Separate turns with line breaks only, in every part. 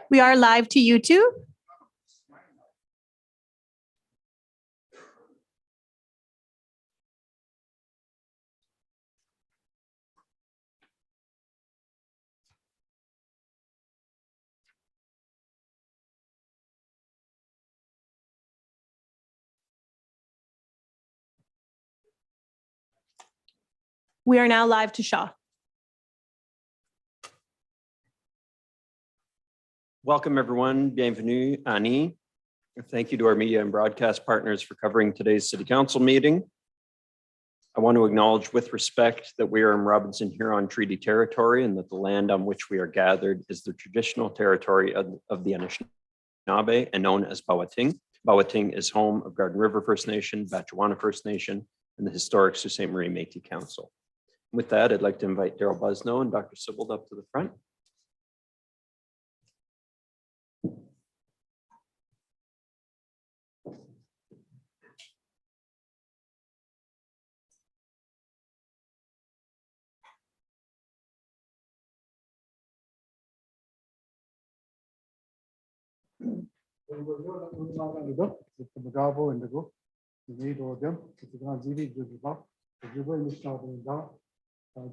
We are live to YouTube. We are now live to Shaw.
Welcome, everyone. Bienvenue, Annie. Thank you to our media and broadcast partners for covering today's City Council meeting. I want to acknowledge with respect that we are in Robinson Huron Treaty Territory and that the land on which we are gathered is the traditional territory of the Anishinaabe and known as Bawating. Bawating is home of Garden River First Nation, Batchewana First Nation, and the historic Sault Ste. Marie Métis Council. With that, I'd like to invite Daryl Busno and Dr. Sibbald up to the front.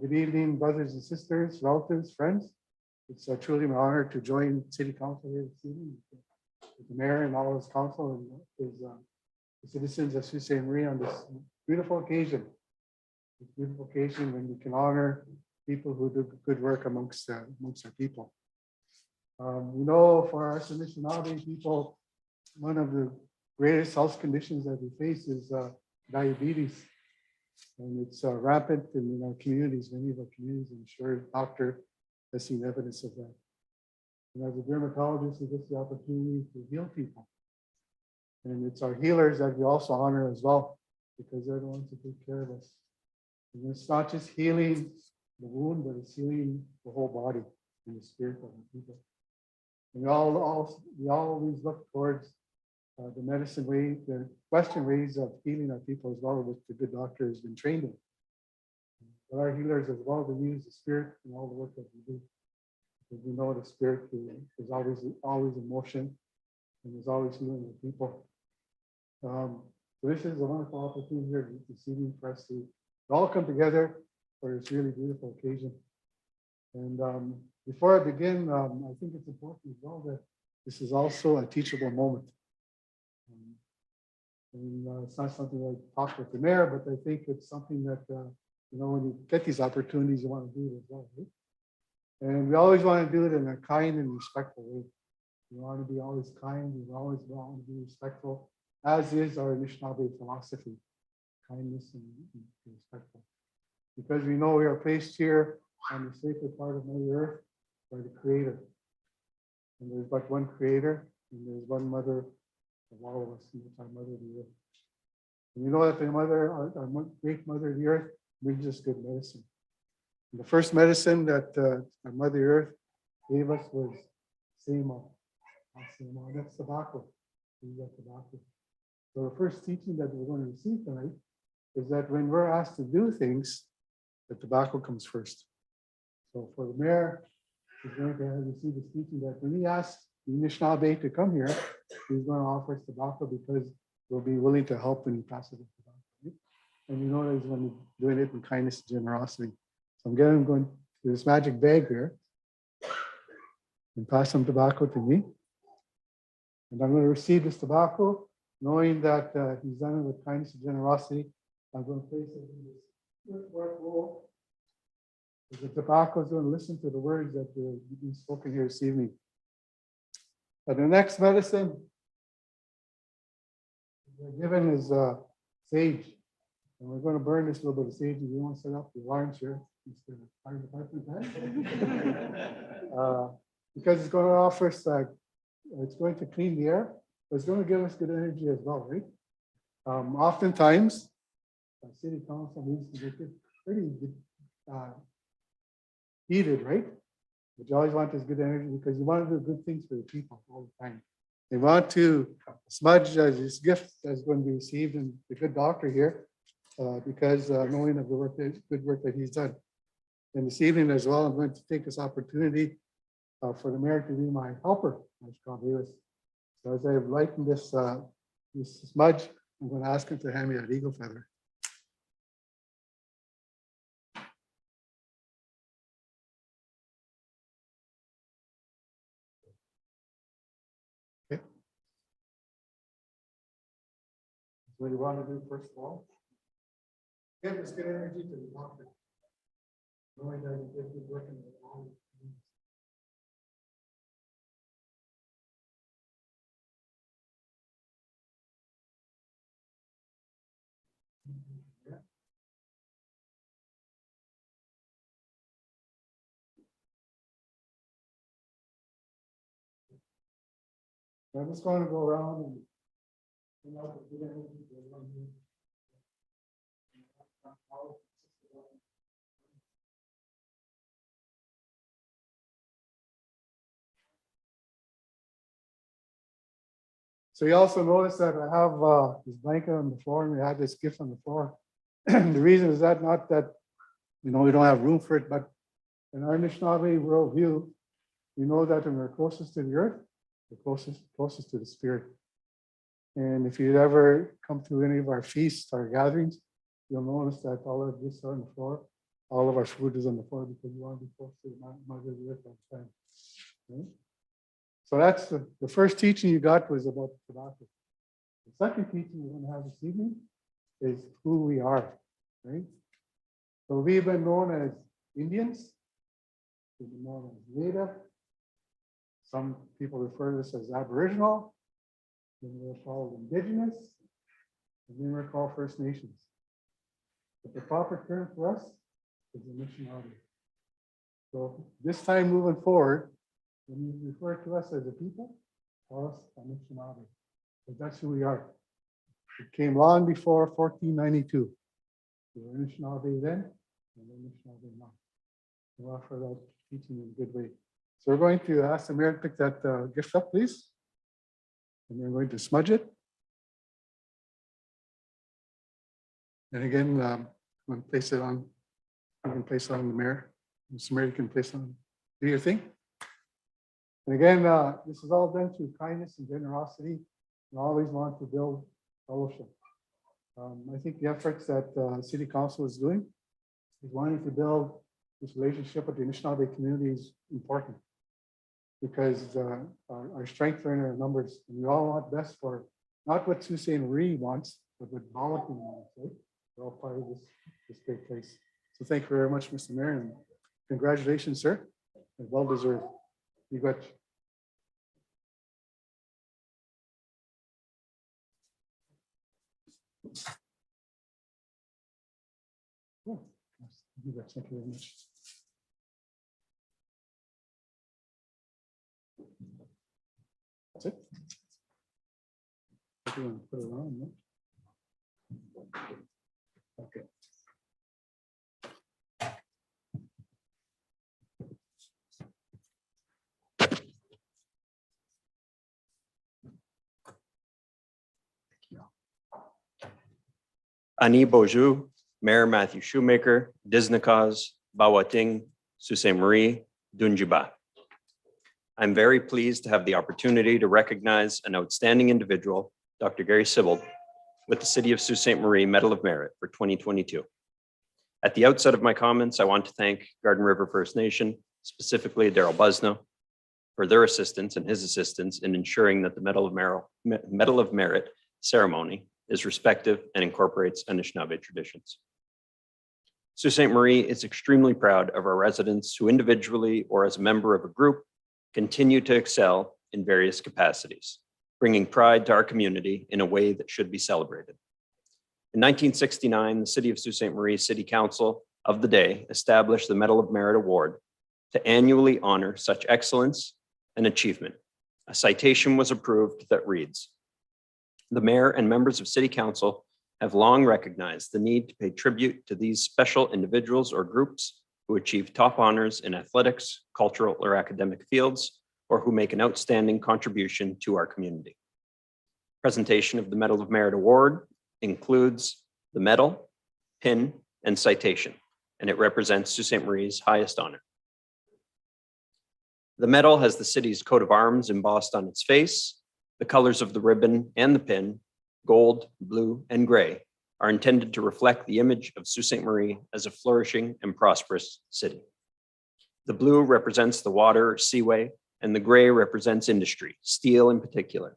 Good evening, brothers and sisters, relatives, friends. It's truly my honor to join City Council here this evening with the mayor and all his council and his the citizens of Sault Ste. Marie on this beautiful occasion. This beautiful occasion when we can honor people who do good work amongst our people. We know for our Anishinaabe people, one of the greatest health conditions that we face is diabetes. And it's rampant in our communities, many of our communities. I'm sure the doctor has seen evidence of that. And as a dermatologist, it gets the opportunity to heal people. And it's our healers that we also honor as well, because they're the ones who take care of us. And it's not just healing the wound, but it's healing the whole body and the spirit of the people. And we always look towards the medicine way, the Western ways of healing our people as well, which the good doctor has been trained in. But our healers as well, they use the spirit in all the work that we do. Because we know the spirit is always in motion and is always healing the people. So this is a wonderful opportunity here this evening for us to all come together for this really beautiful occasion. And before I begin, I think it's important as well that this is also a teachable moment. It's not something I talk with the mayor, but I think it's something that, when you get these opportunities, you want to do it as well. Right? And we always want to do it in a kind and respectful way. We want to be always kind. We always want to be respectful, as is our Anishinaabe philosophy, kindness and respectful. Because we know we are placed here on the sacred part of Mother Earth by the Creator. And there's but one Creator, and there's one Mother of all of us, and it's our Mother of the Earth. And we know that the Mother, our great Mother of the Earth, brings us good medicine. And the first medicine that our Mother Earth gave us was Sema. That's tobacco. Tobacco. So the first teaching that we're going to receive tonight is that when we're asked to do things, the tobacco comes first. So for the mayor, he's going to receive this teaching that when he asks the Anishinaabe to come here, he's going to offer us tobacco because we'll be willing to help when he passes the tobacco. Right? And you know that he's going to be doing it in kindness and generosity. So I'm going to this magic bag here and pass some tobacco to me. And I'm going to receive this tobacco, knowing that he's done it with kindness and generosity. I'm going to place it in this work bowl. The tobacco is going to listen to the words that are being spoken here this evening. The next medicine we're given is sage. And we're going to burn this little bit of sage. You want to set up the alarms here, Mr. Fire Department. Because it's going to offer us, it's going to clean the air, but it's going to give us good energy as well, right? Oftentimes, city council needs to get pretty heated, right? But you always want this good energy because you want to do good things for the people all the time. They want to smudge this gift that's going to be received and the good doctor here because knowing of the good work that he's done. And this evening as well, I'm going to take this opportunity for the mayor to be my helper, as Carl Davis. So as I've lightened this smudge, I'm going to ask him to hand me that eagle feather. Okay. What do you want to do first of all? Give us good energy to the doctor. Knowing that you did good work in the long. I'm just going to go around and good energy to everyone here. So you also notice that I have this blanket on the floor and we had this gift on the floor. The reason is that not that, we don't have room for it, but in our Anishinaabe worldview, we know that when we're closest to the earth, we're closest to the spirit. And if you ever come to any of our feasts, our gatherings, you'll notice that all of this are on the floor. All of our food is on the floor because we want to be close to the Mother of the Earth all the time. Okay? So that's the first teaching you got was about tobacco. The second teaching we're going to have this evening is who we are, right? So we've been known as Indians, we've been known as Native. Some people refer to this as Aboriginal, then we're called Indigenous, and then we're called First Nations. But the proper term for us is Anishinaabe. So this time moving forward, when you refer to us as a people, call us Anishinaabe, because that's who we are. It came long before 1492. We were Anishinaabe then, and Anishinaabe now. We'll offer that teaching in a good way. So we're going to ask the mayor to pick that gift up, please. And we're going to smudge it. And again, I'm going to place it on, you can place it on the mayor. Mr. Mayor, you can place it on, do your thing. And again, this is all done through kindness and generosity. We always want to build fellowship. I think the efforts that City Council is doing is wanting to build this relationship with the Anishinaabe community is important because our strength are in our numbers. And we all want best for not what Sault Ste. Marie wants, but what Balaton wants, right? We're all part of this great place. So thank you very much, Mr. Mayor, and congratulations, sir. And well deserved. You got. Oh, you got. Thank you very much. That's it. Put it on, no? Okay.
Ani Boju, Mayor Matthew Shoemaker, Disnakaz, Bawating, Sault Ste. Marie, Dunjiba. I'm very pleased to have the opportunity to recognize an outstanding individual, Dr. Gary Sibbald, with the City of Sault Ste. Marie Medal of Merit for 2022. At the outset of my comments, I want to thank Garden River First Nation, specifically Daryl Busno, for their assistance and his assistance in ensuring that the Medal of Merit ceremony is respective and incorporates Anishinaabe traditions. Sault Ste. Marie is extremely proud of our residents who individually or as a member of a group continue to excel in various capacities, bringing pride to our community in a way that should be celebrated. In 1969, the City of Sault Ste. Marie City Council of the day established the Medal of Merit Award to annually honor such excellence and achievement. A citation was approved that reads, "The mayor and members of City Council have long recognized the need to pay tribute to these special individuals or groups who achieve top honors in athletics, cultural, or academic fields, or who make an outstanding contribution to our community." Presentation of the Medal of Merit Award includes the medal, pin, and citation, and it represents Sault Ste. Marie's highest honor. The medal has the city's coat of arms embossed on its face. The colors of the ribbon and the pin, gold, blue, and gray, are intended to reflect the image of Sault Ste. Marie as a flourishing and prosperous city. The blue represents the water or seaway, and the gray represents industry, steel in particular.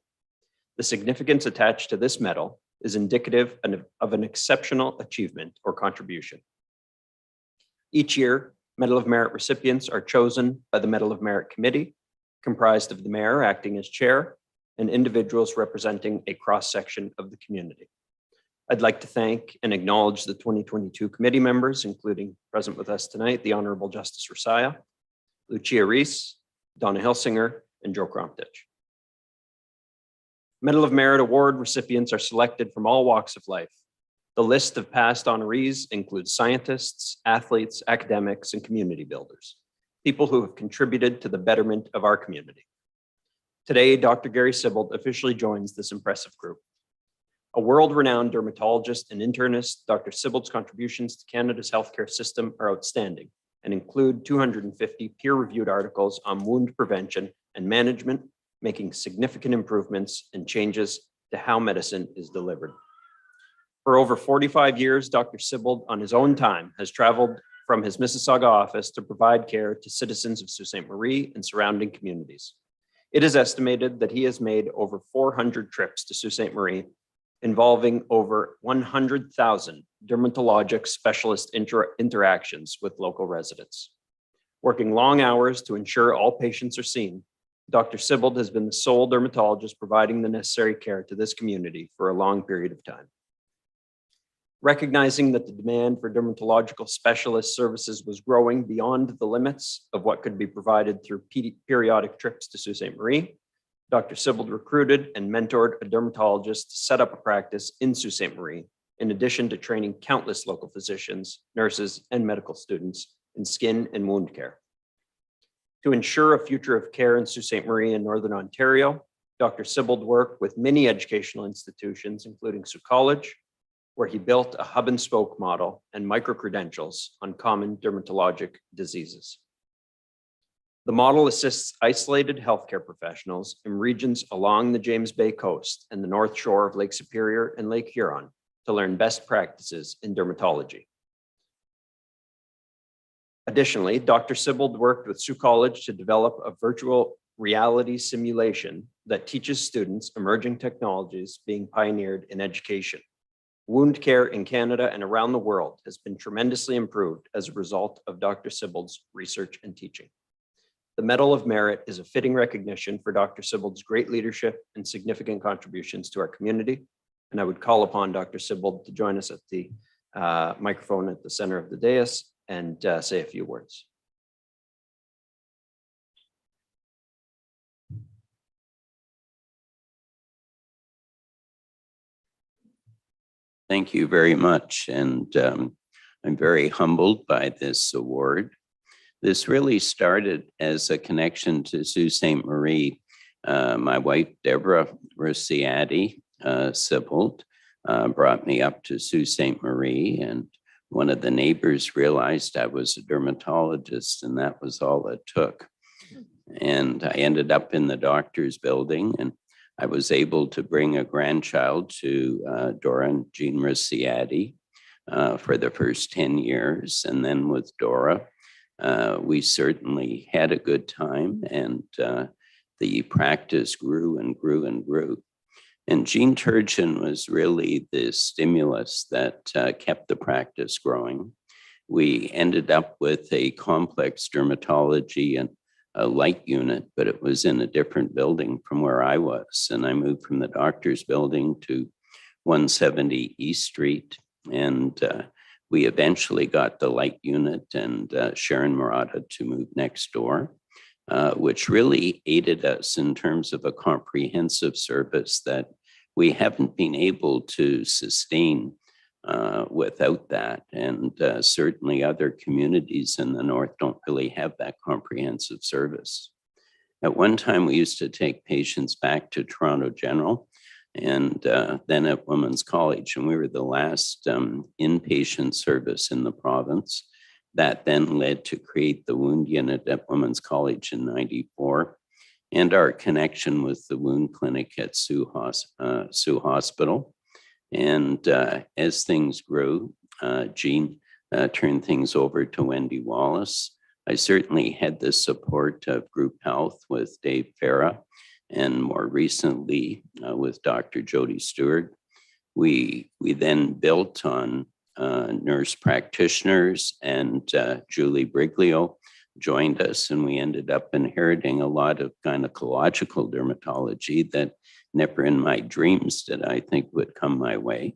The significance attached to this medal is indicative of an exceptional achievement or contribution. Each year, Medal of Merit recipients are chosen by the Medal of Merit Committee, comprised of the mayor acting as chair and individuals representing a cross-section of the community. I'd like to thank and acknowledge the 2022 committee members, including present with us tonight, the Honorable Justice Rosaya, Lucia Reese, Donna Helsinger, and Joe Kromtich. Medal of Merit Award recipients are selected from all walks of life. The list of past honorees includes scientists, athletes, academics, and community builders, people who have contributed to the betterment of our community. Today, Dr. Gary Sibbald officially joins this impressive group. A world-renowned dermatologist and internist, Dr. Sibbald's contributions to Canada's healthcare system are outstanding and include 250 peer-reviewed articles on wound prevention and management, making significant improvements and changes to how medicine is delivered. For over 45 years, Dr. Sibbald, on his own time, has traveled from his Mississauga office to provide care to citizens of Sault Ste. Marie and surrounding communities. It is estimated that he has made over 400 trips to Sault Ste. Marie, involving over 100,000 dermatologic specialist interactions with local residents. Working long hours to ensure all patients are seen, Dr. Sibbald has been the sole dermatologist providing the necessary care to this community for a long period of time. Recognizing that the demand for dermatological specialist services was growing beyond the limits of what could be provided through periodic trips to Sault Ste. Marie, Dr. Sibbald recruited and mentored a dermatologist to set up a practice in Sault Ste. Marie, in addition to training countless local physicians, nurses, and medical students in skin and wound care. To ensure a future of care in Sault Ste. Marie and Northern Ontario, Dr. Sibbald worked with many educational institutions, including Sault College, where he built a hub and spoke model and micro-credentials on common dermatologic diseases. The model assists isolated healthcare professionals in regions along the James Bay coast and the North Shore of Lake Superior and Lake Huron to learn best practices in dermatology. Additionally, Dr. Sibbald worked with Sault College to develop a virtual reality simulation that teaches students emerging technologies being pioneered in education. Wound care in Canada and around the world has been tremendously improved as a result of Dr. Sibbald's research and teaching. The Medal of Merit is a fitting recognition for Dr. Sibbald's great leadership and significant contributions to our community. And I would call upon Dr. Sibbald to join us at the microphone at the center of the dais and say a few words.
Thank you very much. And I'm very humbled by this award. This really started as a connection to Sault Ste. Marie. My wife, Deborah Rossiati Sibbald, brought me up to Sault Ste. Marie, and one of the neighbors realized I was a dermatologist, and that was all it took. And I ended up in the doctor's building, and I was able to bring a grandchild to Dora and Jean Rossiati for the first 10 years. And then with Dora, we certainly had a good time, and the practice grew and grew and grew. And Jean Turgeon was really the stimulus that kept the practice growing. We ended up with a complex dermatology and a light unit, but it was in a different building from where I was. And I moved from the doctor's building to 170 East Street. And we eventually got the light unit and Sharon Murata to move next door, which really aided us in terms of a comprehensive service that we haven't been able to sustain without that. And certainly other communities in the North don't really have that comprehensive service. At one time, we used to take patients back to Toronto General and then at Women's College. And we were the last inpatient service in the province. That then led to create the wound unit at Women's College in '94, and our connection with the wound clinic at Sioux Hospital. And as things grew, Jean turned things over to Wendy Wallace. I certainly had the support of Group Health with Dave Farah, and more recently with Dr. Jody Stewart. We then built on nurse practitioners, and Julie Briglio joined us, and we ended up inheriting a lot of gynecological dermatology that never in my dreams did I think would come my way.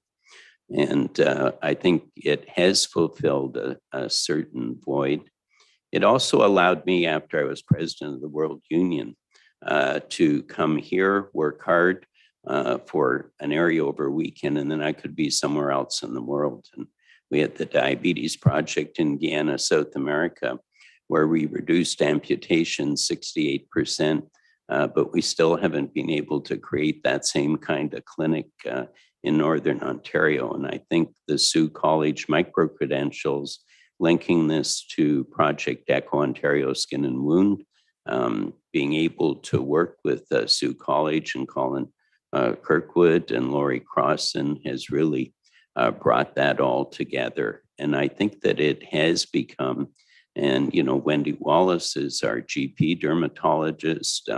And I think it has fulfilled a certain void. It also allowed me, after I was president of the World Union, to come here, work hard for an area over a weekend, and then I could be somewhere else in the world. And we had the Diabetes Project in Guyana, South America, where we reduced amputation 68%, but we still haven't been able to create that same kind of clinic in Northern Ontario. And I think the Sioux College micro-credentials, linking this to Project Echo Ontario Skin and Wound, being able to work with Sioux College and Colin Kirkwood and Lori Crossan has really brought that all together. And I think that it has become, and Wendy Wallace is our GP dermatologist.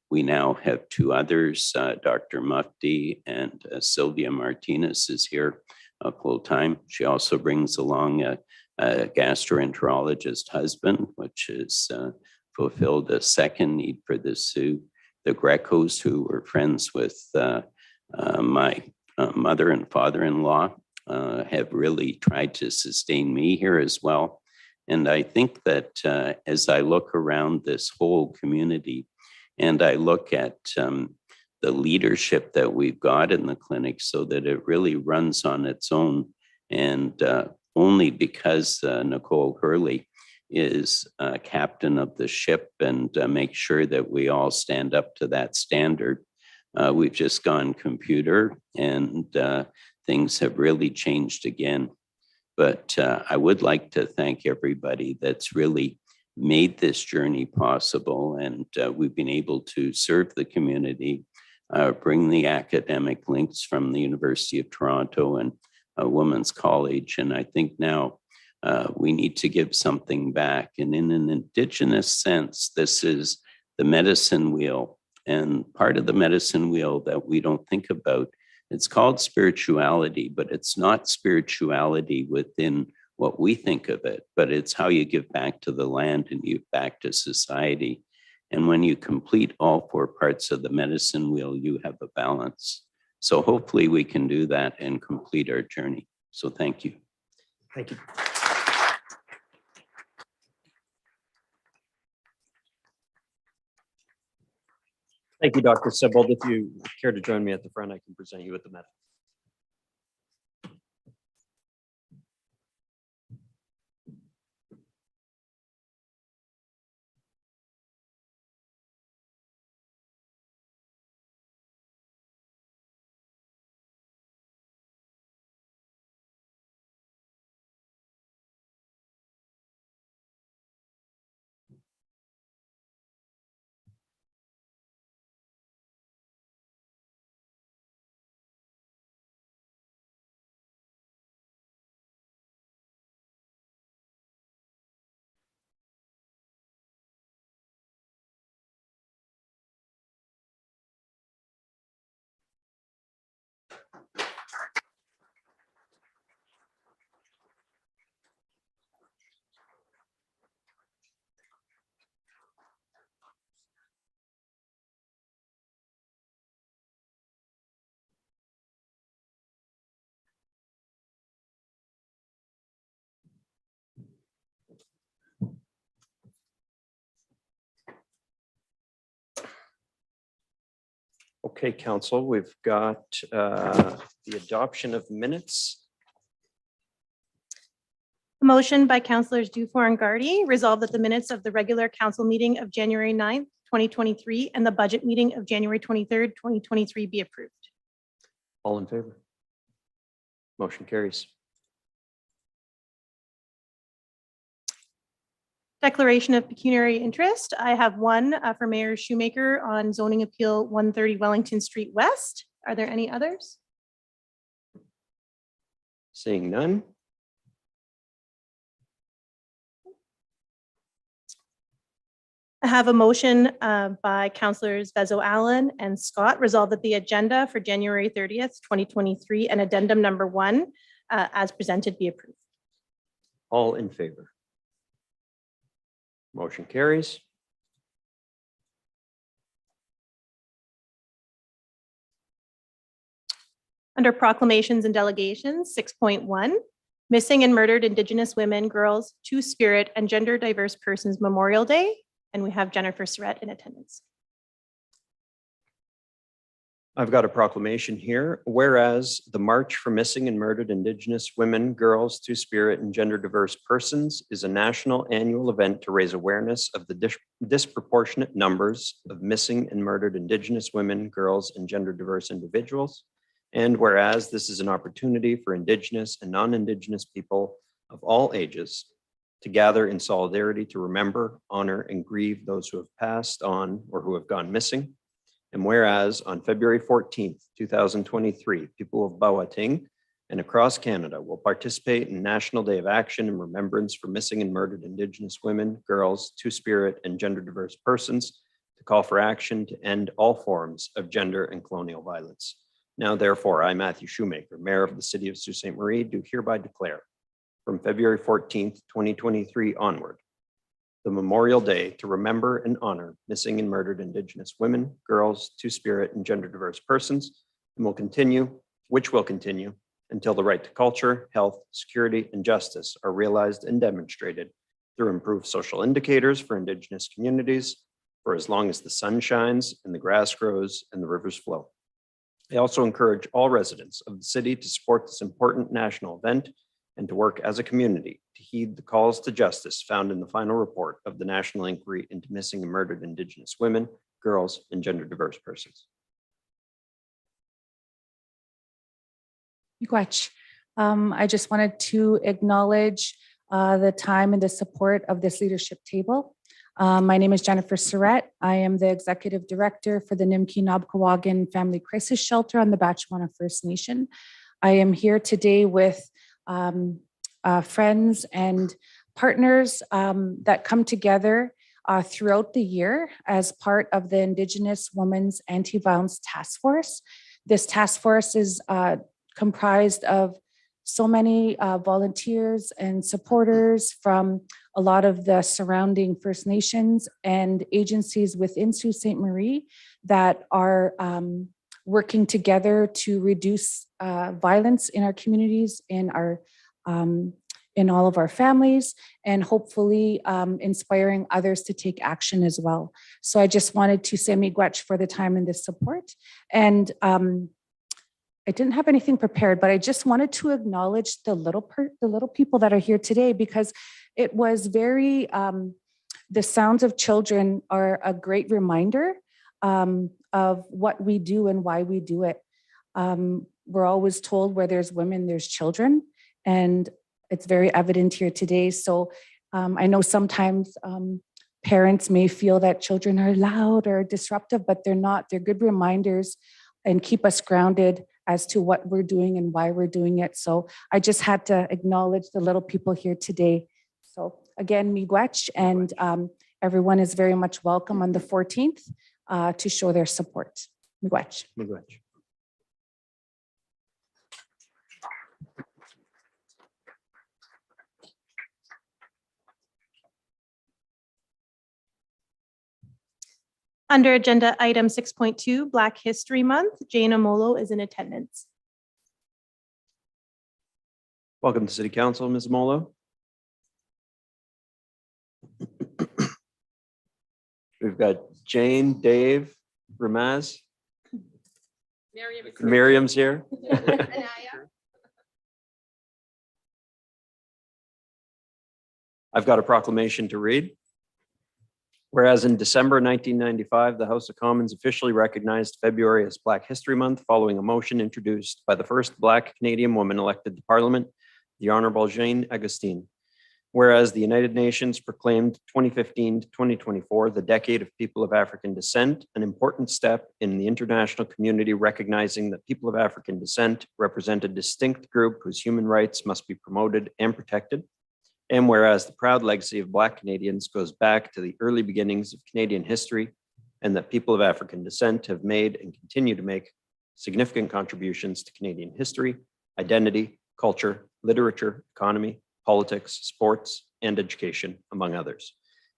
We now have two others, Dr. Mufti and Sylvia Martinez is here full time. She also brings along a gastroenterologist husband, which has fulfilled a second need for the Sioux. The Grecos, who were friends with my mother and father-in-law, have really tried to sustain me here as well. And I think that as I look around this whole community, and I look at the leadership that we've got in the clinic so that it really runs on its own, and only because Nicole Hurley is captain of the ship and make sure that we all stand up to that standard. We've just gone computer, and things have really changed again. But I would like to thank everybody that's really made this journey possible, and we've been able to serve the community, bring the academic links from the University of Toronto and Women's College. And I think now we need to give something back. And in an Indigenous sense, this is the medicine wheel. And part of the medicine wheel that we don't think about, it's called spirituality, but it's not spirituality within what we think of it, but it's how you give back to the land and give back to society. And when you complete all four parts of the medicine wheel, you have a balance. So hopefully we can do that and complete our journey. So thank you.
Thank you. Thank you, Dr. Sibbald. If you care to join me at the front, I can present you with the medal. Okay, Council, we've got the adoption of minutes.
A motion by Councilors Dufour and Gardy, resolve that the minutes of the regular council meeting of January 9th, 2023, and the budget meeting of January 23rd, 2023 be approved.
All in favor? Motion carries.
Declaration of pecuniary interest. I have one for Mayor Shoemaker on zoning appeal 130 Wellington Street West. Are there any others?
Seeing none.
I have a motion by Councilors Vezo Allen and Scott, resolved that the agenda for January 30th, 2023 and addendum number 1 as presented be approved.
All in favor? Motion carries.
Under proclamations and delegations, 6.1, Missing and Murdered Indigenous Women, Girls, Two-Spirit, and Gender Diverse Persons Memorial Day. And we have Jennifer Surratt in attendance.
I've got a proclamation here. Whereas the March for Missing and Murdered Indigenous Women, Girls, Two-Spirit, and Gender Diverse Persons is a national annual event to raise awareness of the disproportionate numbers of missing and murdered Indigenous women, girls, and gender diverse individuals. And whereas this is an opportunity for Indigenous and non-Indigenous people of all ages to gather in solidarity to remember, honor, and grieve those who have passed on or who have gone missing. And whereas on February 14th, 2023, people of Bawating and across Canada will participate in National Day of Action and Remembrance for Missing and Murdered Indigenous Women, Girls, Two-Spirit, and Gender Diverse Persons to call for action to end all forms of gender and colonial violence. Now, therefore, I, Matthew Shoemaker, Mayor of the City of Sault Ste. Marie, do hereby declare from February 14th, 2023 onward, the Memorial Day to remember and honor missing and murdered Indigenous women, girls, Two-Spirit, and gender diverse persons, and which will continue until the right to culture, health, security, and justice are realized and demonstrated through improved social indicators for Indigenous communities for as long as the sun shines and the grass grows and the rivers flow. I also encourage all residents of the city to support this important national event and to work as a community to heed the calls to justice found in the final report of the National Inquiry into Missing and Murdered Indigenous Women, Girls, and Gender Diverse Persons.
Miigwech. I just wanted to acknowledge the time and the support of this leadership table. My name is Jennifer Surratt. I am the Executive Director for the Nimki-Nabkawagan Family Crisis Shelter on the Batchewana First Nation. I am here today with friends and partners that come together throughout the year as part of the Indigenous Women's Anti-Violence Task Force. This task force is comprised of so many volunteers and supporters from a lot of the surrounding First Nations and agencies within Sault Ste. Marie that are working together to reduce violence in our communities, in all of our families, and hopefully inspiring others to take action as well. So I just wanted to say miigwech for the time and the support. And I didn't have anything prepared, but I just wanted to acknowledge the little people that are here today, because it was very, the sounds of children are a great reminder of what we do and why we do it. We're always told where there's women, there's children, and it's very evident here today. So I know sometimes parents may feel that children are loud or disruptive, but they're not. They're good reminders and keep us grounded as to what we're doing and why we're doing it. So I just had to acknowledge the little people here today. So again, miigwech, and everyone is very much welcome on the 14th to show their support. Miigwech.
Miigwech.
Under agenda item 6.2, Black History Month, Jane Amolo is in attendance.
Welcome to City Council, Ms. Molo. We've got Jane, Dave, Ramaz. Miriam's here. I've got a proclamation to read. Whereas in December 1995, the House of Commons officially recognized February as Black History Month following a motion introduced by the first Black Canadian woman elected to Parliament, the Honorable Jane Augustine. Whereas the United Nations proclaimed 2015 to 2024 the Decade of People of African Descent, an important step in the international community recognizing that people of African descent represent a distinct group whose human rights must be promoted and protected. And whereas the proud legacy of Black Canadians goes back to the early beginnings of Canadian history, and that people of African descent have made and continue to make significant contributions to Canadian history, identity, culture, literature, economy, politics, sports, and education, among others.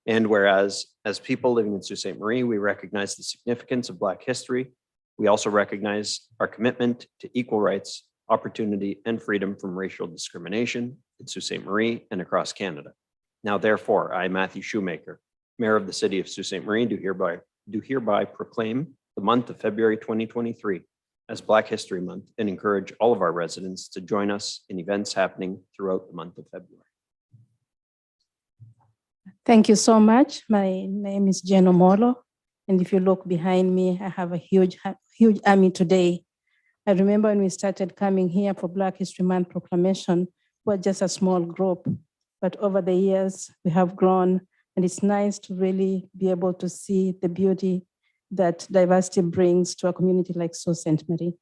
And whereas, as people living in Sault Ste. Marie, we recognize the significance of Black history, we also recognize our commitment to equal rights, opportunity, and freedom from racial discrimination in Sault Ste. Marie and across Canada. Now, therefore, I, Matthew Shoemaker, Mayor of the City of Sault Ste. Marie, do hereby proclaim the month of February 2023 as Black History Month and encourage all of our residents to join us in events happening throughout the month of February.
Thank you so much. My name is Jen Omolo. And if you look behind me, I have a huge army today. I remember when we started coming here for Black History Month proclamation, we're just a small group. But over the years, we have grown. And it's nice to really be able to see the beauty that diversity brings to a community like Sault Ste. Marie.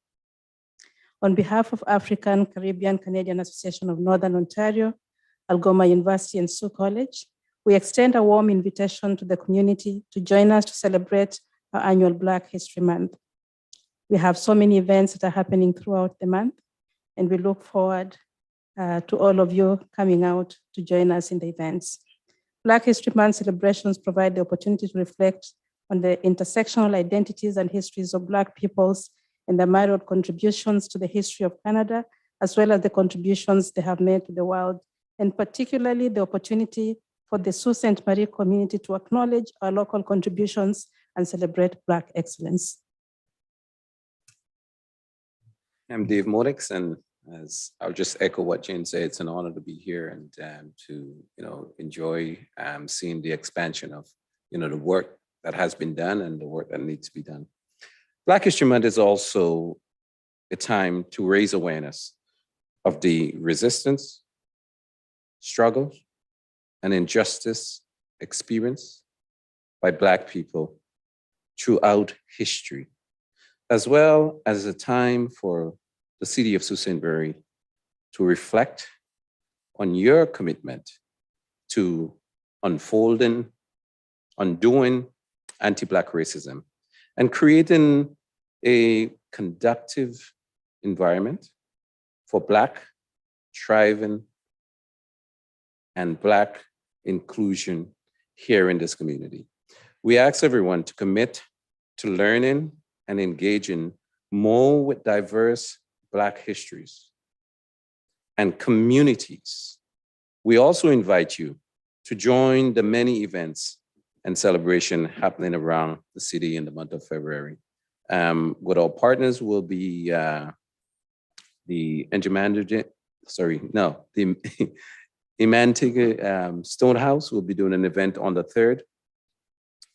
On behalf of African Caribbean Canadian Association of Northern Ontario, Algoma University and Sault College, we extend a warm invitation to the community to join us to celebrate our annual Black History Month. We have so many events that are happening throughout the month, and we look forward to all of you coming out to join us in the events. Black History Month celebrations provide the opportunity to reflect on the intersectional identities and histories of Black peoples and their myriad contributions to the history of Canada, as well as the contributions they have made to the world, and particularly the opportunity for the Sault Ste. Marie community to acknowledge our local contributions and celebrate Black excellence.
I'm Dave Morix, and as I'll just echo what Jane said, it's an honor to be here and to enjoy seeing the expansion of the work that has been done and the work that needs to be done. Black History Month is also a time to raise awareness of the resistance, struggles, and injustice experienced by Black people throughout history, as well as a time for the City of Sault Ste. Marie to reflect on your commitment to unfolding, undoing anti-Black racism and creating a conducive environment for Black thriving and Black inclusion here in this community. We ask everyone to commit to learning and engaging more with diverse Black histories and communities. We also invite you to join the many events and celebration happening around the city in the month of February. With our partners will be the Imantiga Stonehouse will be doing an event on the 3rd.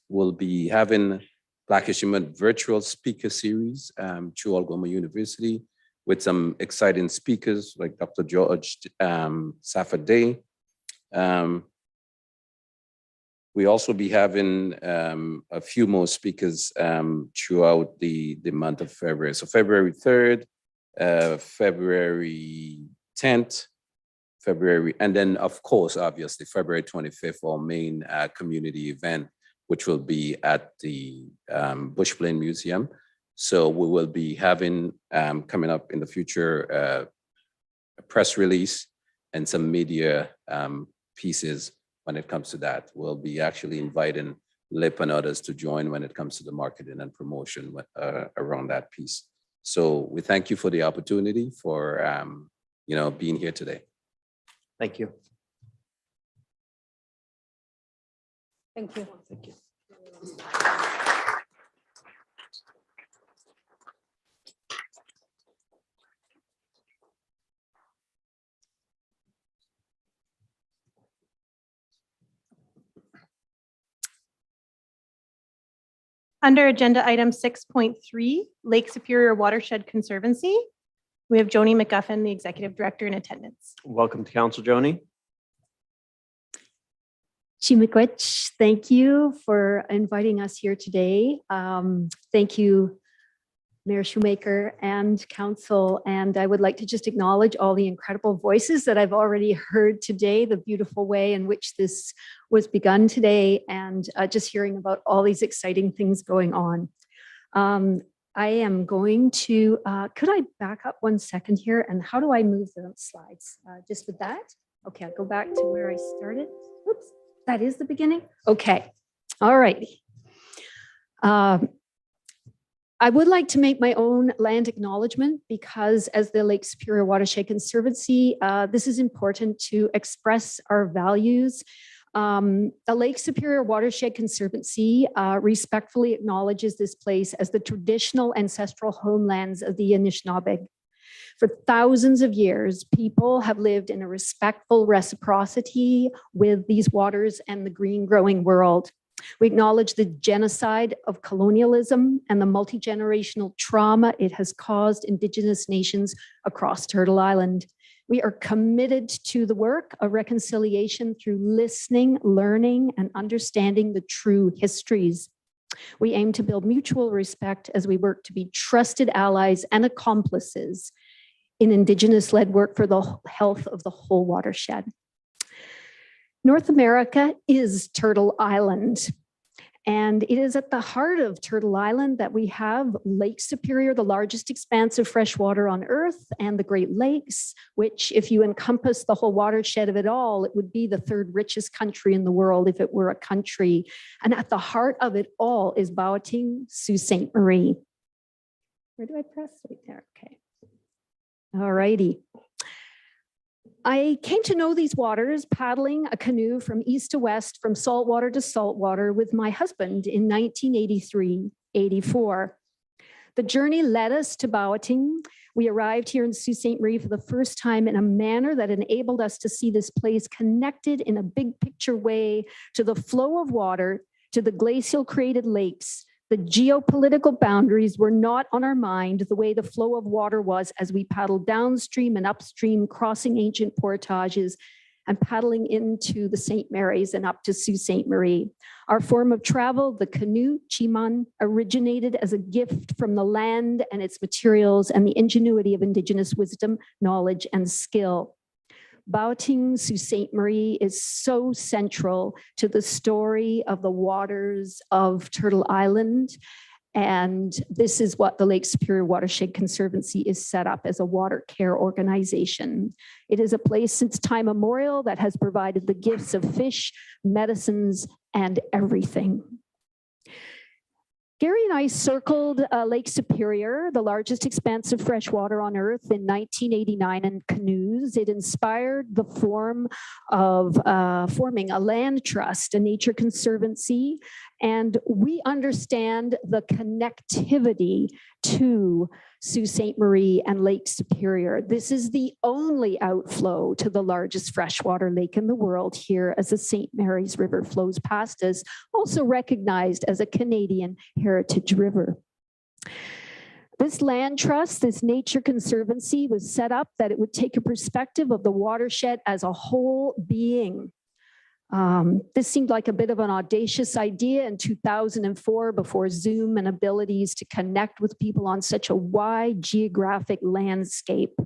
We'll be having Black History Month virtual speaker series through Algoma University with some exciting speakers like Dr. George Safadeh. We also be having a few more speakers throughout the month of February. So February 3rd, February 10th, and then of course, obviously, February 25th, our main community event, which will be at the Bush Plain Museum. So we will be having, coming up in the future, a press release and some media pieces when it comes to that. We'll be actually inviting LIP and others to join when it comes to the marketing and promotion around that piece. So we thank you for the opportunity for being here today.
Thank you.
Thank you.
Thank you.
Under agenda item 6.3, Lake Superior Watershed Conservancy, we have Joni McGuffin, the Executive Director, in attendance.
Welcome to Council, Joni.
Chimikwech, thank you for inviting us here today. Thank you, Mayor Shoemaker and Council. And I would like to just acknowledge all the incredible voices that I've already heard today, the beautiful way in which this was begun today, and just hearing about all these exciting things going on. I am going to, could I back up 1 second here? And how do I move the slides? Just with that? Okay, I'll go back to where I started. Oops, that is the beginning? Okay, all righty. I would like to make my own land acknowledgement because as the Lake Superior Watershed Conservancy, this is important to express our values. The Lake Superior Watershed Conservancy respectfully acknowledges this place as the traditional ancestral homelands of the Anishinaabe. For thousands of years, people have lived in a respectful reciprocity with these waters and the green growing world. We acknowledge the genocide of colonialism and the multi-generational trauma it has caused Indigenous nations across Turtle Island. We are committed to the work of reconciliation through listening, learning, and understanding the true histories. We aim to build mutual respect as we work to be trusted allies and accomplices in Indigenous-led work for the health of the whole watershed. North America is Turtle Island, and it is at the heart of Turtle Island that we have Lake Superior, the largest expanse of fresh water on Earth, and the Great Lakes, which if you encompass the whole watershed of it all, it would be the third richest country in the world if it were a country. And at the heart of it all is Bowitine, Sault Ste. Marie. Where do I press? Right there, okay. All righty. I came to know these waters paddling a canoe from east to west, from saltwater to saltwater with my husband in 1983-84. The journey led us to Bowitine. We arrived here in Sault Ste. Marie for the first time in a manner that enabled us to see this place connected in a big picture way to the flow of water, to the glacial created lakes. The geopolitical boundaries were not on our mind the way the flow of water was as we paddled downstream and upstream, crossing ancient portages and paddling into the St. Mary's and up to Sault Ste. Marie. Our form of travel, the canoe, Chiman, originated as a gift from the land and its materials and the ingenuity of Indigenous wisdom, knowledge, and skill. Bowitine, Sault Ste. Marie is so central to the story of the waters of Turtle Island. And this is what the Lake Superior Watershed Conservancy is set up as, a water care organization. It is a place since time immemorial that has provided the gifts of fish, medicines, and everything. Gary and I circled Lake Superior, the largest expanse of fresh water on Earth, in 1989 in canoes. It inspired the form of forming a land trust, a nature conservancy, and we understand the connectivity to Sault Ste. Marie and Lake Superior. This is the only outflow to the largest freshwater lake in the world here as the St. Mary's River flows past us, also recognized as a Canadian heritage river. This land trust, this nature conservancy was set up that it would take a perspective of the watershed as a whole being. This seemed like a bit of an audacious idea in 2004 before Zoom and abilities to connect with people on such a wide geographic landscape.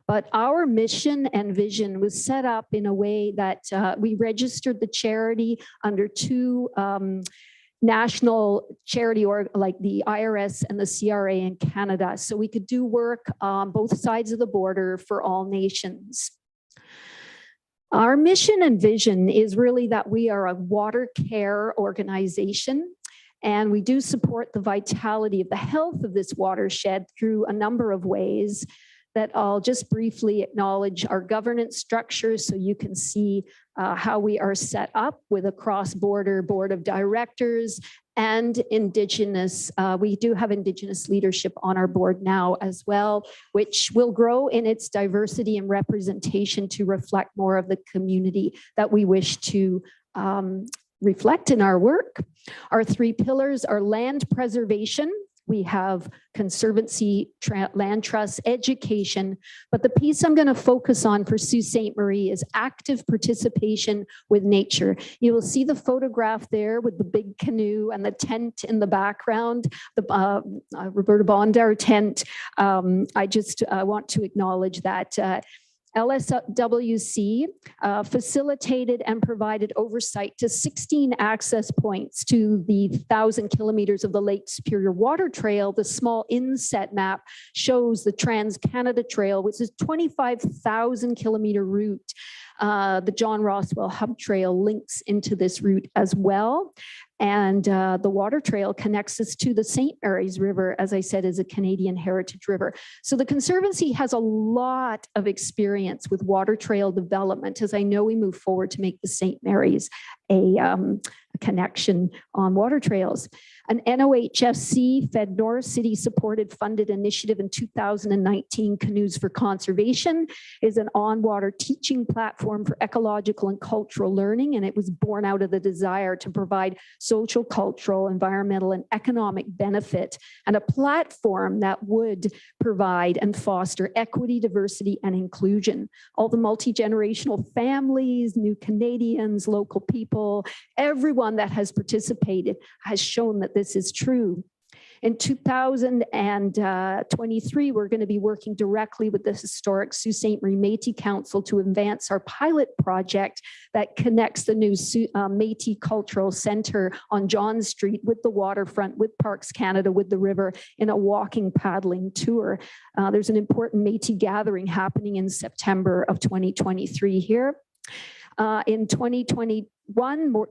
But our mission and vision was set up in a way that we registered the charity under two national charity like the IRS and the CRA in Canada, so we could do work on both sides of the border for all nations. Our mission and vision is really that we are a water care organization, and we do support the vitality of the health of this watershed through a number of ways that I'll just briefly acknowledge our governance structure so you can see how we are set up with a cross-border board of directors and Indigenous. We do have Indigenous leadership on our board now as well, which will grow in its diversity and representation to reflect more of the community that we wish to reflect in our work. Our three pillars are land preservation, we have conservancy, land trusts, education. But the piece I'm going to focus on for Sault Ste. Marie is active participation with nature. You will see the photograph there with the big canoe and the tent in the background, the Roberta Bondar tent. I just want to acknowledge that LSWC facilitated and provided oversight to 16 access points to the 1,000 kilometers of the Lake Superior Water Trail. The small inset map shows the Trans-Canada Trail, which is 25,000 kilometer route. The John Roswell Hub Trail links into this route as well. And the water trail connects us to the St. Mary's River, as I said, is a Canadian heritage river. So the Conservancy has a lot of experience with water trail development, as I know we move forward to make the St. Mary's a connection on water trails. An NOHFC Fed North City supported funded initiative in 2019, Canoes for Conservation, is an on-water teaching platform for ecological and cultural learning, and it was born out of the desire to provide social, cultural, environmental, and economic benefit, and a platform that would provide and foster equity, diversity, and inclusion. All the multi-generational families, new Canadians, local people, everyone that has participated has shown that this is true. In 2023, we're going to be working directly with the historic Sault Ste. Marie Métis Council to advance our pilot project that connects the new Métis Cultural Centre on John Street with the waterfront, with Parks Canada, with the river in a walking paddling tour. There's an important Métis gathering happening in September of 2023 here. In 2021,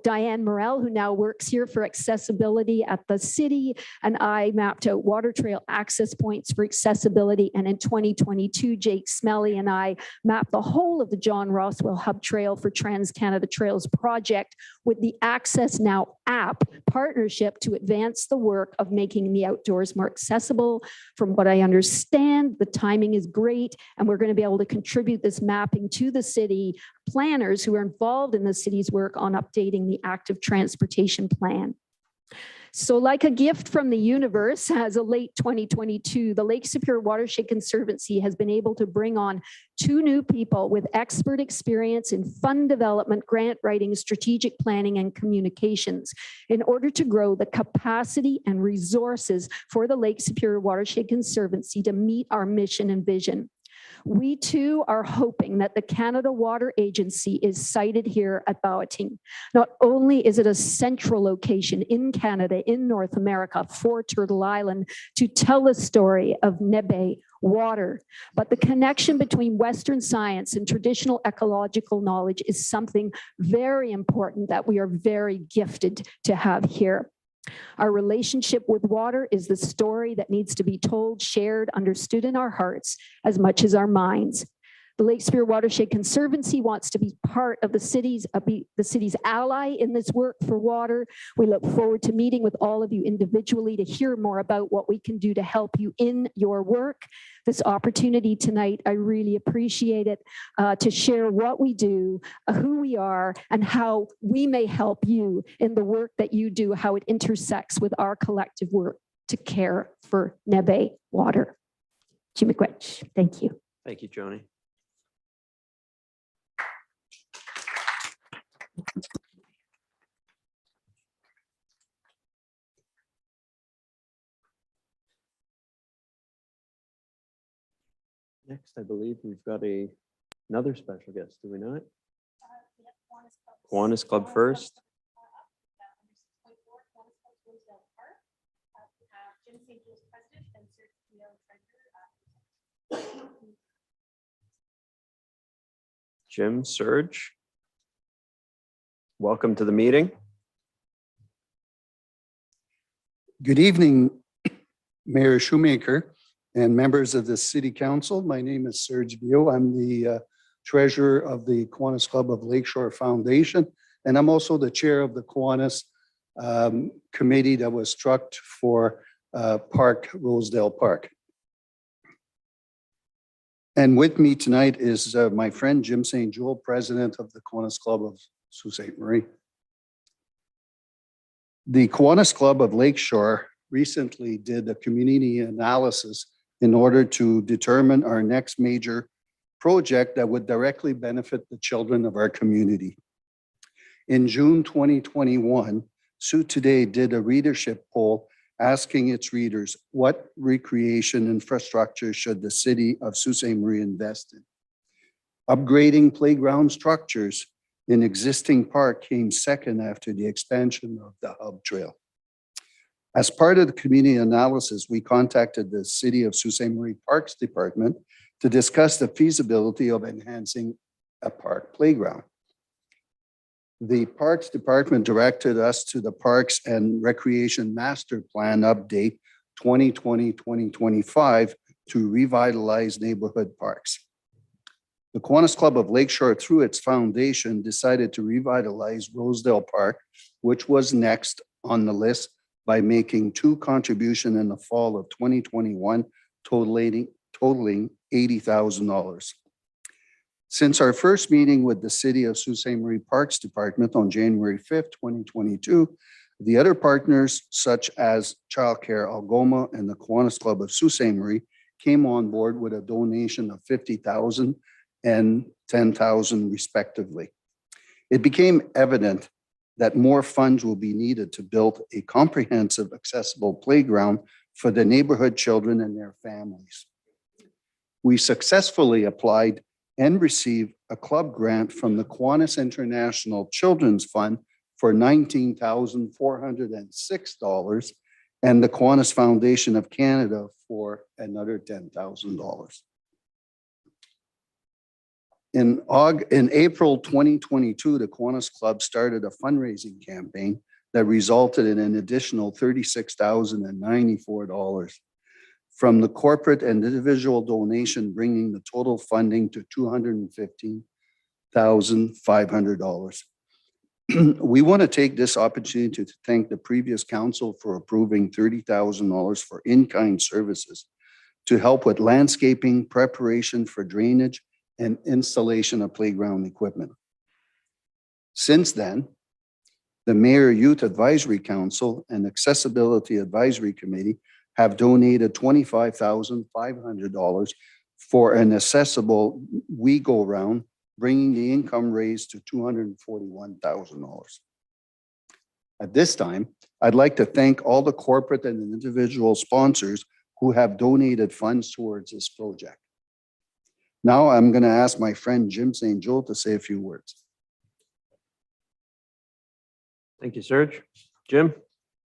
Diane Morel, who now works here for accessibility at the city, and I mapped out water trail access points for accessibility. And in 2022, Jake Smelly and I mapped the whole of the John Roswell Hub Trail for Trans-Canada Trails project with the Access Now app partnership to advance the work of making the outdoors more accessible. From what I understand, the timing is great, and we're going to be able to contribute this mapping to the city planners who are involved in the city's work on updating the active transportation plan. So like a gift from the universe, as of late 2022, the Lake Superior Watershed Conservancy has been able to bring on 2 new people with expert experience in fund development, grant writing, strategic planning, and communications in order to grow the capacity and resources for the Lake Superior Watershed Conservancy to meet our mission and vision. We too are hoping that the Canada Water Agency is sited here at Bawating. Not only is it a central location in Canada, in North America, for Turtle Island to tell the story of Nebe water, but the connection between Western science and traditional ecological knowledge is something very important that we are very gifted to have here. Our relationship with water is the story that needs to be told, shared, understood in our hearts as much as our minds. The Lake Superior Watershed Conservancy wants to be part of the city's ally in this work for water. We look forward to meeting with all of you individually to hear more about what we can do to help you in your work. This opportunity tonight, I really appreciate it, to share what we do, who we are, and how we may help you in the work that you do, how it intersects with our collective work to care for Nebe water. Chimikwech, thank you.
Thank you, Joni. Next, I believe we've got another special guest, do we not? Kiwanis Club first. Jim Surge, welcome to the meeting.
Good evening, Mayor Shoemaker and members of the City Council. My name is Serge Bio. I'm the treasurer of the Kiwanis Club of Lakeshore Foundation, and I'm also the chair of the Kiwanis committee that was struck for Rosedale Park. And with me tonight is my friend Jim St. Joel, president of the Kiwanis Club of Sault Ste. Marie. The Kiwanis Club of Lakeshore recently did a community analysis in order to determine our next major project that would directly benefit the children of our community. In June 2021, Sioux Today did a readership poll asking its readers, what recreation infrastructure should the city of Sault Ste. Marie invest in? Upgrading playground structures in existing park came second after the expansion of the Hub Trail. As part of the community analysis, we contacted the City of Sault Ste. Marie Parks Department to discuss the feasibility of enhancing a park playground. The Parks Department directed us to the Parks and Recreation Master Plan Update 2020-2025 to revitalize neighborhood parks. The Kiwanis Club of Lakeshore, through its foundation, decided to revitalize Rosedale Park, which was next on the list, by making 2 contributions in the fall of 2021, totaling $80,000. Since our first meeting with the City of Sault Ste. Marie Parks Department on January 5th, 2022, the other partners such as Childcare Algoma and the Kiwanis Club of Sault Ste. Marie came on board with a donation of $50,000 and $10,000 respectively. It became evident that more funds will be needed to build a comprehensive, accessible playground for the neighborhood children and their families. We successfully applied and received a club grant from the Kiwanis International Children's Fund for $19,406 and the Kiwanis Foundation of Canada for another $10,000. In April 2022, the Kiwanis Club started a fundraising campaign that resulted in an additional $36,094 from the corporate and individual donation, bringing the total funding to $215,500. We want to take this opportunity to thank the previous council for approving $30,000 for in-kind services to help with landscaping, preparation for drainage, and installation of playground equipment. Since then, the Mayor Youth Advisory Council and Accessibility Advisory Committee have donated $25,500 for an accessible We Go Round, bringing the income raised to $241,000. At this time, I'd like to thank all the corporate and individual sponsors who have donated funds towards this project. Now I'm going to ask my friend Jim St. Joel to say a few words.
Thank you, Serge. Jim,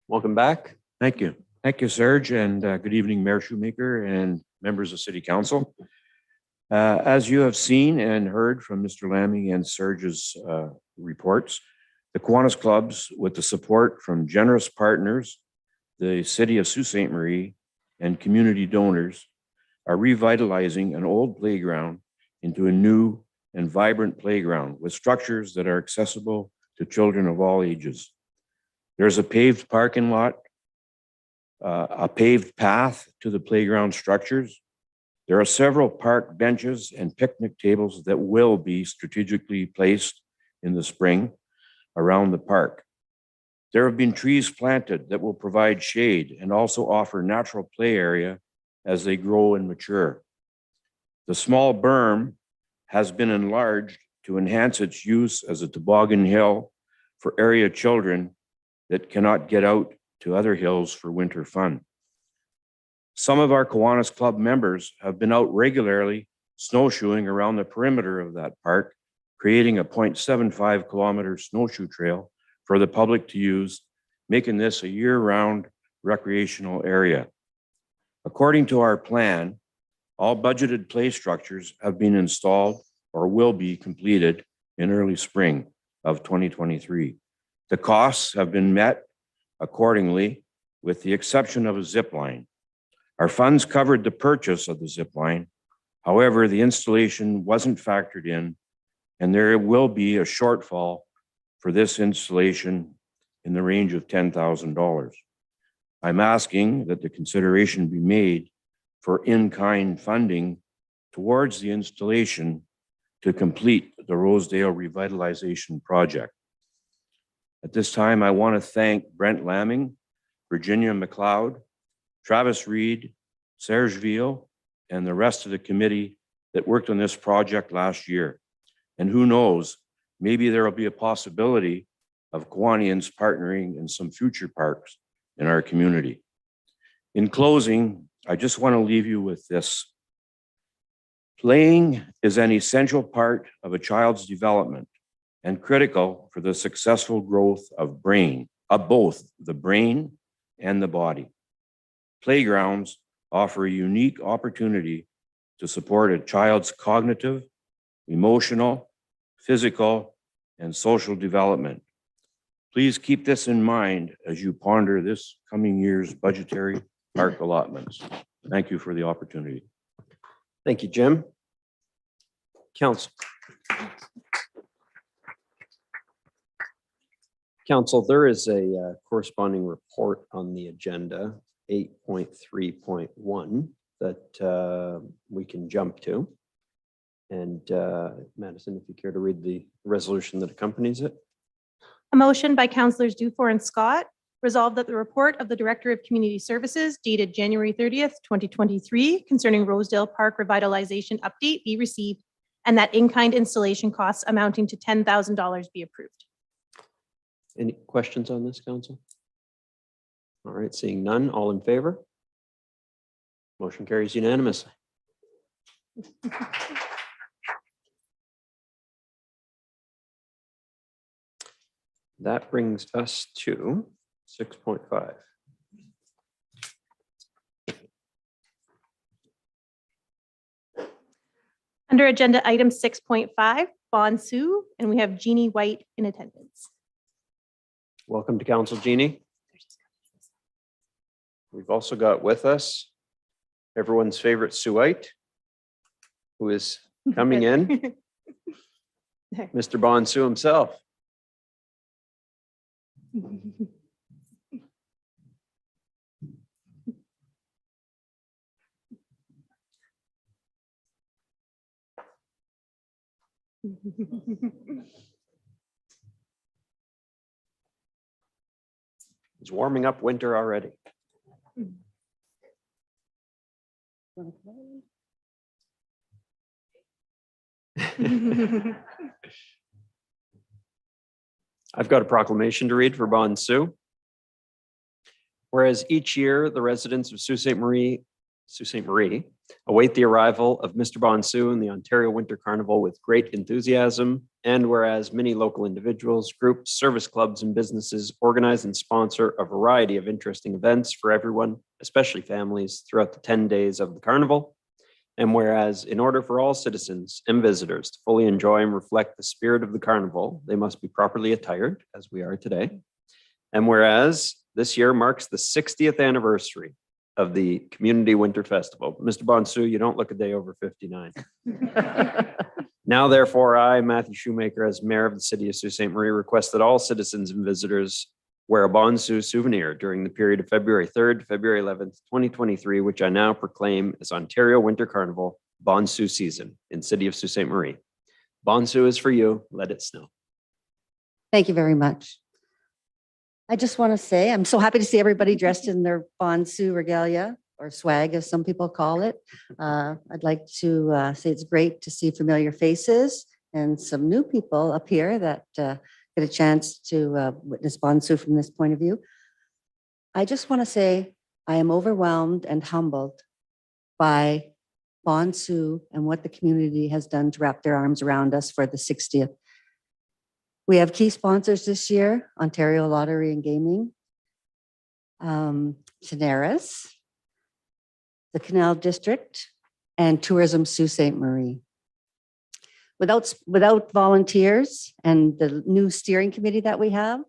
welcome back.
Thank you. Thank you, Serge, and good evening, Mayor Shoemaker and members of City Council. As you have seen and heard from Mr. Laming and Serge's reports, the Kiwanis Clubs, with the support from generous partners, the City of Sault Ste. Marie, and community donors, are revitalizing an old playground into a new and vibrant playground with structures that are accessible to children of all ages. There's a paved parking lot, a paved path to the playground structures. There are several park benches and picnic tables that will be strategically placed in the spring around the park. There have been trees planted that will provide shade and also offer natural play area as they grow and mature. The small berm has been enlarged to enhance its use as a toboggan hill for area children that cannot get out to other hills for winter fun. Some of our Kiwanis Club members have been out regularly snowshoeing around the perimeter of that park, creating a 0.75 kilometer snowshoe trail for the public to use, making this a year-round recreational area. According to our plan, all budgeted play structures have been installed or will be completed in early spring of 2023. The costs have been met accordingly, with the exception of a zip line. Our funds covered the purchase of the zip line. However, the installation wasn't factored in, and there will be a shortfall for this installation in the range of $10,000. I'm asking that the consideration be made for in-kind funding towards the installation to complete the Rosedale revitalization project. At this time, I want to thank Brent Laming Virginia McLeod, Travis Reed, Serge Veal, and the rest of the committee that worked on this project last year. And who knows, maybe there will be a possibility of Kiwanians partnering in some future parks in our community. In closing, I just want to leave you with this. Playing is an essential part of a child's development and critical for the successful growth of both the brain and the body. Playgrounds offer a unique opportunity to support a child's cognitive, emotional, physical, and social development. Please keep this in mind as you ponder this coming year's budgetary park allotments. Thank you for the opportunity.
Thank you, Jim. Council. Council, there is a corresponding report on the agenda, 8.3.1, that we can jump to. And Madison, if you care to read the resolution that accompanies it.
A motion by Councilors Dufour and Scott, resolved that the report of the Director of Community Services dated January 30th, 2023, concerning Rosedale Park revitalization update be received, and that in-kind installation costs amounting to $10,000 be approved.
Any questions on this, council? All right, seeing none, all in favor? Motion carries unanimously. That brings us to 6.5.
Under agenda item 6.5, Bond Sue, and we have Jeannie White in attendance.
Welcome to council, Jeannie. We've also got with us everyone's favorite Suite, who is coming in, Mr. Bonsu himself. It's warming up winter already. I've got a proclamation to read for Bon Sioux. Whereas each year, the residents of Sault Ste. Marie await the arrival of Mr. Bon Sioux in the Ontario Winter Carnival with great enthusiasm. And whereas many local individuals, groups, service clubs, and businesses organize and sponsor a variety of interesting events for everyone, especially families, throughout the 10 days of the carnival. And whereas in order for all citizens and visitors to fully enjoy and reflect the spirit of the carnival, they must be properly attired, as we are today. And whereas this year marks the 60th anniversary of the Community Winter Festival. Mr. Bonsu, you don't look a day over 59. Now, therefore, I, Matthew Shoemaker, as mayor of the city of Sault Ste. Marie, request that all citizens and visitors wear a Bonsu souvenir during the period of February 3rd to February 11th, 2023, which I now proclaim as Ontario Winter Carnival Bonsu season in city of Sault Ste. Marie. Bonsu is for you. Let it snow.
Thank you very much. I just want to say, I'm so happy to see everybody dressed in their Bonsu regalia, or swag, as some people call it. I'd like to say it's great to see familiar faces and some new people up here that get a chance to witness Bonsu from this point of view. I just want to say I am overwhelmed and humbled by Bonsu and what the community has done to wrap their arms around us for the 60th. We have key sponsors this year: Ontario Lottery and Gaming, Tenaris, the Canal District, and Tourism Sault Ste. Marie. Without volunteers and the new steering committee that we have,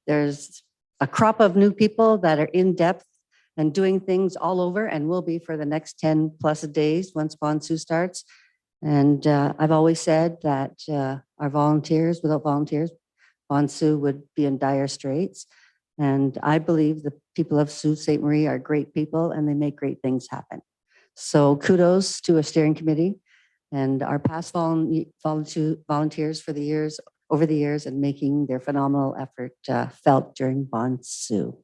there's a crop of new people that are in depth and doing things all over, and will be for the next 10 plus days once Bonsu starts. And I've always said that our volunteers, without volunteers, Bonsu would be in dire straits. And I believe the people of Sault Ste. Marie are great people and they make great things happen. So kudos to a steering committee and our past volunteers for the years, over the years, and making their phenomenal effort felt during Bonsu.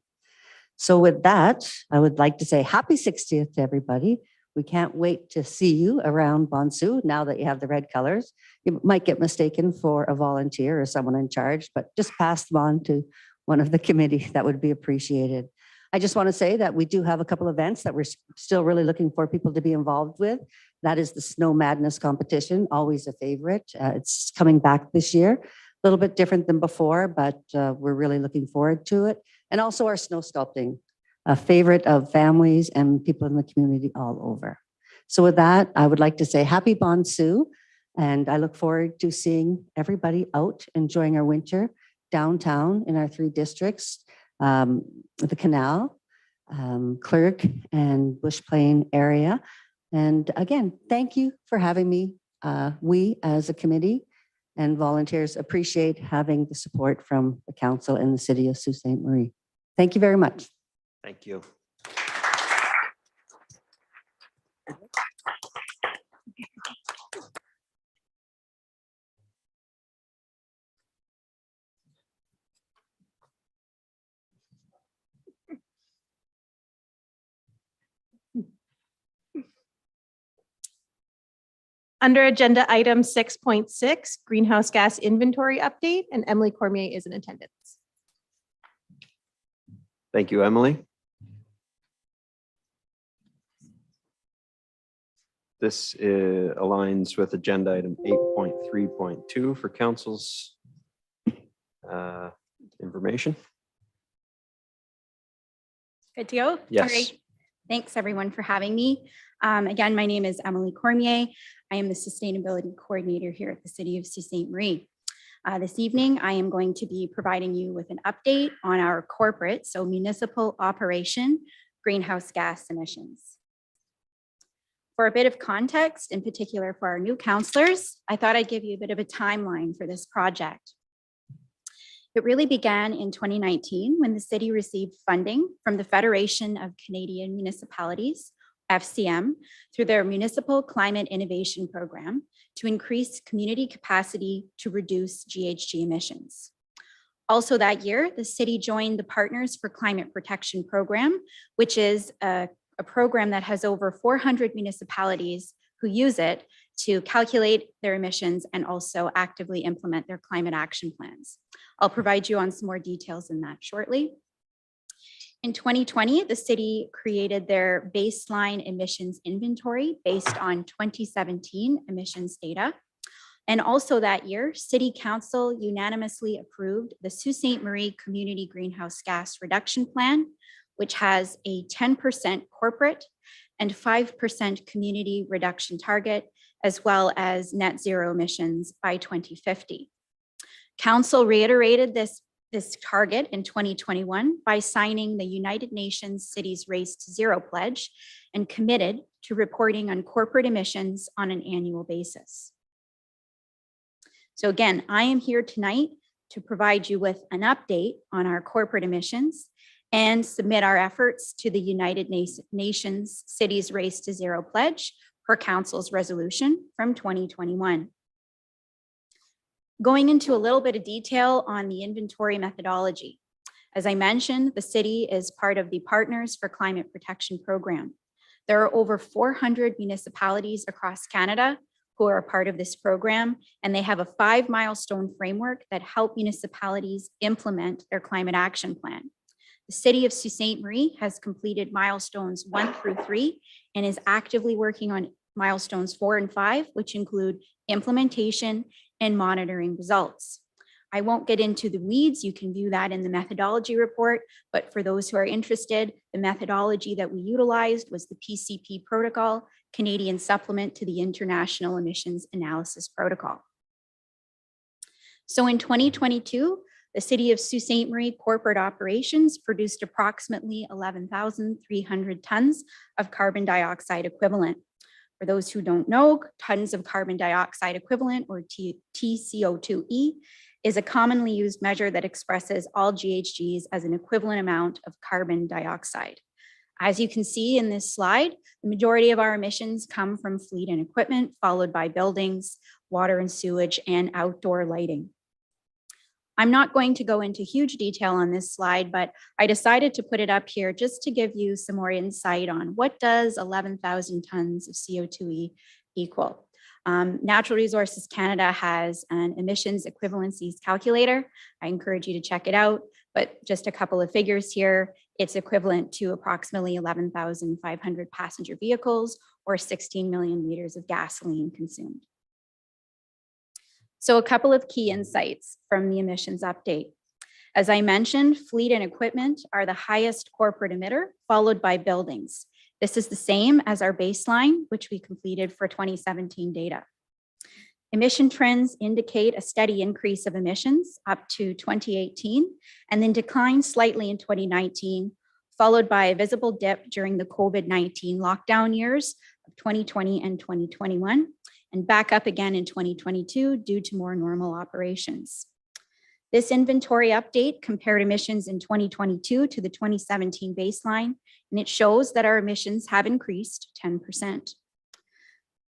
So with that, I would like to say happy 60th to everybody. We can't wait to see you around Bonsu now that you have the red colors. You might get mistaken for a volunteer or someone in charge, but just pass them on to one of the committee. That would be appreciated. I just want to say that we do have a couple events that we're still really looking for people to be involved with. That is the Snow Madness competition, always a favorite. It's coming back this year, a little bit different than before, but we're really looking forward to it. And also our snow sculpting, a favorite of families and people in the community all over. So with that, I would like to say happy Bonsu, and I look forward to seeing everybody out enjoying our winter downtown in our 3 districts, the Canal, Clerk, and Bush Plain area. And again, thank you for having me. We as a committee and volunteers appreciate having the support from the council and the city of Sault Ste. Marie. Thank you very much.
Thank you.
Under agenda item 6.6, greenhouse gas inventory update, and Emily Cormier is in attendance.
Thank you, Emily. This aligns with agenda item 8.3.2 for council's information.
Good to go?
Yes.
All right. Thanks everyone for having me. Again, my name is Emily Cormier. I am the Sustainability Coordinator here at the City of Sault Ste. Marie. This evening, I am going to be providing you with an update on our corporate, so municipal operation, greenhouse gas emissions. For a bit of context, in particular for our new councillors, I thought I'd give you a bit of a timeline for this project. It really began in 2019 when the city received funding from the Federation of Canadian Municipalities, FCM, through their Municipal Climate Innovation Program to increase community capacity to reduce GHG emissions. Also that year, the city joined the Partners for Climate Protection Program, which is a program that has over 400 municipalities who use it to calculate their emissions and also actively implement their climate action plans. I'll provide you on some more details in that shortly. In 2020, the city created their baseline emissions inventory based on 2017 emissions data. And also that year, City Council unanimously approved the Sault Ste. Marie Community Greenhouse Gas Reduction Plan, which has a 10% corporate and 5% community reduction target, as well as net zero emissions by 2050. Council reiterated this target in 2021 by signing the United Nations Cities Race to Zero pledge and committed to reporting on corporate emissions on an annual basis. So again, I am here tonight to provide you with an update on our corporate emissions and submit our efforts to the United Nations Cities Race to Zero pledge per Council's resolution from 2021. Going into a little bit of detail on the inventory methodology. As I mentioned, the city is part of the Partners for Climate Protection Program. There are over 400 municipalities across Canada who are a part of this program, and they have a 5-milestone framework that help municipalities implement their climate action plan. The City of Sault Ste. Marie has completed milestones 1 through 3 and is actively working on milestones 4 and 5, which include implementation and monitoring results. I won't get into the weeds. You can view that in the methodology report, but for those who are interested, the methodology that we utilized was the PCP protocol, Canadian supplement to the International Emissions Analysis Protocol. So in 2022, the City of Sault Ste. Marie corporate operations produced approximately 11,300 tons of carbon dioxide equivalent. For those who don't know, tons of carbon dioxide equivalent, or TCO2e, is a commonly used measure that expresses all GHGs as an equivalent amount of carbon dioxide. As you can see in this slide, the majority of our emissions come from fleet and equipment, followed by buildings, water and sewage, and outdoor lighting. I'm not going to go into huge detail on this slide, but I decided to put it up here just to give you some more insight on what does 11,000 tons of CO2e equal. Natural Resources Canada has an emissions equivalencies calculator. I encourage you to check it out, but just a couple of figures here. It's equivalent to approximately 11,500 passenger vehicles or 16 million liters of gasoline consumed. So a couple of key insights from the emissions update. As I mentioned, fleet and equipment are the highest corporate emitter, followed by buildings. This is the same as our baseline, which we completed for 2017 data. Emission trends indicate a steady increase of emissions up to 2018 and then decline slightly in 2019, followed by a visible dip during the COVID-19 lockdown years of 2020 and 2021, and back up again in 2022 due to more normal operations. This inventory update compared emissions in 2022 to the 2017 baseline, and it shows that our emissions have increased 10%.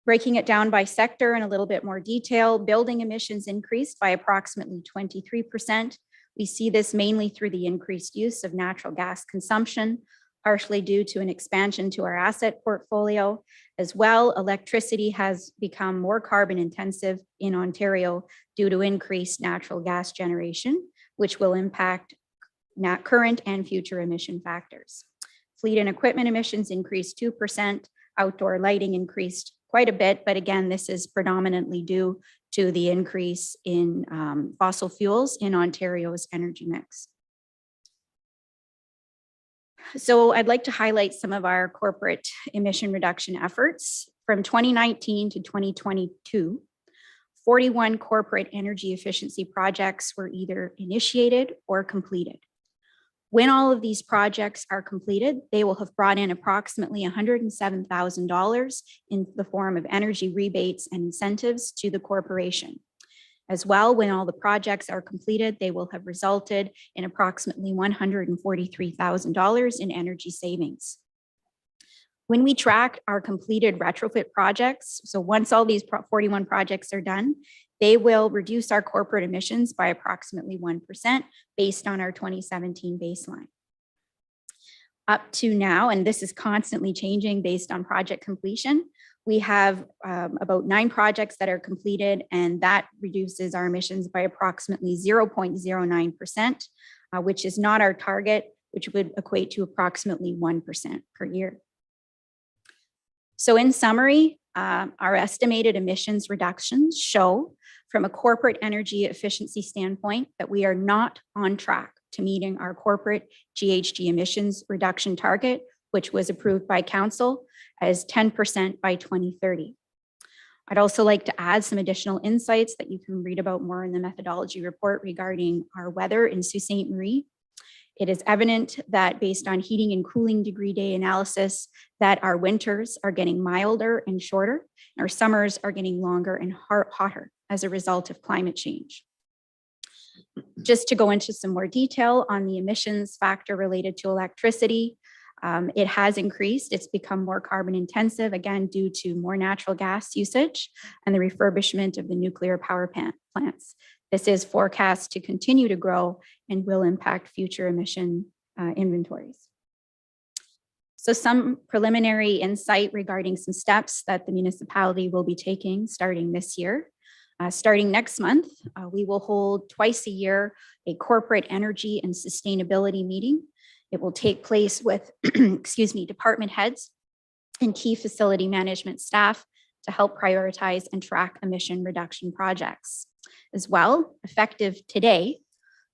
Breaking it down by sector in a little bit more detail, building emissions increased by approximately 23%. We see this mainly through the increased use of natural gas consumption, partially due to an expansion to our asset portfolio. As well, electricity has become more carbon intensive in Ontario due to increased natural gas generation, which will impact current and future emission factors. Fleet and equipment emissions increased 2%. Outdoor lighting increased quite a bit, but again, this is predominantly due to the increase in fossil fuels in Ontario's energy mix. So I'd like to highlight some of our corporate emission reduction efforts. From 2019 to 2022, 41 corporate energy efficiency projects were either initiated or completed. When all of these projects are completed, they will have brought in approximately $107,000 in the form of energy rebates and incentives to the corporation. As well, when all the projects are completed, they will have resulted in approximately $143,000 in energy savings. When we track our completed retrofit projects, so once all these 41 projects are done, they will reduce our corporate emissions by approximately 1% based on our 2017 baseline. Up to now, and this is constantly changing based on project completion, we have about 9 projects that are completed, and that reduces our emissions by approximately 0.09%, which is not our target, which would equate to approximately 1% per year. So in summary, our estimated emissions reductions show from a corporate energy efficiency standpoint that we are not on track to meeting our corporate GHG emissions reduction target, which was approved by council as 10% by 2030. I'd also like to add some additional insights that you can read about more in the methodology report regarding our weather in Sault Ste. Marie. It is evident that based on heating and cooling degree day analysis, that our winters are getting milder and shorter, and our summers are getting longer and hotter as a result of climate change. Just to go into some more detail on the emissions factor related to electricity, it has increased. It's become more carbon intensive, again, due to more natural gas usage and the refurbishment of the nuclear power plants. This is forecast to continue to grow and will impact future emission inventories. So some preliminary insight regarding some steps that the municipality will be taking starting this year. Starting next month, we will hold twice a year a corporate energy and sustainability meeting. It will take place with, department heads and key facility management staff to help prioritize and track emission reduction projects. As well, effective today,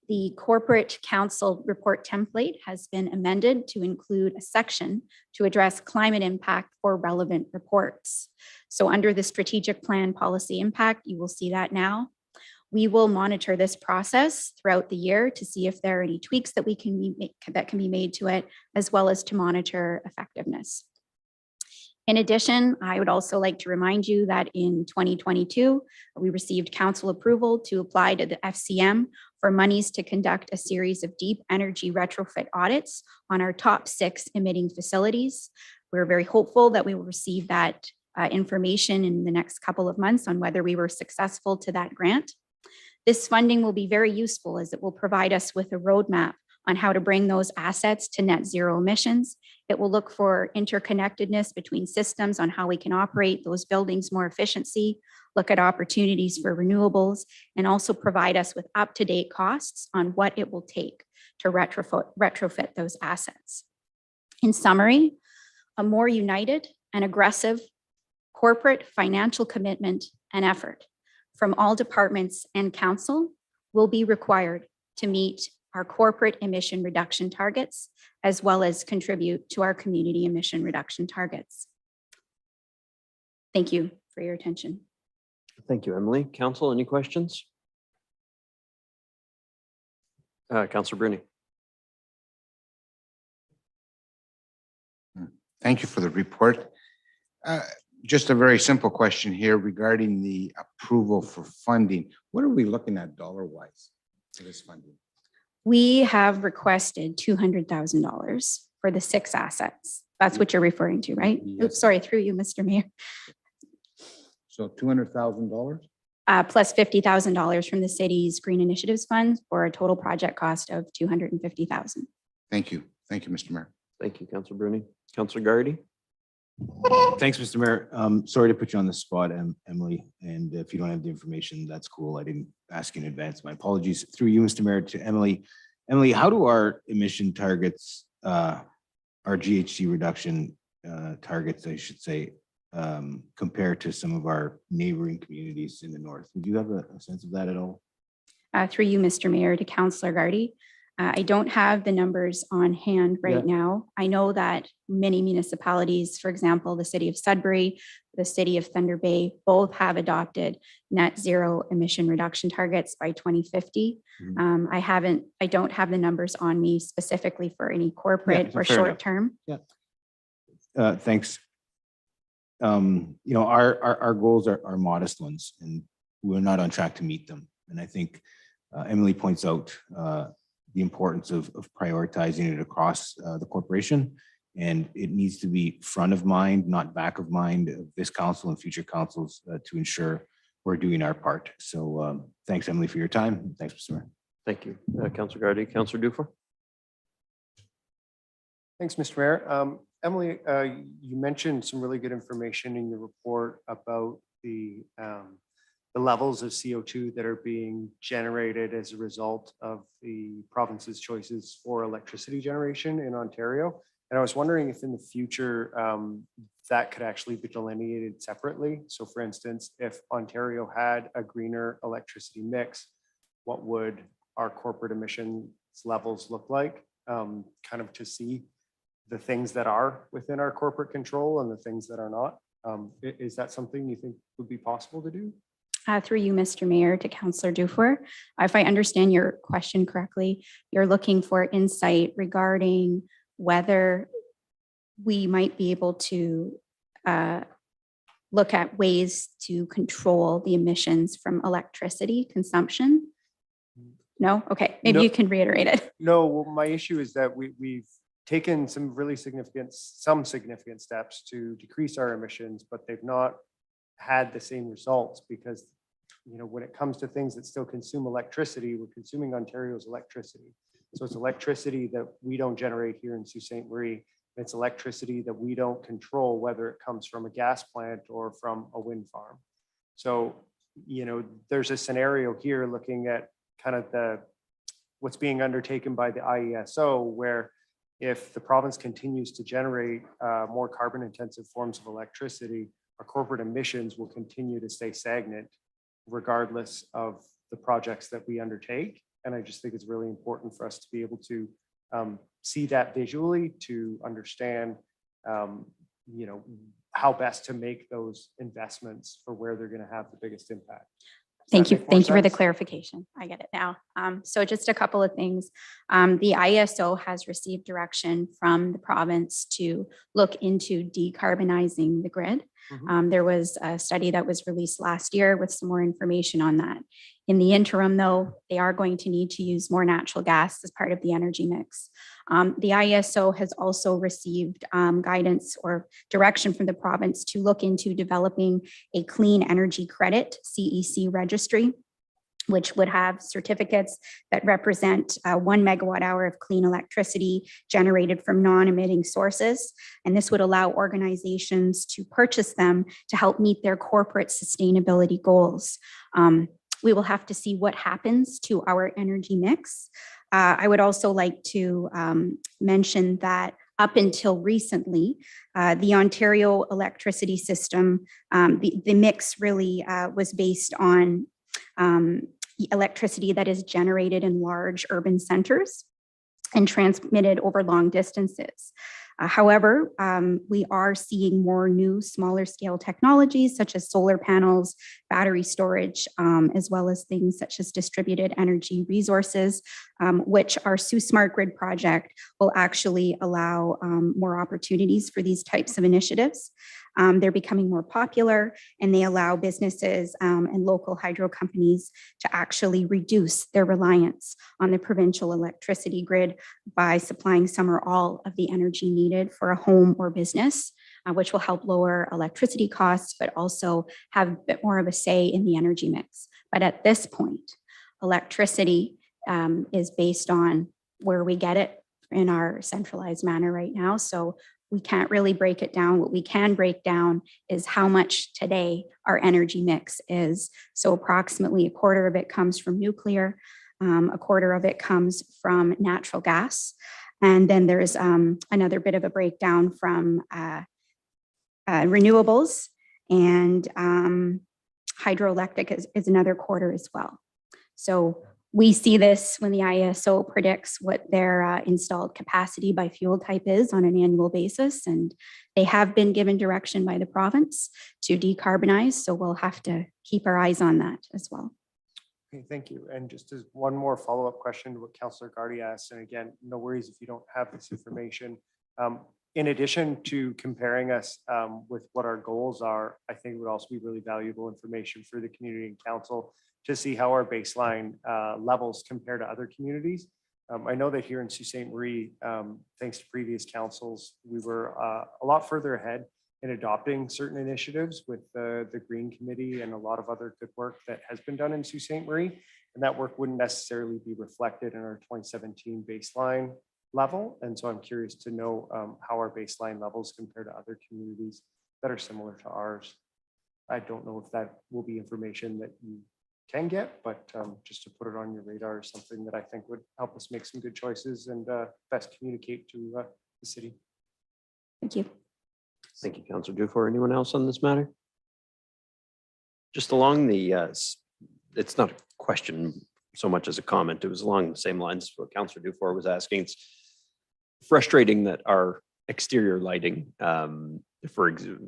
the corporate council report template has been amended to include a section to address climate impact for relevant reports. So under the strategic plan policy impact, you will see that now. We will monitor this process throughout the year to see if there are any tweaks that can be made to it, as well as to monitor effectiveness. In addition, I would also like to remind you that in 2022, we received council approval to apply to the FCM for monies to conduct a series of deep energy retrofit audits on our top 6 emitting facilities. We're very hopeful that we will receive that information in the next couple of months on whether we were successful to that grant. This funding will be very useful as it will provide us with a roadmap on how to bring those assets to net zero emissions. It will look for interconnectedness between systems on how we can operate those buildings more efficiency, look at opportunities for renewables, and also provide us with up-to-date costs on what it will take to retrofit those assets. In summary, a more united and aggressive corporate financial commitment and effort from all departments and council will be required to meet our corporate emission reduction targets, as well as contribute to our community emission reduction targets. Thank you for your attention.
Thank you, Emily. Council, any questions? Councilor Bruni.
Thank you for the report. Just a very simple question here regarding the approval for funding. What are we looking at dollar-wise for this funding?
We have requested $200,000 for the 6 assets. That's what you're referring to, right?
Yes.
Oops, sorry, through you, Mr. Mayor.
So $200,000?
Plus $50,000 from the city's Green Initiatives Fund for a total project cost of $250,000.
Thank you. Thank you, Mr. Mayor.
Thank you, Councilor Bruni. Councilor Gardy.
Thanks, Mr. Mayor. Sorry to put you on the spot, Emily, and if you don't have the information, that's cool. I didn't ask in advance. My apologies. Through you, Mr. Mayor, to Emily. Emily, how do our emission targets, our GHG reduction targets, I should say, compare to some of our neighboring communities in the north? Would you have a sense of that at all?
Through you, Mr. Mayor, to Councillor Gardy. I don't have the numbers on hand right now. I know that many municipalities, for example, the city of Sudbury, the city of Thunder Bay, both have adopted net zero emission reduction targets by 2050. I don't have the numbers on me specifically for any corporate or
fair enough.
short term.
Thanks. You know, our goals are modest ones, and we're not on track to meet them. And I think Emily points out the importance of prioritizing it across the corporation. And it needs to be front of mind, not back of mind of this council and future councils to ensure we're doing our part. So thanks, Emily, for your time. Thanks, Mr. Mayor.
Thank you, Councilor Gardy. Councilor Dufour.
Thanks, Mr. Mayor. Emily, you mentioned some really good information in your report about the levels of CO2 that are being generated as a result of the province's choices for electricity generation in Ontario. And I was wondering if in the future that could actually be delineated separately. So for instance, if Ontario had a greener electricity mix, what would our corporate emissions levels look like? Kind of to see the things that are within our corporate control and the things that are not. Is that something you think would be possible to do?
Through you, Mr. Mayor, to Councillor Dufour. If I understand your question correctly, you're looking for insight regarding whether we might be able to look at ways to control the emissions from electricity consumption. No? Okay, maybe
No.
you can reiterate it.
No, well, my issue is that we've taken some really significant steps to decrease our emissions, but they've not had the same results because, you know, when it comes to things that still consume electricity, we're consuming Ontario's electricity. So it's electricity that we don't generate here in Sault Ste. Marie. It's electricity that we don't control, whether it comes from a gas plant or from a wind farm. So, you know, there's a scenario here looking at kind of what's being undertaken by the IESO, where if the province continues to generate more carbon intensive forms of electricity, our corporate emissions will continue to stay stagnant regardless of the projects that we undertake. And I just think it's really important for us to be able to see that visually, to understand, you know, how best to make those investments for where they're going to have the biggest impact.
Thank you.
make more
Thank you for the
sense?
clarification. I get it now. So just a couple of things. The ISO has received direction from the province to look into decarbonizing the grid. There was a study that was released last year with some more information on that. In the interim, though, they are going to need to use more natural gas as part of the energy mix. The ISO has also received guidance or direction from the province to look into developing a clean energy credit, CEC registry. which would have certificates that represent 1 megawatt hour of clean electricity generated from non-emitting sources. And this would allow organizations to purchase them to help meet their corporate sustainability goals. We will have to see what happens to our energy mix. I would also like to mention that up until recently, the Ontario electricity system, the mix really was based on electricity that is generated in large urban centers and transmitted over long distances. However, we are seeing more new, smaller scale technologies such as solar panels, battery storage, as well as things such as distributed energy resources, which our Sioux Smart Grid project will actually allow more opportunities for these types of initiatives. They're becoming more popular, and they allow businesses and local hydro companies to actually reduce their reliance on the provincial electricity grid by supplying some or all of the energy needed for a home or business, which will help lower electricity costs, but also have a bit more of a say in the energy mix. But at this point, electricity is based on where we get it in our centralized manner right now. So we can't really break it down. What we can break down is how much today our energy mix is. So approximately a quarter of it comes from nuclear, a quarter of it comes from natural gas. And then there's another bit of a breakdown from renewables, and hydroelectric is another quarter as well. So we see this when the ISO predicts what their installed capacity by fuel type is on an annual basis. And they have been given direction by the province to decarbonize. So we'll have to keep our eyes on that as well.
Okay, thank you. And just as one more follow-up question to what Councillor Gardy asked, and again, no worries if you don't have this information. In addition to comparing us with what our goals are, I think it would also be really valuable information for the community and council to see how our baseline levels compare to other communities. I know that here in Sault Ste. Marie, thanks to previous councils, we were a lot further ahead in adopting certain initiatives with the Green Committee and a lot of other good work that has been done in Sault Ste. Marie. And that work wouldn't necessarily be reflected in our 2017 baseline level. And so I'm curious to know how our baseline levels compare to other communities that are similar to ours. I don't know if that will be information that you can get, but just to put it on your radar is something that I think would help us make some good choices and best communicate to the city.
Thank you.
Thank you, Councillor Dufour. Anyone else on this matter? Just along the, it's not a question so much as a comment. It was along the same lines as what Councillor Dufour was asking. It's frustrating that our exterior lighting,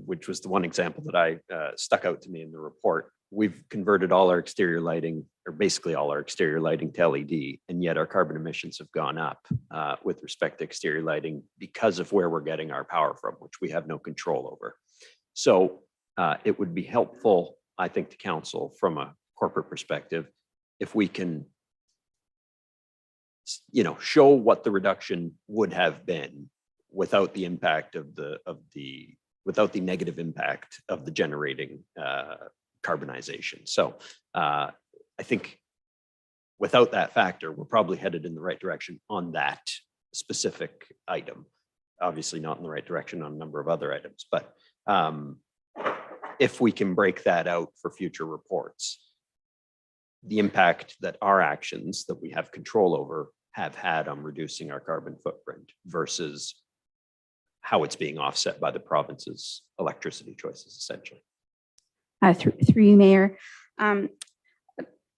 which was the one example that I stuck out to me in the report, we've converted all our exterior lighting, or basically all our exterior lighting, to LED, and yet our carbon emissions have gone up with respect to exterior lighting because of where we're getting our power from, which we have no control over. So it would be helpful, I think, to council from a corporate perspective, if we can, show what the reduction would have been without the impact without the negative impact of the generating carbonization. So I think without that factor, we're probably headed in the right direction on that specific item. Obviously not in the right direction on a number of other items, but if we can break that out for future reports, the impact that our actions that we have control over have had on reducing our carbon footprint versus how it's being offset by the province's electricity choices, essentially.
Through you, Mayor.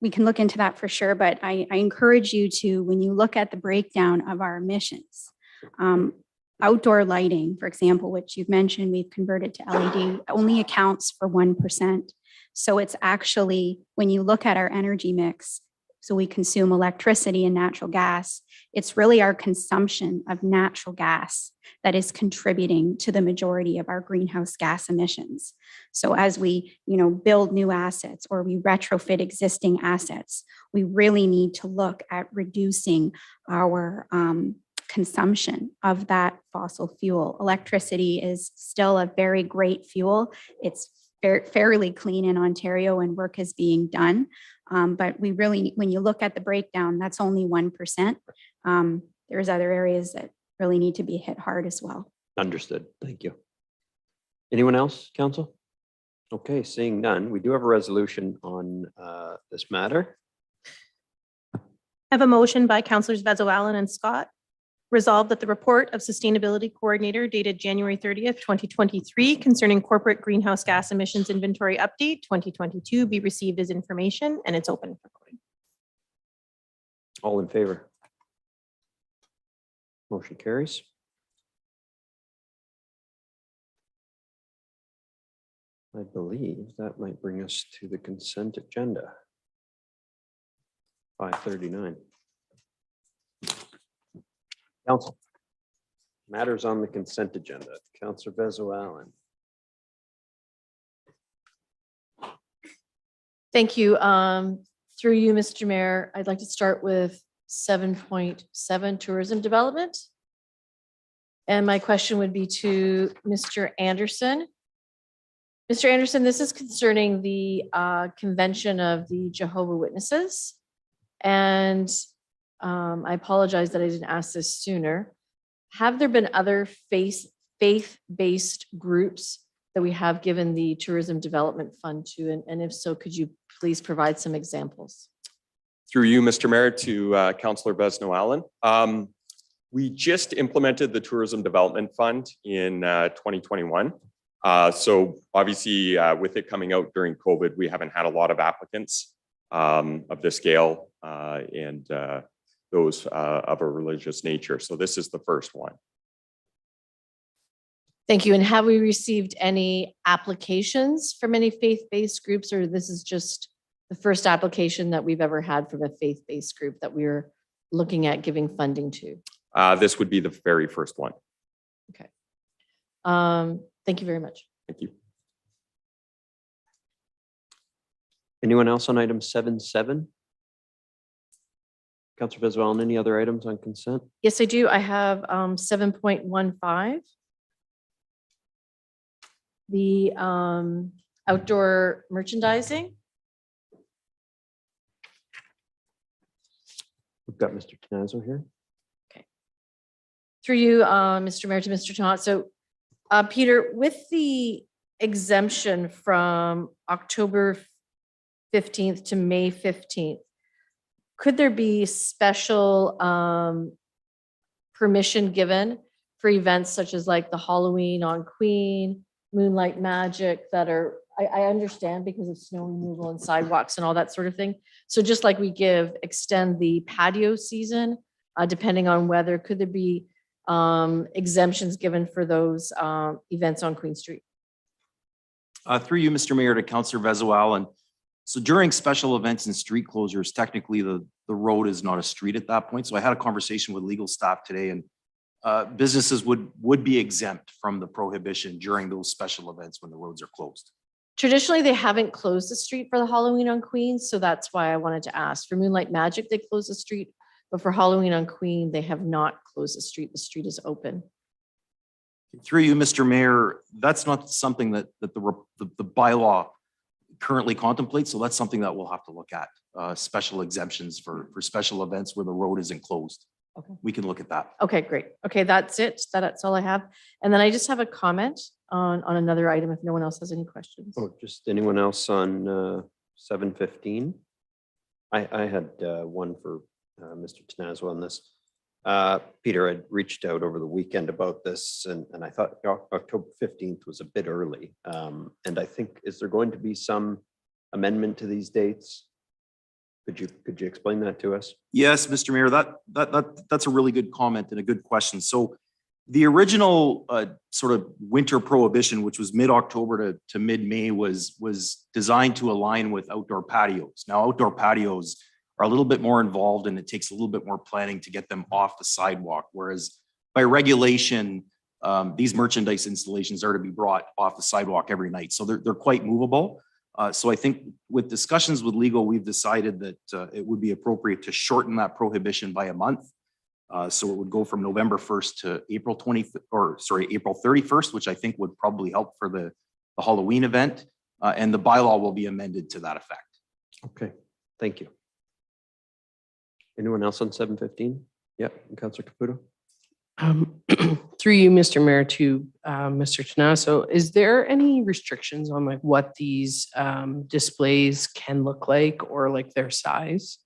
We can look into that for sure, but I encourage you to, when you look at the breakdown of our emissions, outdoor lighting, for example, which you've mentioned, we've converted to LED, only accounts for 1%. So it's actually, when you look at our energy mix, so we consume electricity and natural gas, it's really our consumption of natural gas that is contributing to the majority of our greenhouse gas emissions. So as we, build new assets or we retrofit existing assets, we really need to look at reducing our consumption of that fossil fuel. Electricity is still a very great fuel. It's fairly clean in Ontario and work is being done. But we really, when you look at the breakdown, that's only 1%. There's other areas that really need to be hit hard as well.
Understood. Thank you. Anyone else, council? Okay, seeing none, we do have a resolution on this matter.
I have a motion by Councilors Vezo Allen and Scott. Resolved that the report of Sustainability Coordinator dated January 30th, 2023 concerning corporate greenhouse gas emissions inventory update 2022 be received as information, and it's open for voting.
All in favor? Motion carries. I believe that might bring us to the consent agenda. 5:39. Council. Matters on the consent agenda. Councilor Vezo Allen.
Thank you. Through you, Mr. Mayor, I'd like to start with 7.7 tourism development. And my question would be to Mr. Anderson. Mr. Anderson, this is concerning the convention of the Jehovah's Witnesses. And I apologize that I didn't ask this sooner. Have there been other faith-based groups that we have given the Tourism Development Fund to? And if so, could you please provide some examples?
Through you, Mr. Mayor, to Councillor Vesno Allen. We just implemented the Tourism Development Fund in 2021. So obviously with it coming out during COVID, we haven't had a lot of applicants of this scale and those of a religious nature. So this is the first one.
Thank you. And have we received any applications from any faith-based groups, or this is just the first application that we've ever had from a faith-based group that we're looking at giving funding to?
This would be the very first one.
Okay. Thank you very much.
Thank you.
Anyone else on item 7.7? Councilor Vezo Allen, any other items on consent?
Yes, I do. I have 7.15. The outdoor merchandising.
We've got Mr. Tenazzo here.
Through you, Mr. Mayor, to Mr. Todd. So, Peter, with the exemption from October 15th to May 15th, could there be special permission given for events such as like the Halloween on Queen, Moonlight Magic that are, I understand because of snow removal and sidewalks and all that sort of thing. So just like we extend the patio season, depending on weather, could there be exemptions given for those events on Queen Street?
Through you, Mr. Mayor, to Councillor Vezo Allen. So during special events and street closures, technically the road is not a street at that point. So I had a conversation with legal staff today, and businesses would be exempt from the prohibition during those special events when the roads are closed.
Traditionally, they haven't closed the street for the Halloween on Queen, so that's why I wanted to ask. For Moonlight Magic, they close the street, but for Halloween on Queen, they have not closed the street. The street is open.
Through you, Mr. Mayor, that's not something that the bylaw currently contemplates. So that's something that we'll have to look at, special exemptions for special events where the road isn't closed.
Okay.
We can look at that.
Okay, great. Okay, that's it. That's all I have. And then I just have a comment on another item if no one else has any questions.
Oh, just anyone else on 7.15? I had one for Mr. Tenazzo on this. Peter had reached out over the weekend about this, and I thought October 15th was a bit early. And I think, is there going to be some amendment to these dates? Could you explain that to us?
Yes, Mr. Mayor, that's a really good comment and a good question. So the original sort of winter prohibition, which was mid-October to mid-May, was designed to align with outdoor patios. Now, outdoor patios are a little bit more involved, and it takes a little bit more planning to get them off the sidewalk. Whereas by regulation, these merchandise installations are to be brought off the sidewalk every night. So they're quite movable. So I think with discussions with legal, we've decided that it would be appropriate to shorten that prohibition by a month. So it would go from November 1st to April 31st, which I think would probably help for the Halloween event. And the bylaw will be amended to that effect.
Okay, Thank you. Anyone else on 7:15? Yep, Councillor Caputo.
Through you, Mr. Mayor, to Mr. Tanasso, is there any restrictions on like what these displays can look like or like their size?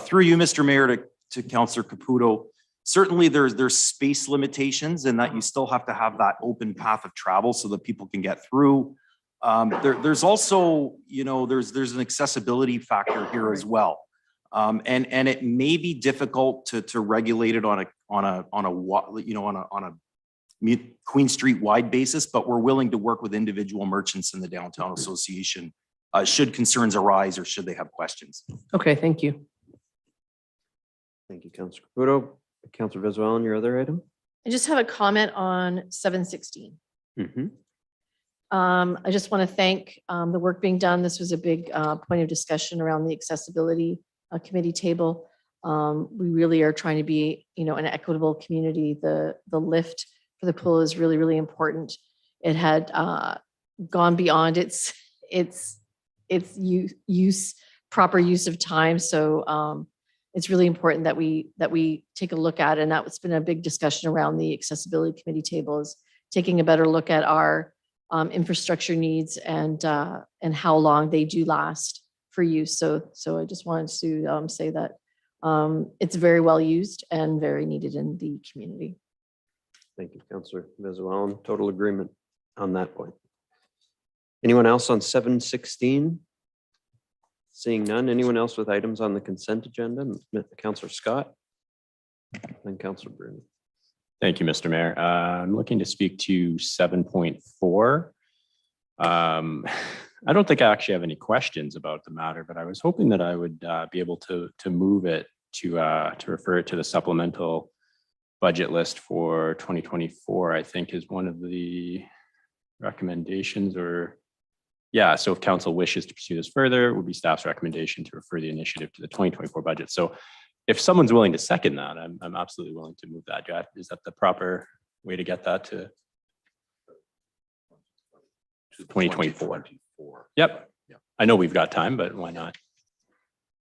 Through you, Mr. Mayor, to Councillor Caputo, certainly there's space limitations and that you still have to have that open path of travel so that people can get through. There's also, there's an accessibility factor here as well. And it may be difficult to regulate it on a Queen Street wide basis, but we're willing to work with individual merchants in the downtown association should concerns arise or should they have questions.
Okay, thank you.
Thank you, Councillor Caputo. Councillor Venezuela, your other item?
I just have a comment on 7:16. I just want to thank the work being done. This was a big point of discussion around the accessibility committee table. We really are trying to be, an equitable community. The lift for the pool is really, really important. It had gone beyond its proper use of time. So it's really important that we take a look at, and that's been a big discussion around the accessibility committee table, is taking a better look at our infrastructure needs and how long they do last for use. So I just wanted to say that it's very well used and very needed in the community.
Thank you, Councillor Venezuela. Total agreement on that point. Anyone else on 7:16? Seeing none. Anyone else with items on the consent agenda? Councillor Scott, then Councillor Bruni.
Thank you, Mr. Mayor. I'm looking to speak to 7.4. I don't think I actually have any questions about the matter, but I was hoping that I would be able to move it to refer it to the supplemental budget list for 2024, I think is one of the recommendations, or yeah, so if council wishes to pursue this further, it would be staff's recommendation to refer the initiative to the 2024 budget. So if someone's willing to second that, I'm absolutely willing to move that. Is that the proper way to get that to 2024? Yep. I know we've got time, but why not?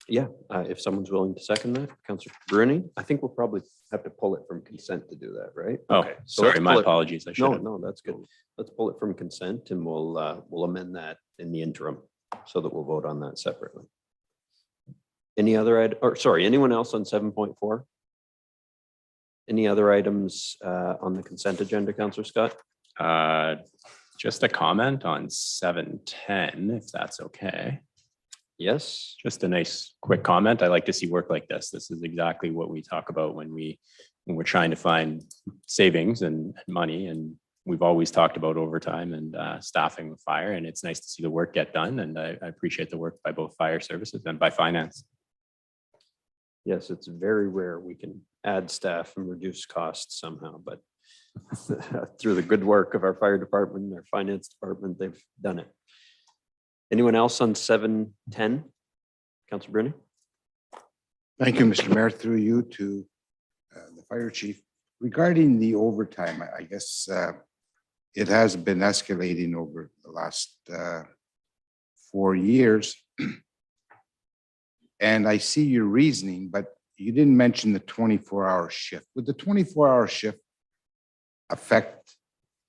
Yeah, if someone's willing to second that, Councillor Bruni. I think we'll probably have to pull it from consent to do that, right?
Oh,
Okay, so
sorry,
let's
my
pull it-
apologies. I should have.
No, that's good. Let's pull it from consent and we'll amend that in the interim so that we'll vote on that separately. Any other, anyone else on 7.4? Any other items on the consent agenda, Councillor Scott?
Just a comment on 7:10, if that's okay.
Yes.
Just a nice quick comment. I like to see work like this. This is exactly what we talk about when we're trying to find savings and money. And we've always talked about overtime and staffing with fire. And it's nice to see the work get done. And I appreciate the work by both fire services and by finance.
Yes, it's very rare we can add staff and reduce costs somehow, but through the good work of our fire department, our finance department, they've done it. Anyone else on 7:10? Councillor Bruni?
Thank you, Mr. Mayor, through you to the fire chief. Regarding the overtime, I guess it has been escalating over the last 4 years. And I see your reasoning, but you didn't mention the 24-hour shift. Would the 24-hour shift affect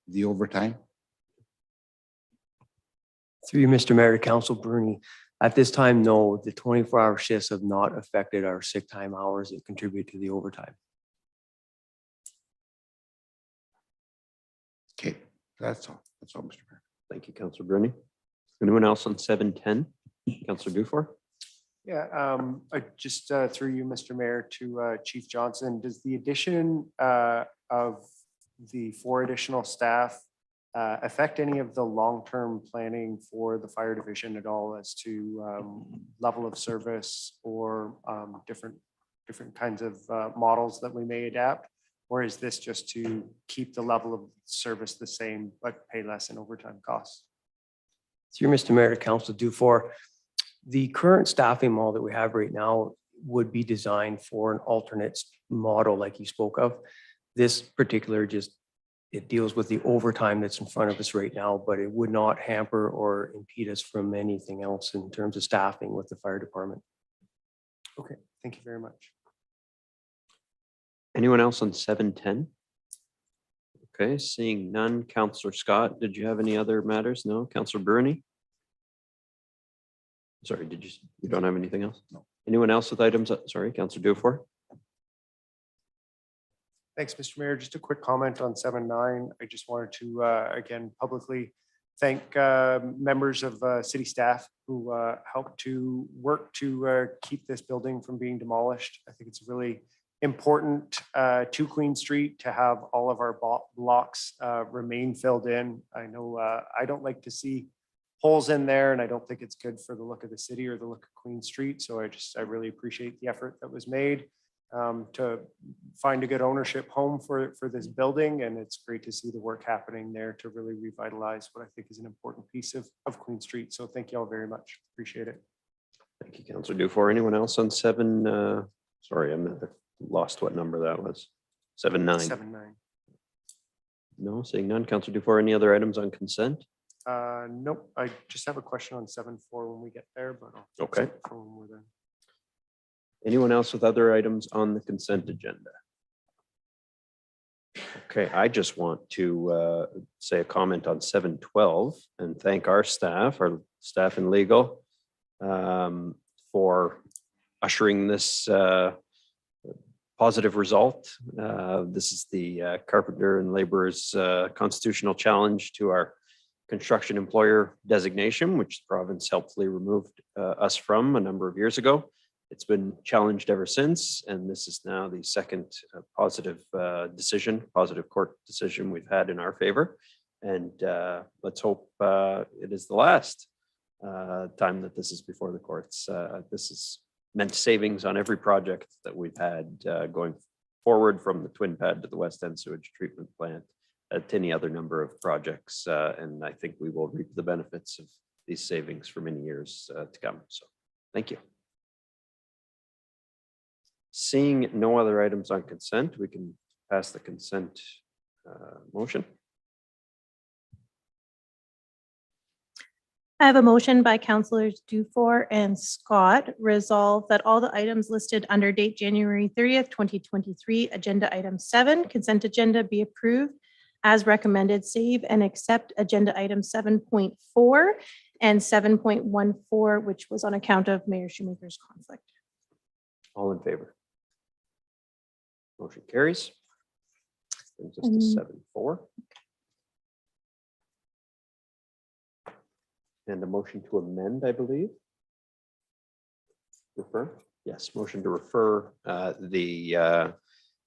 the overtime?
Through you, Mr. Mayor, to Council Bruni. At this time, no, the 24-hour shifts have not affected our sick time hours that contribute to the overtime.
Okay, that's all. That's all, Mr. Mayor.
Thank you, Councillor Bruni. Anyone else on 7:10? Councillor Dufour?
Yeah, just through you, Mr. Mayor, to Chief Johnson, does the addition of the 4 additional staff affect any of the long-term planning for the fire division at all as to level of service or different kinds of models that we may adapt? Or is this just to keep the level of service the same, but pay less in overtime costs?
Through Mr. Mayor, to Council Dufour, the current staffing model that we have right now would be designed for an alternate model like you spoke of. This particular just it deals with the overtime that's in front of us right now, but it would not hamper or impede us from anything else in terms of staffing with the fire department. Okay, thank you very much.
Anyone else on 710? Okay, seeing none. Counselor Scott, did you have any other matters? No. Counselor Bruni? Sorry, you don't have anything else? No. Anyone else with items? Sorry, Counselor Dufour?
Thanks, Mr. Mayor. Just a quick comment on 7.9. I just wanted to, again, publicly thank members of city staff who helped to work to keep this building from being demolished. I think it's really important to Queen Street to have all of our blocks remain filled in. I know I don't like to see holes in there, and I don't think it's good for the look of the city or the look of Queen Street. So I really appreciate the effort that was made to find a good ownership home for this building. And it's great to see the work happening there to really revitalize what I think is an important piece of Queen Street. So thank you all very much. Appreciate it.
Thank you, Counselor Dufour. Anyone else on 7? Sorry, I'm lost what number that was. 7.9.
7.9.
No, seeing none. Counselor Dufour, any other items on consent?
Nope. I just have a question on 7.4 when we get there, but I'll
Okay.
save it for when we're there.
Anyone else with other items on the consent agenda? Okay, I just want to say a comment on 7.12 and thank our staff in legal for ushering this positive result. This is the Carpenter and Laborers constitutional challenge to our construction employer designation, which the province helpfully removed us from a number of years ago. It's been challenged ever since, and this is now the second positive court decision we've had in our favor. And let's hope it is the last time that this is before the courts. This has meant savings on every project that we've had going forward, from the twin pad to the West End sewage treatment plant, to any other number of projects. And I think we will reap the benefits of these savings for many years to come. So thank you. Seeing no other items on consent, we can pass the consent motion.
I have a motion by Councillors Dufour and Scott, resolve that all the items listed under date January 30th, 2023, agenda item 7, consent agenda, be approved as recommended, save and accept agenda item 7.4 and 7.14, which was on account of Mayor Shoemaker's conflict.
All in favor? Motion carries. Brings us to 7.4. And a motion to amend, I believe. Refer? Yes, motion to refer the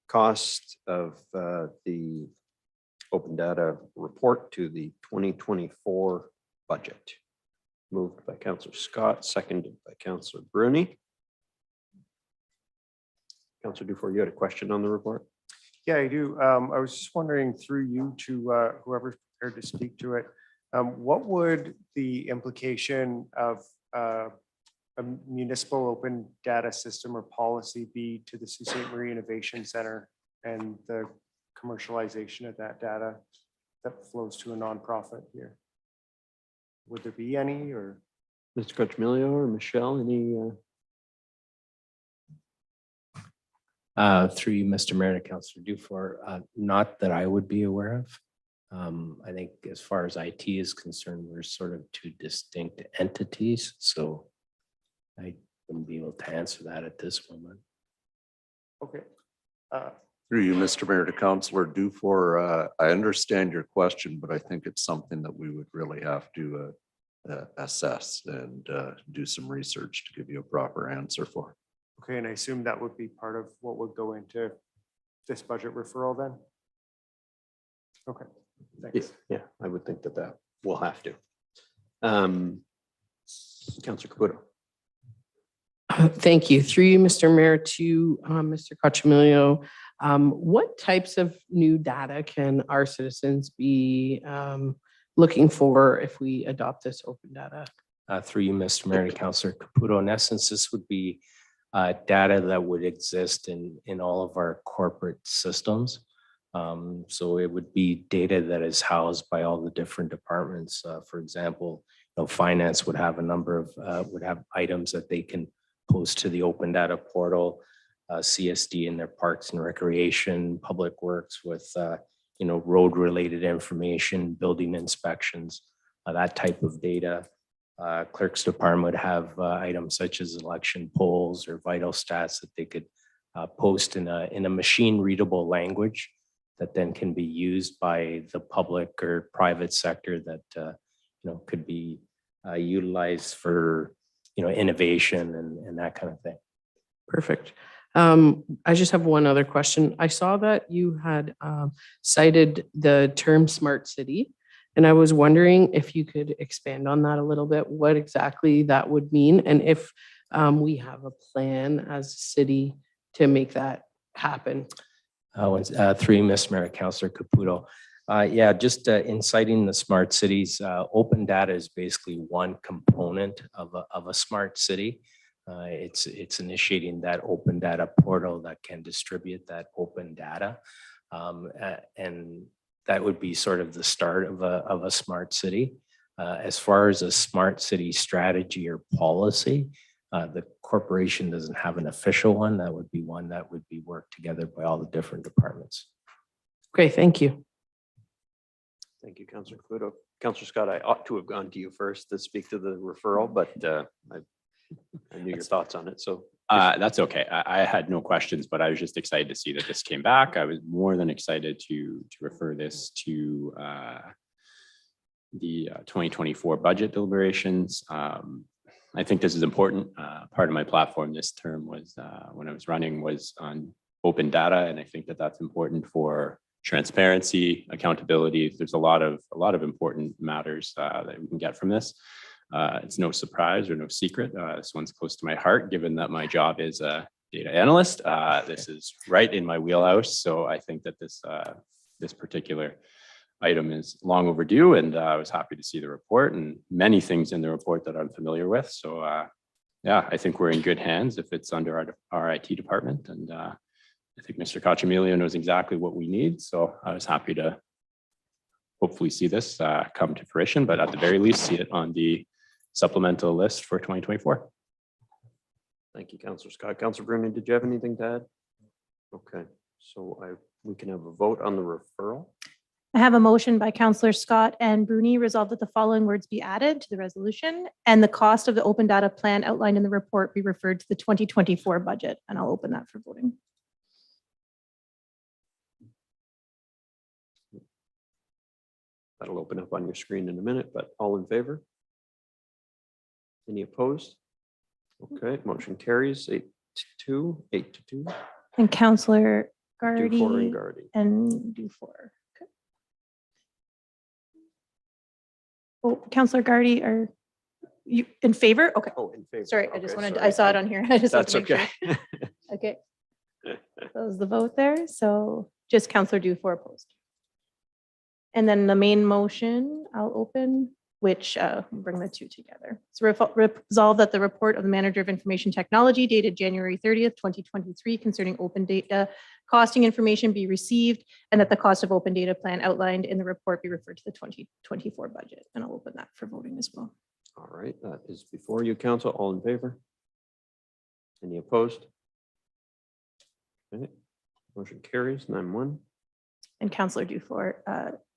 cost of the open data report to the 2024 budget. Moved by Councillor Scott, seconded by Councillor Bruni. Councillor Dufour, you had a question on the report?
Yeah, I do. I was just wondering through you to whoever's prepared to speak to it, what would the implication of a municipal open data system or policy be to the Sault Ste. Marie Innovation Center and the commercialization of that data that flows to a nonprofit here? Would there be any, or?
Mr. Cochimilio or Michelle, any?
Through you, Mr. Mayor, and Councillor Dufour, not that I would be aware of. I think as far as IT is concerned, we're sort of two distinct entities, so I wouldn't be able to answer that at this moment.
Okay.
Through you, Mr. Mayor, to Councillor Dufour, I understand your question, but I think it's something that we would really have to assess and do some research to give you a proper answer for.
Okay, and I assume that would be part of what would go into this budget referral then? Okay, thanks.
Yeah, I would think that will have to. Councillor Caputo.
Thank you. Through you, Mr. Mayor, to Mr. Cochimilio, what types of new data can our citizens be looking for if we adopt this open data?
Through you, Mr. Mayor, and Councillor Caputo, in essence, this would be data that would exist in all of our corporate systems. So it would be data that is housed by all the different departments. For example, finance would have a number of, would have items that they can post to the open data portal, CSD in their parks and recreation, public works with, road related information, building inspections, that type of data. Clerk's department would have items such as election polls or vital stats that they could post in a machine readable language that then can be used by the public or private sector that could be utilized for innovation and that kind of thing.
Perfect. I just have one other question. I saw that you had cited the term smart city, and I was wondering if you could expand on that a little bit, what exactly that would mean, and if we have a plan as a city to make that happen.
Through you, Mr. Mayor, Councillor Caputo. Just inciting the smart cities. Open data is basically one component of a smart city. It's initiating that open data portal that can distribute that open data. And that would be sort of the start of a smart city. As far as a smart city strategy or policy, the corporation doesn't have an official one. That would be one that would be worked together by all the different departments.
Okay, thank you.
Thank you, Councillor Caputo. Councillor Scott, I ought to have gone to you first to speak to the referral, but I knew your thoughts on it, so.
That's okay. I had no questions, but I was just excited to see that this came back. I was more than excited to refer this to the 2024 budget deliberations. I think this is important. Part of my platform this term was when I was running was on open data, and I think that that's important for transparency, accountability. There's a lot of important matters that we can get from this. It's no surprise or no secret. This one's close to my heart, given that my job is a data analyst. This is right in my wheelhouse. So I think that this particular item is long overdue, and I was happy to see the report and many things in the report that I'm familiar with. So I think we're in good hands if it's under our IT department. And I think Mr. Cachamilio knows exactly what we need. So I was happy to hopefully see this come to fruition, but at the very least, see it on the supplemental list for 2024.
Thank you, Councillor Scott. Councillor Bruni, did you have anything to add? Okay, so we can have a vote on the referral.
I have a motion by Councillor Scott and Bruni resolved that the following words be added to the resolution and the cost of the open data plan outlined in the report be referred to the 2024 budget, and I'll open that for voting.
That'll open up on your screen in a minute, but all in favor? Any opposed? Okay, motion carries 8 to 2.
And Councillor
Dufour and
Gardy
Gardy.
and Dufour. Okay. Oh, Councillor Gardy, are you in favor? Okay.
Oh, in favor.
Sorry, I
Okay,
just wanted,
sorry.
I saw it on here. I just wanted
That's
to make
okay.
sure. Okay. That was the vote there. So just Councillor Dufour opposed. And then the main motion I'll open, which bring the two together. So resolve that the report of the Manager of Information Technology dated January 30th, 2023 concerning open data costing information be received and that the cost of open data plan outlined in the report be referred to the 2024 budget. And I'll open that for voting as well.
All right, that is before you, council. All in favor? Any opposed? Okay, motion carries 9-1.
And Councillor Dufour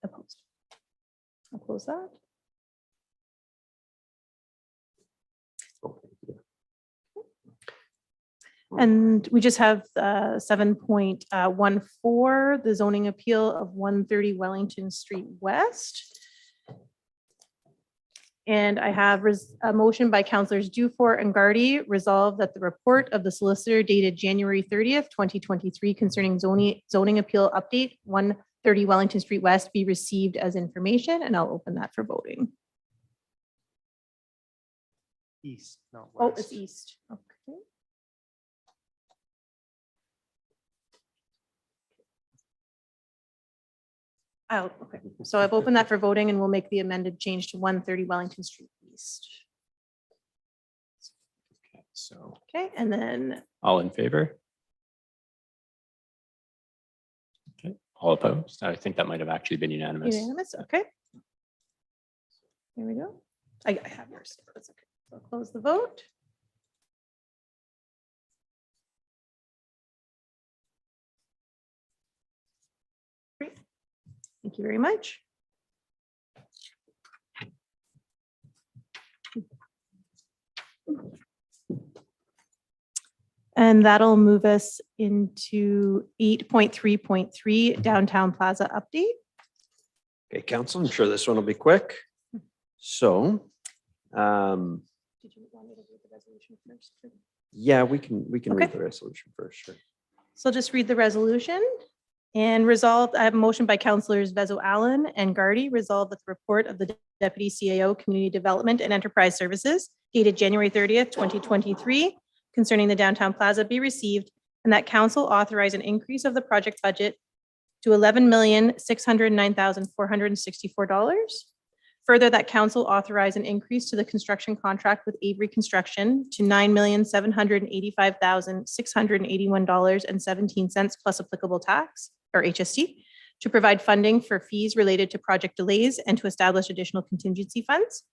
opposed. I'll close that.
Okay, yeah.
And we just have 7.14, the zoning appeal of 130 Wellington Street West. And I have a motion by Councillors Dufour and Gardy resolved that the report of the solicitor dated January 30th, 2023 concerning zoning appeal update 130 Wellington Street West be received as information, and I'll open that for voting.
East, not
Oh,
west.
it's east. Okay. Oh, okay. So I've opened that for voting and we'll make the amended change to 130 Wellington Street East.
Okay, so
Okay, and then
all in favor? Okay, All opposed? I think that might have actually been unanimous.
Unanimous, okay. Here we go. I have yours. That's okay. So I'll close the vote. Great. Thank you very much. And that'll move us into 8.3.3 Downtown Plaza update.
Okay, council, I'm sure this one will be quick. So,
Did you want me to read the resolution first?
yeah, we can read
Okay.
the resolution first, sure.
So I'll just read the resolution. And resolved, I have a motion by councillors Vezo Allen and Gardy, resolved that the report of the Deputy CAO Community Development and Enterprise Services dated January 30th, 2023, concerning the Downtown Plaza be received, and that council authorize an increase of the project budget to $11,609,464. Further, that council authorize an increase to the construction contract with Avery Construction to $9,785,681.17 plus applicable tax or HST to provide funding for fees related to project delays and to establish additional contingency funds.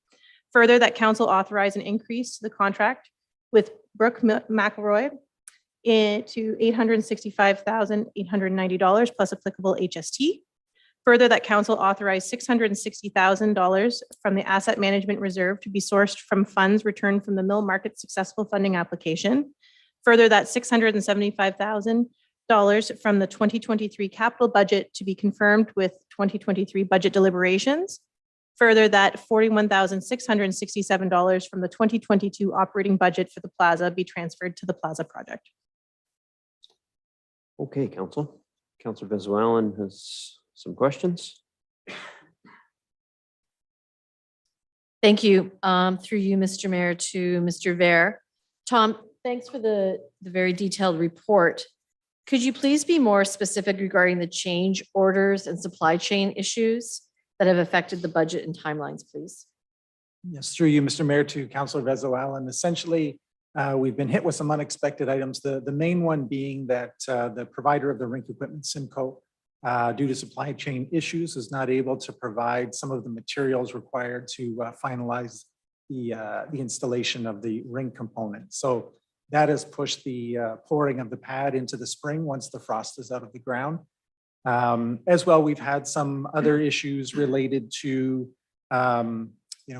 Further, that council authorize an increase to the contract with Brooke McElroy to $865,890 plus applicable HST. Further, that council authorized $660,000 from the asset management reserve to be sourced from funds returned from the Mill Market Successful Funding Application. Further, that $675,000 from the 2023 capital budget to be confirmed with 2023 budget deliberations. Further, that $41,667 from the 2022 operating budget for the plaza be transferred to the plaza project.
Okay, council. Councilor Vezo Allen has some questions.
Thank you. Through you, Mr. Mayor, to Mr. Ver. Tom, thanks for the very detailed report. Could you please be more specific regarding the change orders and supply chain issues that have affected the budget and timelines, please?
Yes, through you, Mr. Mayor, to Councillor Vezo Allen. Essentially, we've been hit with some unexpected items. The main one being that the provider of the rink equipment, Simcoe, due to supply chain issues, is not able to provide some of the materials required to finalize the installation of the rink component. So that has pushed the pouring of the pad into the spring once the frost is out of the ground. As well, we've had some other issues related to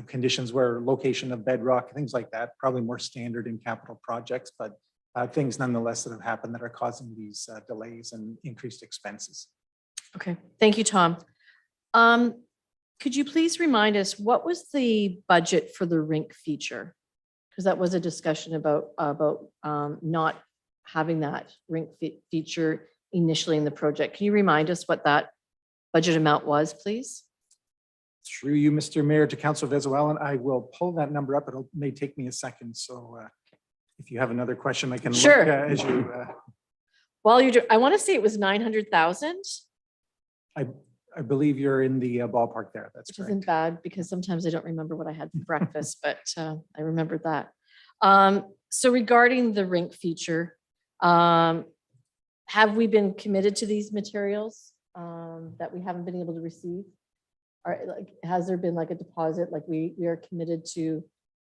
conditions where location of bedrock, things like that, probably more standard in capital projects, but things nonetheless that have happened that are causing these delays and increased expenses.
Okay, thank you, Tom. Could you please remind us, what was the budget for the rink feature? Because that was a discussion about not having that rink feature initially in the project. Can you remind us what that budget amount was, please?
Through you, Mr. Mayor, to Councillor Vezo Allen, I will pull that number up. It may take me a second. So if you have another question, I can
Sure.
look as you.
While you're I want to say it was 900,000.
I believe you're in the ballpark there. That's
Which
correct.
isn't bad because sometimes I don't remember what I had for breakfast, but I remembered that. So regarding the rink feature, have we been committed to these materials that we haven't been able to receive? Or like, has there been like a deposit, like we are committed to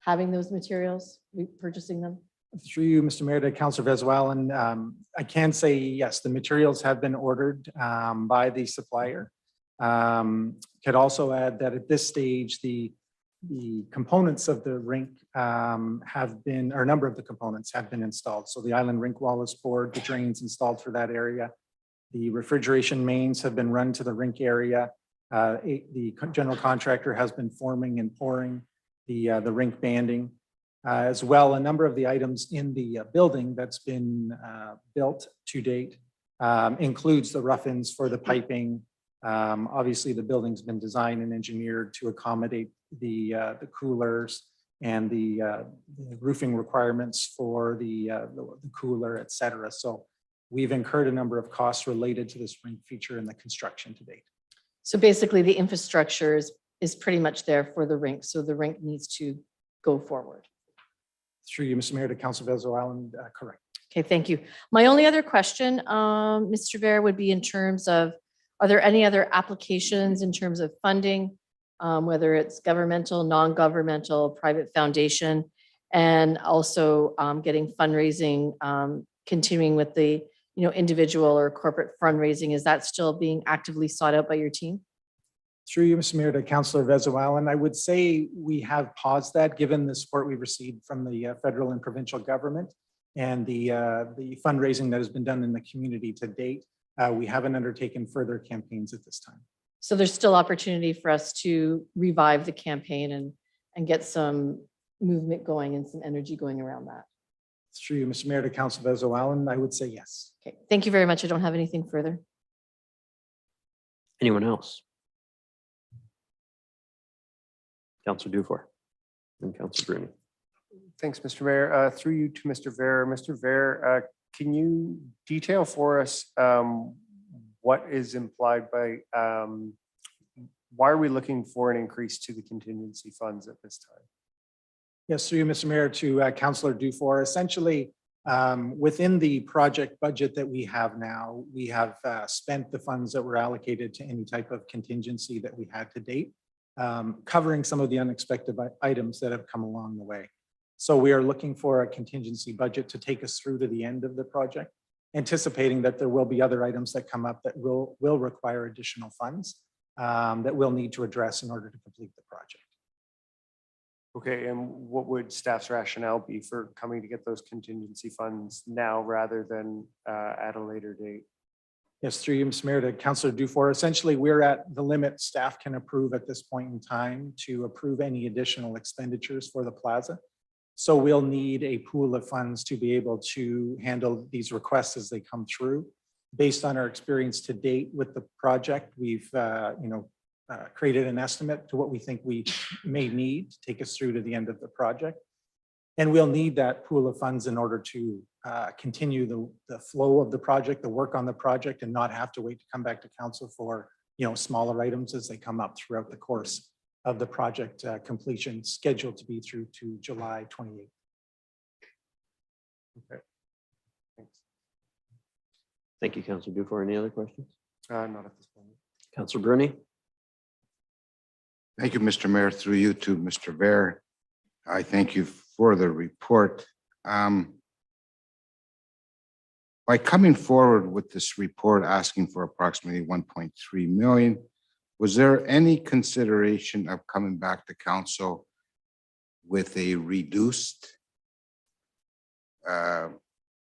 having those materials, purchasing them?
Through you, Mr. Mayor, to Councillor Vezo Allen, I can say yes, the materials have been ordered by the supplier. Could also add that at this stage, the components of the rink have been, or a number of the components have been installed. So the island rink wall is poured, the drains installed for that area. The refrigeration mains have been run to the rink area. The general contractor has been forming and pouring the rink banding. As well, a number of the items in the building that's been built to date includes the rough-ins for the piping. Obviously, the building's been designed and engineered to accommodate the coolers and the roofing requirements for the cooler, et cetera. So we've incurred a number of costs related to this rink feature in the construction to date.
So basically the infrastructure is pretty much there for the rink. So the rink needs to go forward.
Through you, Mr. Mayor, to Councillor Vezo Allen, correct.
Okay, thank you. My only other question, Mr. Ver, would be in terms of Are there any other applications in terms of funding, whether it's governmental, non-governmental, private foundation, and also getting fundraising, continuing with the individual or corporate fundraising? Is that still being actively sought out by your team?
Through you, Mr. Mayor, to Councillor Vezowalan, I would say we have paused that given the support we received from the federal and provincial government and the fundraising that has been done in the community to date. We haven't undertaken further campaigns at this time.
So there's still opportunity for us to revive the campaign and get some movement going and some energy going around that.
Through you, Mr. Mayor, to Councillor Vezowalan, I would say yes.
Okay, thank you very much. I don't have anything further.
Anyone else? Councillor Dufour and Councillor Bruni.
Thanks, Mr. Mayor. Through you to Mr. Ver. Mr. Ver, can you detail for us what is implied by, why are we looking for an increase to the contingency funds at this time?
Yes, through you, Mr. Mayor, to Councillor Dufour. Essentially, within the project budget that we have now, we have spent the funds that were allocated to any type of contingency that we had to date, covering some of the unexpected items that have come along the way. So we are looking for a contingency budget to take us through to the end of the project, anticipating that there will be other items that come up that will require additional funds that we'll need to address in order to complete the project.
Okay, and what would staff's rationale be for coming to get those contingency funds now rather than at a later date?
Yes, through you, Mr. Mayor, to Councillor Dufour. Essentially, we're at the limit staff can approve at this point in time to approve any additional expenditures for the plaza. So we'll need a pool of funds to be able to handle these requests as they come through. Based on our experience to date with the project, we've created an estimate to what we think we may need to take us through to the end of the project. And we'll need that pool of funds in order to continue the flow of the project, the work on the project, and not have to wait to come back to council for smaller items as they come up throughout the course of the project completion, scheduled to be through to July 28th.
Okay. Thanks.
Thank you, Councillor Dufour. Any other questions?
Not at this point.
Councillor Bruni.
Thank you, Mr. Mayor. Through you to Mr. Bear. I thank you for the report. By coming forward with this report asking for approximately 1.3 million, was there any consideration of coming back to council with a reduced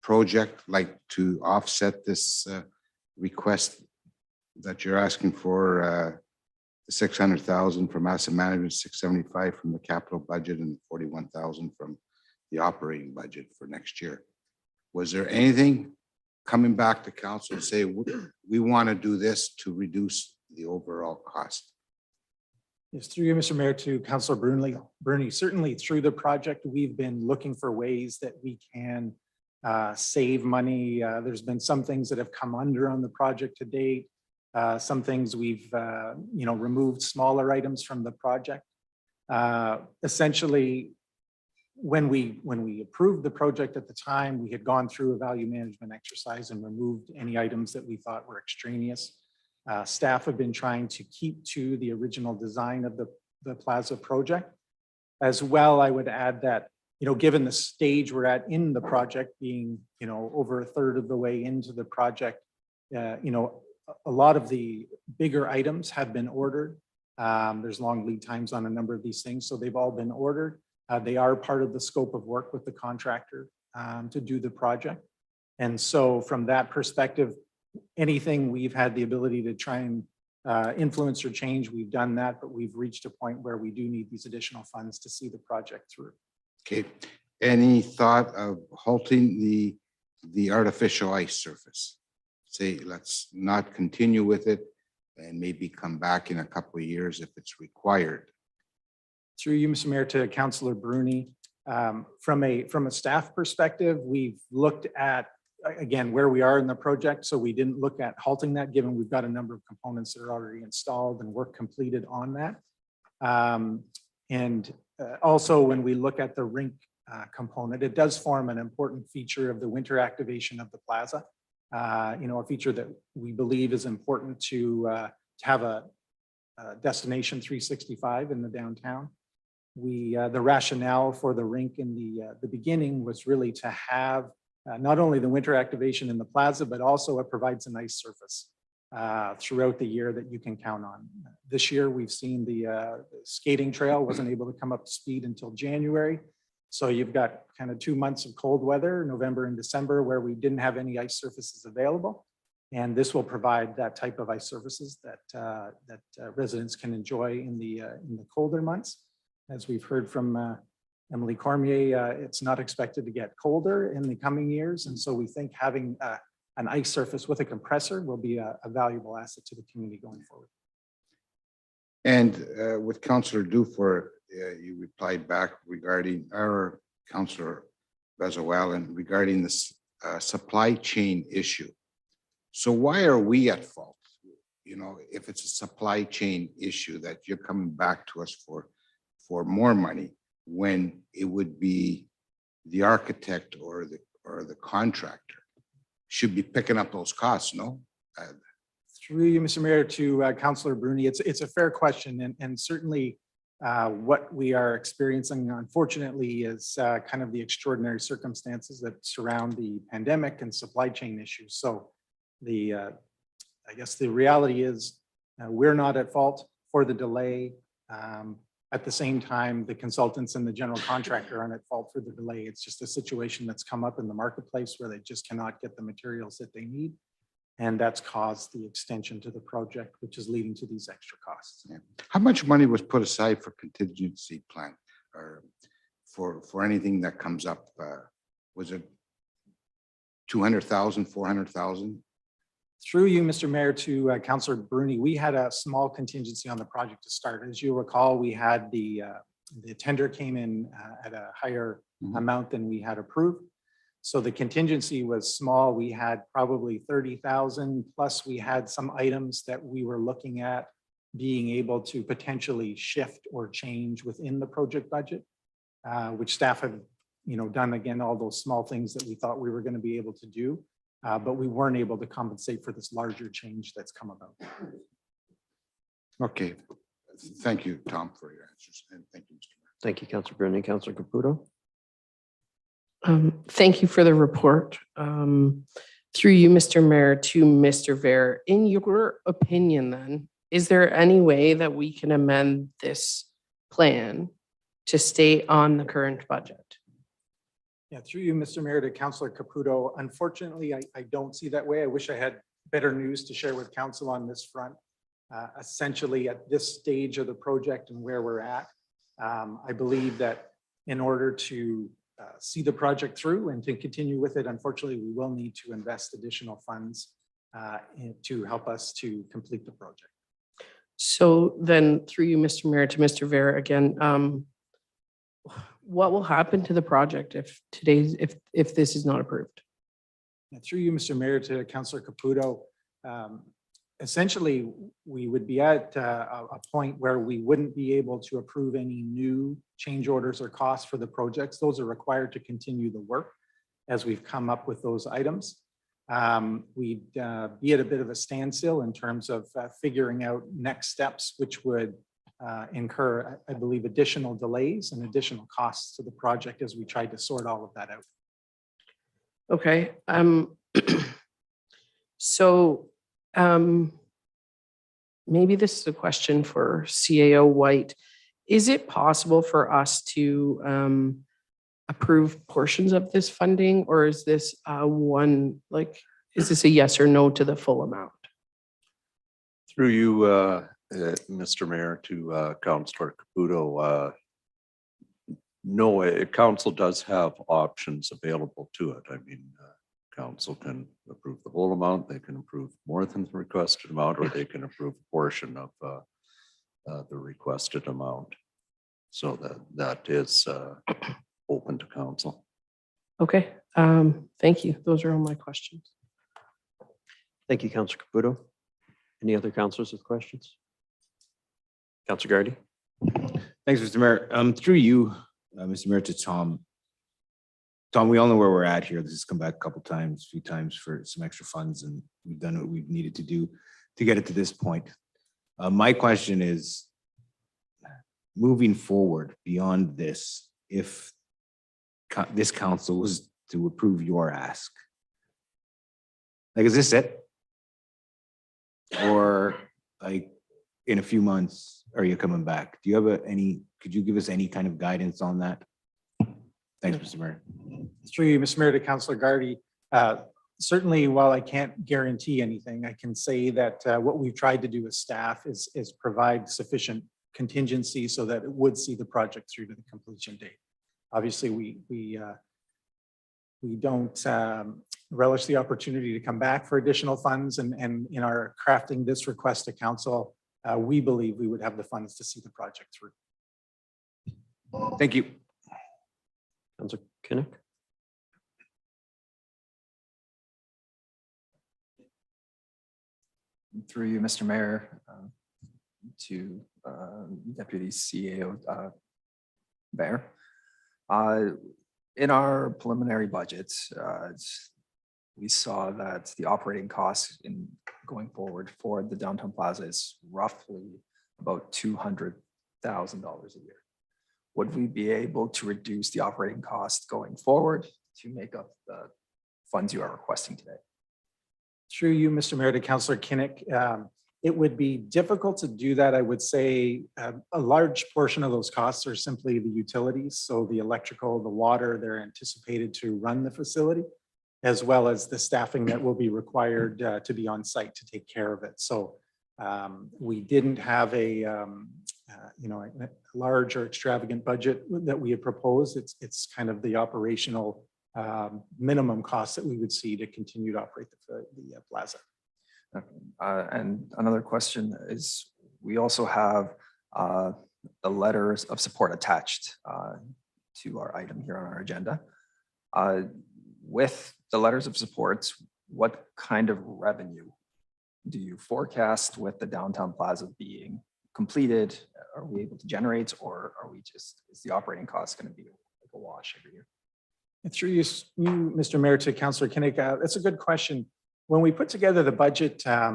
project, like to offset this request that you're asking for, the 600,000 from asset management, 675 from the capital budget, and 41,000 from the operating budget for next year? Was there anything coming back to council to say, we want to do this to reduce the overall cost?
Yes, through you, Mr. Mayor, to Councillor Bruni. Certainly through the project, we've been looking for ways that we can save money. There's been some things that have come under on the project to date. Some things we've, removed smaller items from the project. Essentially, when we approved the project at the time, we had gone through a value management exercise and removed any items that we thought were extraneous. Staff have been trying to keep to the original design of the plaza project. As well, I would add that, given the stage we're at in the project, being, over a third of the way into the project, a lot of the bigger items have been ordered. There's long lead times on a number of these things, so they've all been ordered. They are part of the scope of work with the contractor to do the project. And so from that perspective, anything we've had the ability to try and influence or change, we've done that, but we've reached a point where we do need these additional funds to see the project through.
Okay. Any thought of halting the artificial ice surface? Say, let's not continue with it and maybe come back in a couple of years if it's required.
Through you, Mr. Mayor, to Councillor Bruni. From a staff perspective, we've looked at, again, where we are in the project. So we didn't look at halting that, given we've got a number of components that are already installed and work completed on that. Also, when we look at the rink component, it does form an important feature of the winter activation of the plaza. a feature that we believe is important to have a destination 365 in the downtown. The rationale for the rink in the beginning was really to have not only the winter activation in the plaza, but also it provides a nice surface throughout the year that you can count on. This year, we've seen the skating trail wasn't able to come up to speed until January. So you've got kind of 2 months of cold weather, November and December, where we didn't have any ice surfaces available. And this will provide that type of ice surfaces that residents can enjoy in the colder months. As we've heard from Emily Cormier, it's not expected to get colder in the coming years. And so we think having an ice surface with a compressor will be a valuable asset to the community going forward.
And with Councillor Dufour, you replied back regarding our Councillor Vezowalan regarding this supply chain issue. So why are we at fault? You know, if it's a supply chain issue that you're coming back to us for more money, when it would be the architect or the contractor should be picking up those costs, no?
Through you, Mr. Mayor, to Councillor Bruni, it's a fair question, and certainly what we are experiencing, unfortunately, is kind of the extraordinary circumstances that surround the pandemic and supply chain issues. So I guess the reality is we're not at fault for the delay. At the same time, the consultants and the general contractor aren't at fault for the delay. It's just a situation that's come up in the marketplace where they just cannot get the materials that they need. And that's caused the extension to the project, which is leading to these extra costs.
Yeah. How much money was put aside for contingency plan or for anything that comes up? Was it 200,000, 400,000?
Through you, Mr. Mayor, to Councillor Bruni, we had a small contingency on the project to start. As you recall, we had the tender came in at a higher amount than we had approved. So the contingency was small. We had probably 30,000, plus we had some items that we were looking at being able to potentially shift or change within the project budget, which staff have, done again, all those small things that we thought we were going to be able to do. But we weren't able to compensate for this larger change that's come about.
Okay. Thank you, Tom, for your answers. And thank you, Mr. Mayor.
Thank you, Councillor Bruni. Councillor Caputo.
Thank you for the report. Through you, Mr. Mayor, to Mr. Ver, in your opinion then, is there any way that we can amend this plan to stay on the current budget?
Yeah, through you, Mr. Mayor, to Councillor Caputo. Unfortunately, I don't see that way. I wish I had better news to share with council on this front. Essentially, at this stage of the project and where we're at, I believe that in order to see the project through and to continue with it, unfortunately, we will need to invest additional funds to help us to complete the project.
So then through you, Mr. Mayor, to Mr. Ver again, what will happen to the project if this is not approved?
And through you, Mr. Mayor, to Councillor Caputo, essentially, we would be at a point where we wouldn't be able to approve any new change orders or costs for the projects. Those are required to continue the work as we've come up with those items. We'd be at a bit of a standstill in terms of figuring out next steps, which would incur, I believe, additional delays and additional costs to the project as we tried to sort all of that out.
Okay. So maybe this is a question for CAO White. Is it possible for us to approve portions of this funding, or is this is this a yes or no to the full amount?
Through you, Mr. Mayor, to Councillor Caputo, no, council does have options available to it. I mean, council can approve the whole amount, they can approve more than the requested amount, or they can approve a portion of the requested amount. So that is open to council.
Okay, thank you. Those are all my questions.
Thank you, Councillor Caputo. Any other councillors with questions? Councillor Gardy.
Thanks, Mr. Mayor. Through you, Mr. Mayor, to Tom. Tom, we all know where we're at here. This has come back a couple times, a few times for some extra funds, and we've done what we've needed to do to get it to this point. My question is, moving forward beyond this, if this council was to approve your ask, like, is this it? Or like, in a few months, are you coming back? Do you have could you give us any kind of guidance on that? Thanks, Mr. Mayor.
Through you, Mr. Mayor, to Councillor Gardy. Certainly, while I can't guarantee anything, I can say that what we've tried to do as staff is provide sufficient contingency so that it would see the project through to the completion date. Obviously, we don't relish the opportunity to come back for additional funds, and in our crafting this request to council, we believe we would have the funds to see the project through.
Thank you.
Councillor Kinnick.
Through you, Mr. Mayor, to Deputy CEO Bear. In our preliminary budget, we saw that the operating costs in going forward for the downtown plaza is roughly about $200,000 a year. Would we be able to reduce the operating cost going forward to make up the funds you are requesting today?
Through you, Mr. Mayor, to Councillor Kinnick, it would be difficult to do that. I would say a large portion of those costs are simply the utilities. So the electrical, the water, they're anticipated to run the facility, as well as the staffing that will be required to be on site to take care of it. So we didn't have a large or extravagant budget that we had proposed. It's kind of the operational minimum costs that we would see to continue to operate the plaza.
And another question is, we also have the letters of support attached to our item here on our agenda. With the letters of support, what kind of revenue do you forecast with the downtown plaza being completed? Are we able to generate, or are we just, is the operating cost going to be like a wash every year?
Through you, Mr. Mayor, to Councillor Kinnick, that's a good question. When we put together the budget, I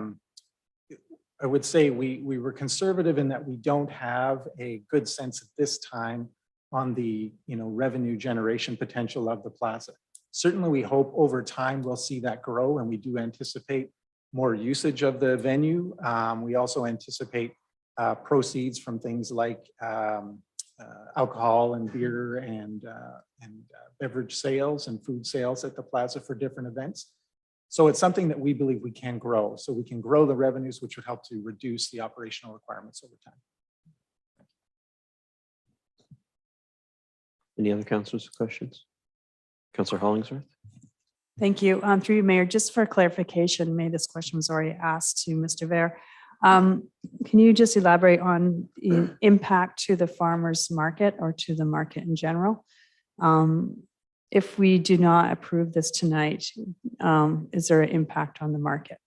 would say we were conservative in that we don't have a good sense at this time on the revenue generation potential of the plaza. Certainly, we hope over time we'll see that grow, and we do anticipate more usage of the venue. We also anticipate proceeds from things like alcohol and beer and beverage sales and food sales at the plaza for different events. So it's something that we believe we can grow. So we can grow the revenues, which would help to reduce the operational requirements over time.
Any other councillors with questions? Councillor Hollingsworth.
Thank you. Through you, Mayor, just for clarification, maybe this question was already asked to Mr. Ver. Can you just elaborate on the impact to the farmers market or to the market in general? If we do not approve this tonight, is there an impact on the market?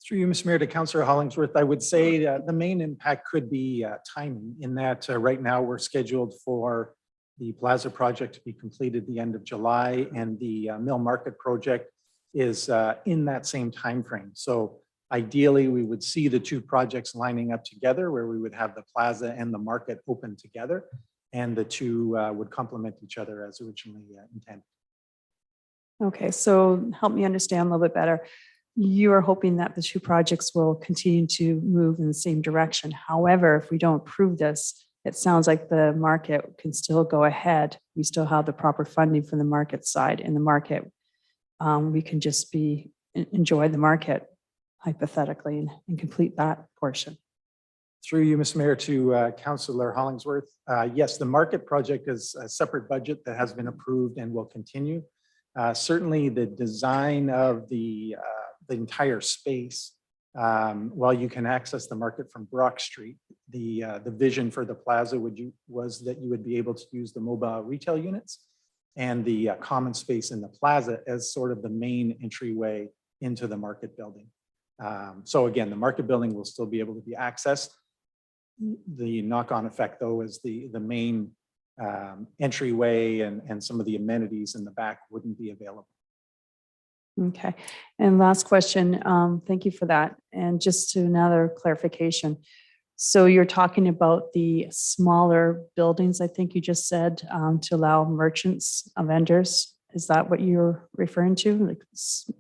Through you, Mr. Mayor, to Councillor Hollingsworth, I would say that the main impact could be timing, in that right now we're scheduled for the Plaza project to be completed the end of July, and the Mill Market project is in that same timeframe. So ideally, we would see the two projects lining up together, where we would have the Plaza and the market open together, and the two would complement each other as originally intended.
Okay, so help me understand a little bit better. You are hoping that the two projects will continue to move in the same direction. However, if we don't approve this, it sounds like the market can still go ahead. We still have the proper funding from the market side. In the market, we can just enjoy the market hypothetically and complete that portion.
Through you, Mr. Mayor, to Councillor Hollingsworth. Yes, the market project is a separate budget that has been approved and will continue. Certainly the design of the entire space, while you can access the market from Brock Street, the vision for the plaza was that you would be able to use the mobile retail units and the common space in the plaza as sort of the main entryway into the market building. So again, the market building will still be able to be accessed. The knock-on effect, though, is the main entryway and some of the amenities in the back wouldn't be available.
Okay. And last question, thank you for that. And just to another clarification. So you're talking about the smaller buildings, I think you just said, to allow merchants, vendors. Is that what you're referring to? Like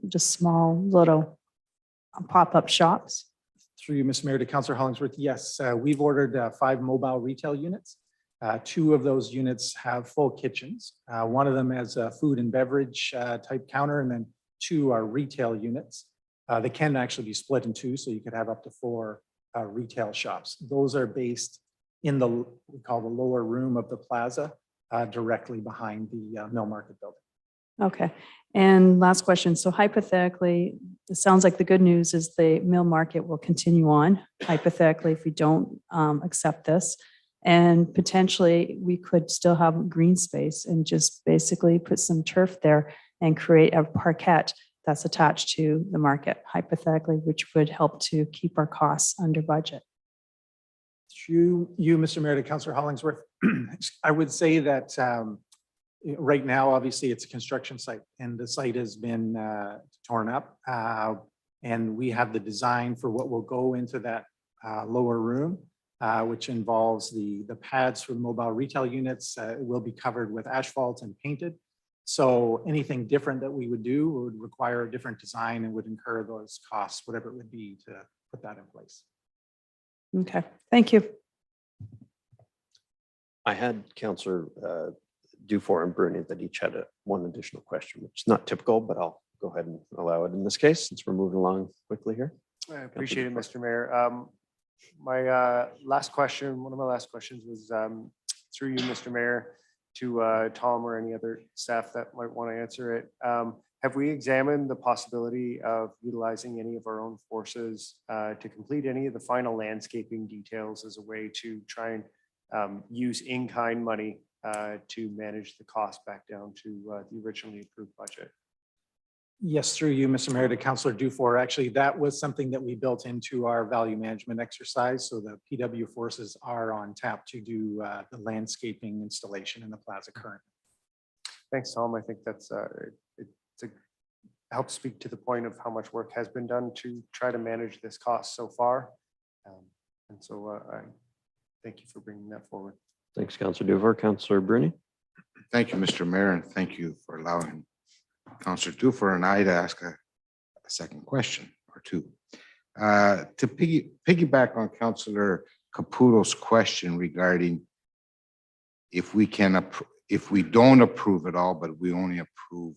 just small little pop-up shops?
Through you, Mr. Mayor, to Councillor Hollingsworth, yes, we've ordered 5 mobile retail units. 2 of those units have full kitchens. One of them has a food and beverage type counter, and then 2 are retail units. They can actually be split in 2, so you could have up to 4 retail shops. Those are based in the, we call the lower room of the plaza, directly behind the Mill Market building.
Okay. And last question. So hypothetically, it sounds like the good news is the Mill Market will continue on. Hypothetically, if we don't accept this, and potentially we could still have green space and just basically put some turf there and create a parquet that's attached to the market, hypothetically, which would help to keep our costs under budget.
Through you, Mr. Mayor, to Councillor Hollingsworth, I would say that right now, obviously, it's a construction site and the site has been torn up. And we have the design for what will go into that lower room, which involves the pads for mobile retail units. It will be covered with asphalt and painted. So anything different that we would do would require a different design and would incur those costs, whatever it would be to put that in place.
Okay, thank you.
I had Councillor Dufour and Bruni that each had one additional question, which is not typical, but I'll go ahead and allow it in this case since we're moving along quickly here.
I appreciate it, Mr. Mayor. My last question, one of my last questions was through you, Mr. Mayor, to Tom or any other staff that might want to answer it. Have we examined the possibility of utilizing any of our own forces to complete any of the final landscaping details as a way to try and use in-kind money to manage the cost back down to the originally approved budget?
Yes, through you, Mr. Mayor, to Councillor Dufour. Actually, that was something that we built into our value management exercise. So the PW forces are on tap to do the landscaping installation in the plaza currently.
Thanks, Tom. I think that's helps speak to the point of how much work has been done to try to manage this cost so far. And so I thank you for bringing that forward.
Thanks, Councillor Dufour. Councillor Bruni.
Thank you, Mr. Mayor, and thank you for allowing Councillor Dufour and I to ask a second question or two. To piggyback on Councillor Caputo's question regarding if we don't approve it all, but we only approve,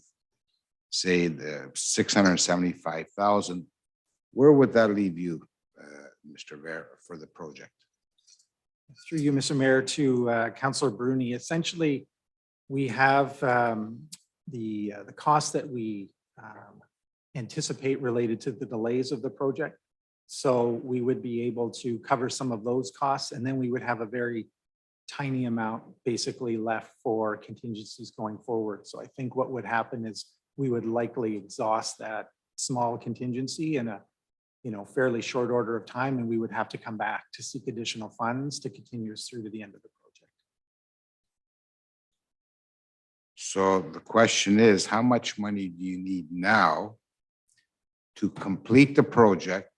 say, the 675,000, where would that leave you, Mr. Mayor, for the project?
Through you, Mr. Mayor, to Councillor Bruni. Essentially, we have the costs that we anticipate related to the delays of the project. So we would be able to cover some of those costs, and then we would have a very tiny amount basically left for contingencies going forward. So I think what would happen is we would likely exhaust that small contingency in a fairly short order of time, and we would have to come back to seek additional funds to continue us through to the end of the project.
So the question is, how much money do you need now to complete the project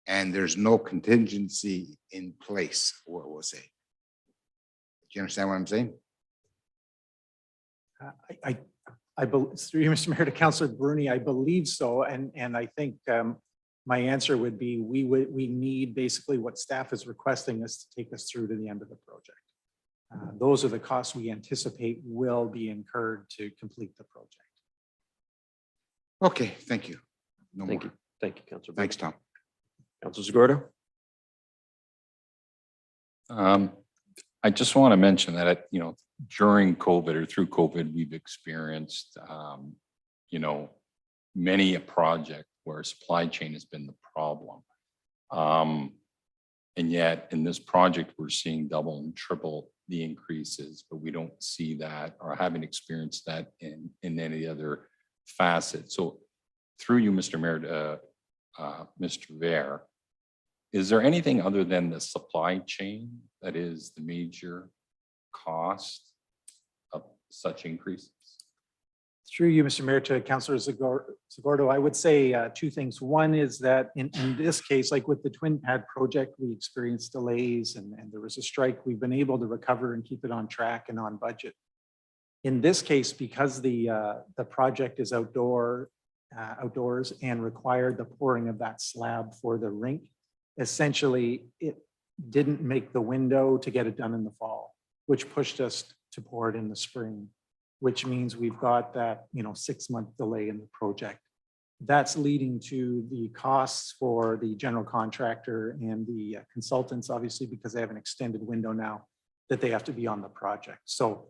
and there's no contingency in place, what we'll say? Do you understand what I'm saying?
I believe, through you, Mr. Mayor, to Councillor Bruni, I believe so. And I think my answer would be we need basically what staff is requesting us to take us through to the end of the project. Those are the costs we anticipate will be incurred to complete the project.
Okay, thank you. No
Thank
more.
you. Thank you, Councillor.
Thanks, Tom.
Councillor Zagordo.
I just want to mention that, during COVID or through COVID, we've experienced, many a project where supply chain has been the problem. And yet in this project, we're seeing double and triple the increases, but we don't see that or haven't experienced that in any other facet. So through you, Mr. Mayor, to Mr. Ver, is there anything other than the supply chain that is the major cost of such increases?
Through you, Mr. Mayor, to Councillor Zagordo, I would say two things. One is that in this case, like with the Twin Pad project, we experienced delays and there was a strike. We've been able to recover and keep it on track and on budget. In this case, because the project is outdoors and required the pouring of that slab for the rink, essentially it didn't make the window to get it done in the fall, which pushed us to pour it in the spring, which means we've got that 6-month delay in the project. That's leading to the costs for the general contractor and the consultants, obviously, because they have an extended window now that they have to be on the project. So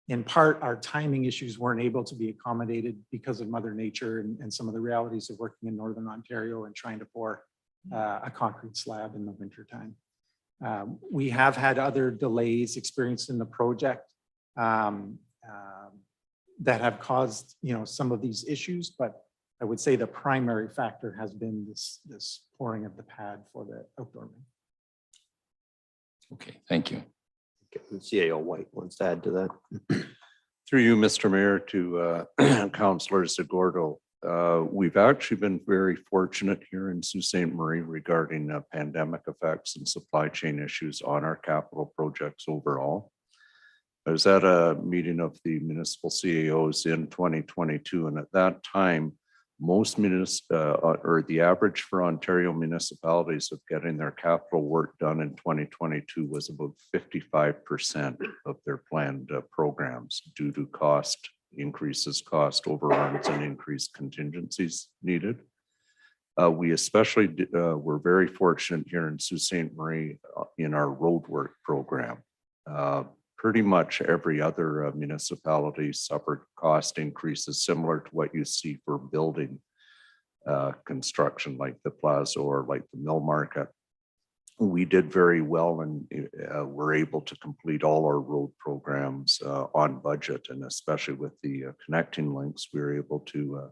in part, our timing issues weren't able to be accommodated because of Mother Nature and some of the realities of working in Northern Ontario and trying to pour a concrete slab in the wintertime. We have had other delays experienced in the project that have caused, some of these issues, but I would say the primary factor has been this pouring of the pad for the outdoor rink.
Okay, thank you.
CAO White wants to add to that.
Through you, Mr. Mayor, to Councillor Zagordo. We've actually been very fortunate here in Sault Ste. Marie regarding pandemic effects and supply chain issues on our capital projects overall. I was at a meeting of the municipal CAOs in 2022, and at that time, most the average for Ontario municipalities of getting their capital work done in 2022 was about 55% of their planned programs due to cost increases, cost overruns, and increased contingencies needed. We especially were very fortunate here in Sault Ste. Marie in our roadwork program. Pretty much every other municipality suffered cost increases similar to what you see for building construction like the plaza or like the mill market. We did very well and were able to complete all our road programs on budget, and especially with the connecting links, we were able to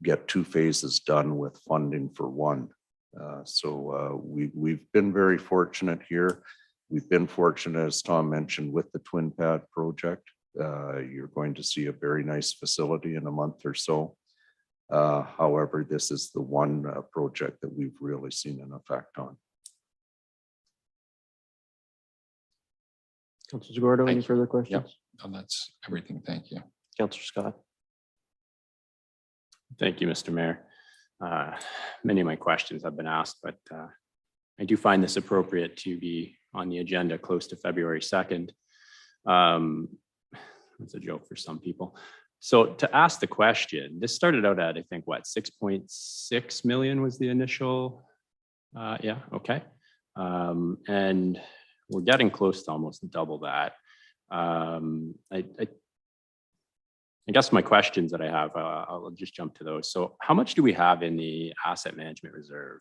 get 2 phases done with funding for 1. So we've been very fortunate here. We've been fortunate, as Tom mentioned, with the Twin Pad project. You're going to see a very nice facility in a month or so. However, this is the one project that we've really seen an effect on.
Councillor Zagordo, any
Thank you.
further questions?
No, that's everything. Thank you.
Councillor Scott.
Thank you, Mr. Mayor. Many of my questions have been asked, but I do find this appropriate to be on the agenda close to February 2nd. It's a joke for some people. So to ask the question, this started out at, I think, what, 6.6 million was the initial? Yeah, okay. And we're getting close to almost double that. I guess my questions that I have, I'll just jump to those. So how much do we have in the asset management reserve?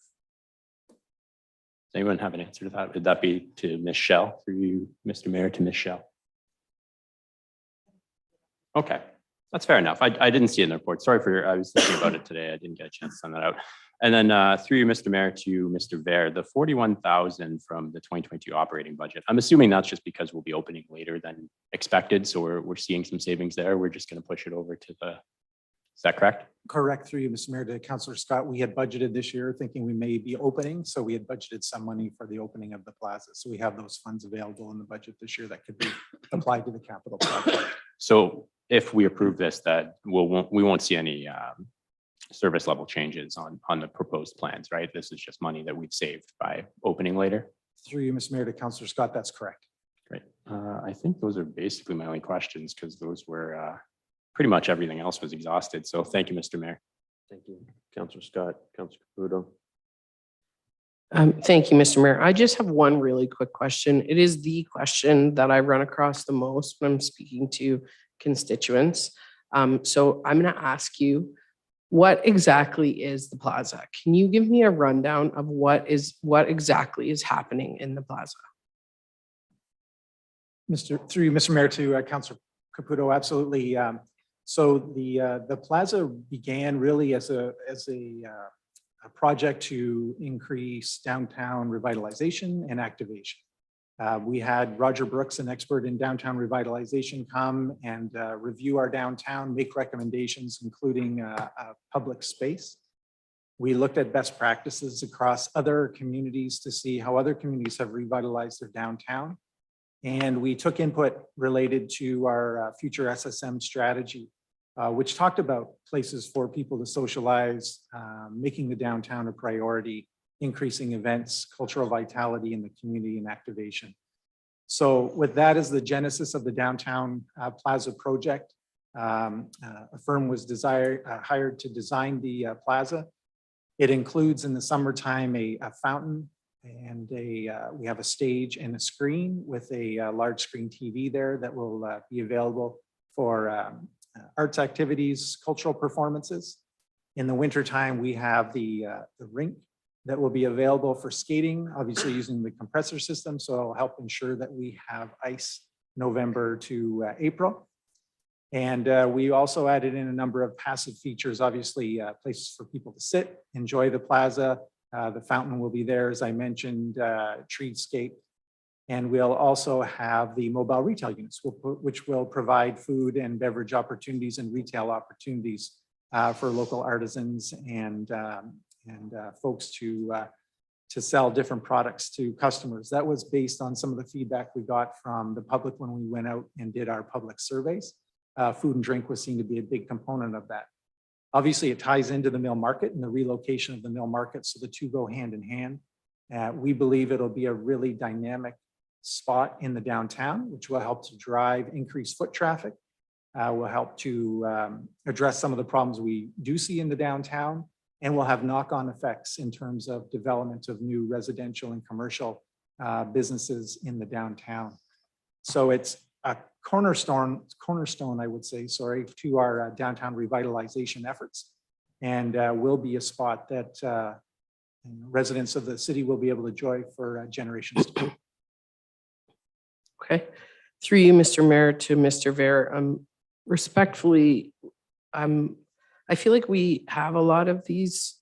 Does anyone have an answer to that? Would that be to Ms. Shell, through you, Mr. Mayor, to Ms. Shell? Okay, that's fair enough. I didn't see it in the report. Sorry for, I was thinking about it today. I didn't get a chance to send that out. And then through you, Mr. Mayor, to Mr. Vare, the 41,000 from the 2022 operating budget. I'm assuming that's just because we'll be opening later than expected. So we're seeing some savings there. We're just going to push it over to the, is that correct?
Correct, through you, Mr. Mayor, to Councillor Scott. We had budgeted this year thinking we may be opening, so we had budgeted some money for the opening of the plaza. So we have those funds available in the budget this year that could be applied to the capital project.
So if we approve this, that we won't see any service level changes on the proposed plans, right? This is just money that we've saved by opening later.
Through you, Mr. Mayor, to Councillor Scott, that's correct.
Great. I think those are basically my only questions because those were pretty much everything else was exhausted. So thank you, Mr. Mayor.
Thank you, Councillor Scott. Councillor Caputo.
Thank you, Mr. Mayor. I just have one really quick question. It is the question that I run across the most when I'm speaking to constituents. So I'm going to ask you, what exactly is the plaza? Can you give me a rundown of what exactly is happening in the plaza?
Through you, Mr. Mayor, to Councillor Caputo, absolutely. So the plaza began really as a project to increase downtown revitalization and activation. We had Roger Brooks, an expert in downtown revitalization, come and review our downtown, make recommendations, including public space. We looked at best practices across other communities to see how other communities have revitalized their downtown. And we took input related to our future SSM strategy, which talked about places for people to socialize, making the downtown a priority, increasing events, cultural vitality in the community, and activation. So with that as the genesis of the Downtown Plaza project, a firm was hired to design the plaza. It includes in the summertime a fountain, and we have a stage and a screen with a large screen TV there that will be available for arts activities, cultural performances. In the wintertime, we have the rink that will be available for skating, obviously using the compressor system, so it'll help ensure that we have ice November to April. And we also added in a number of passive features, obviously places for people to sit, enjoy the plaza. The fountain will be there, as I mentioned, treescape. And we'll also have the mobile retail units, which will provide food and beverage opportunities and retail opportunities for local artisans and folks to sell different products to customers. That was based on some of the feedback we got from the public when we went out and did our public surveys. Food and drink was seen to be a big component of that. Obviously, it ties into the Mill Market and the relocation of the Mill Market, so the two go hand in hand. We believe it'll be a really dynamic spot in the downtown, which will help to drive increased foot traffic, will help to address some of the problems we do see in the downtown, and will have knock-on effects in terms of development of new residential and commercial businesses in the downtown. So it's a cornerstone, I would say, sorry, to our downtown revitalization efforts, and will be a spot that residents of the city will be able to enjoy for generations to come.
Okay. Through you, Mr. Mayor, to Mr. Ver, respectfully, I feel like we have a lot of these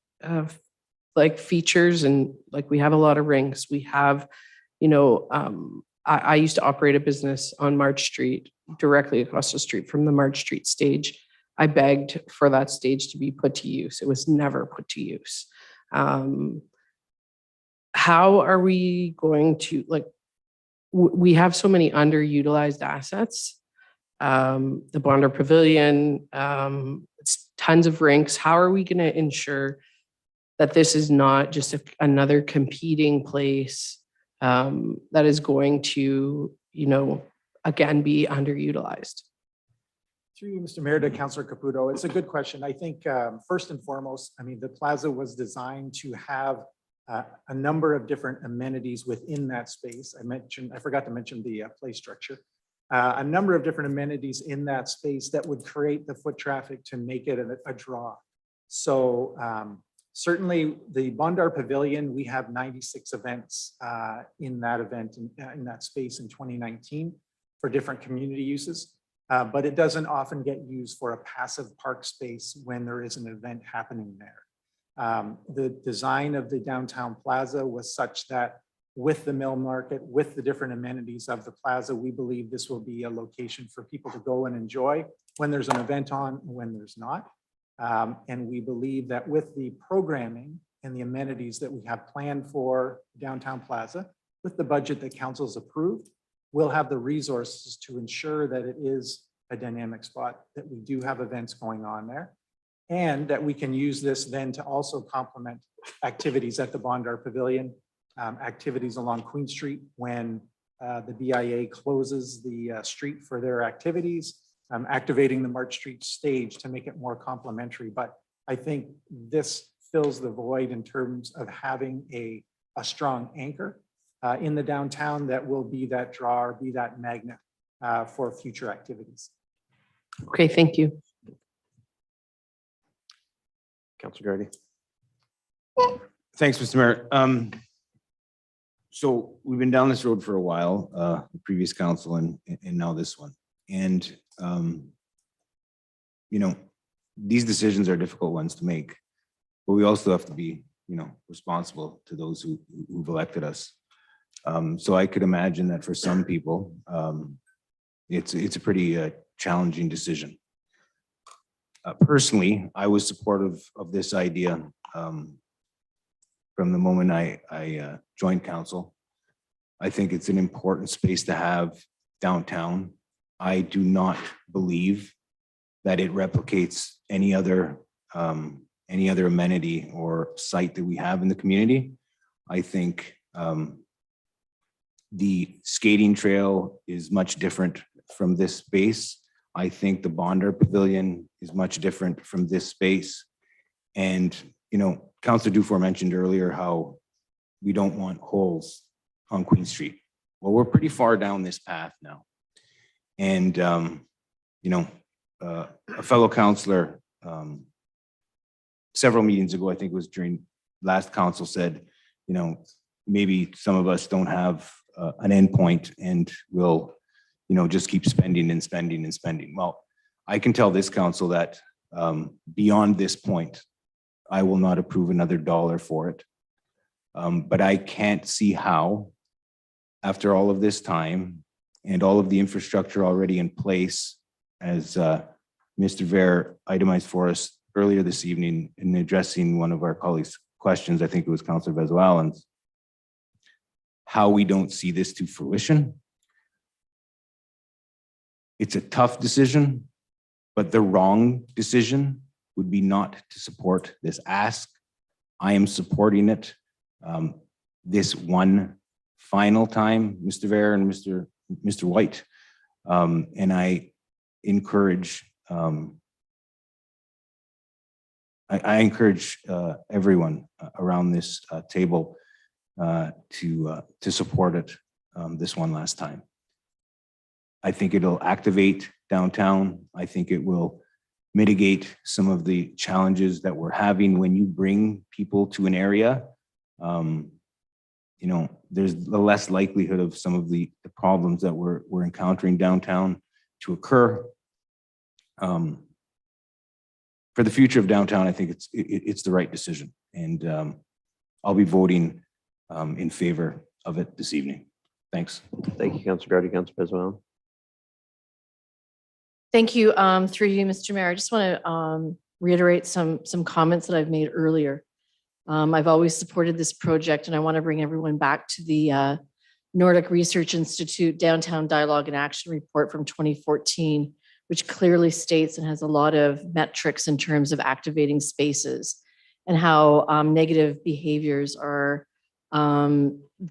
like features, and like we have a lot of rings. We have, you know, I used to operate a business on March Street, directly across the street from the March Street stage. I begged for that stage to be put to use. It was never put to use. How are we going to, like, we have so many underutilized assets. The Bondar Pavilion, it's tons of rinks. How are we going to ensure that this is not just another competing place that is going to, you know, again, be underutilized?
Through you, Mr. Mayor, to Councillor Caputo, it's a good question. I think first and foremost, I mean, the plaza was designed to have a number of different amenities within that space. I forgot to mention the play structure. A number of different amenities in that space that would create the foot traffic to make it a draw. So certainly the Bondar Pavilion, we have 96 events in that event, in that space in 2019 for different community uses. But it doesn't often get used for a passive park space when there is an event happening there. The design of the downtown plaza was such that with the Mill Market, with the different amenities of the plaza, we believe this will be a location for people to go and enjoy when there's an event on and when there's not. And we believe that with the programming and the amenities that we have planned for downtown plaza, with the budget that council's approved, we'll have the resources to ensure that it is a dynamic spot, that we do have events going on there, and that we can use this then to also complement activities at the Bondar Pavilion, activities along Queen Street when the BIA closes the street for their activities, activating the March Street stage to make it more complementary. But I think this fills the void in terms of having a strong anchor in the downtown that will be that draw or be that magnet for future activities.
Okay, thank you.
Councillor Gardy.
Thanks, Mr. Mayor. So we've been down this road for a while, the previous council and now this one. And, you know, these decisions are difficult ones to make, but we also have to be, you know, responsible to those who've elected us. So I could imagine that for some people, it's a pretty challenging decision. Personally, I was supportive of this idea from the moment I joined council. I think it's an important space to have downtown. I do not believe that it replicates any other amenity or site that we have in the community. I think the skating trail is much different from this space. I think the Bonder Pavilion is much different from this space. And, you know, Councillor Dufour mentioned earlier how we don't want holes on Queen Street. Well, we're pretty far down this path now. And, you know, a fellow councillor several meetings ago, I think it was during last council, said, you know, maybe some of us don't have an endpoint and we'll, you know, just keep spending and spending and spending. Well, I can tell this council that beyond this point, I will not approve another dollar for it. But I can't see how, after all of this time and all of the infrastructure already in place, as Mr. Ver itemized for us earlier this evening in addressing one of our colleagues' questions, I think it was Councillor Vezo-Allen's, how we don't see this to fruition. It's a tough decision, but the wrong decision would be not to support this ask. I am supporting it this one final time, Mr. Ver and Mr. White. And I encourage I encourage everyone around this table to support it this one last time. I think it'll activate downtown. I think it will mitigate some of the challenges that we're having when you bring people to an area. You know, there's the less likelihood of some of the problems that we're encountering downtown to occur. For the future of downtown, I think it's the right decision, and I'll be voting in favor of it this evening. Thanks.
Thank you, Councillor Gardy. Councillor Vezo-Allen.
Thank you. Through you, Mr. Mayor, I just want to reiterate some comments that I've made earlier. I've always supported this project, and I want to bring everyone back to the Nordic Research Institute Downtown Dialogue and Action Report from 2014, which clearly states and has a lot of metrics in terms of activating spaces and how negative behaviors are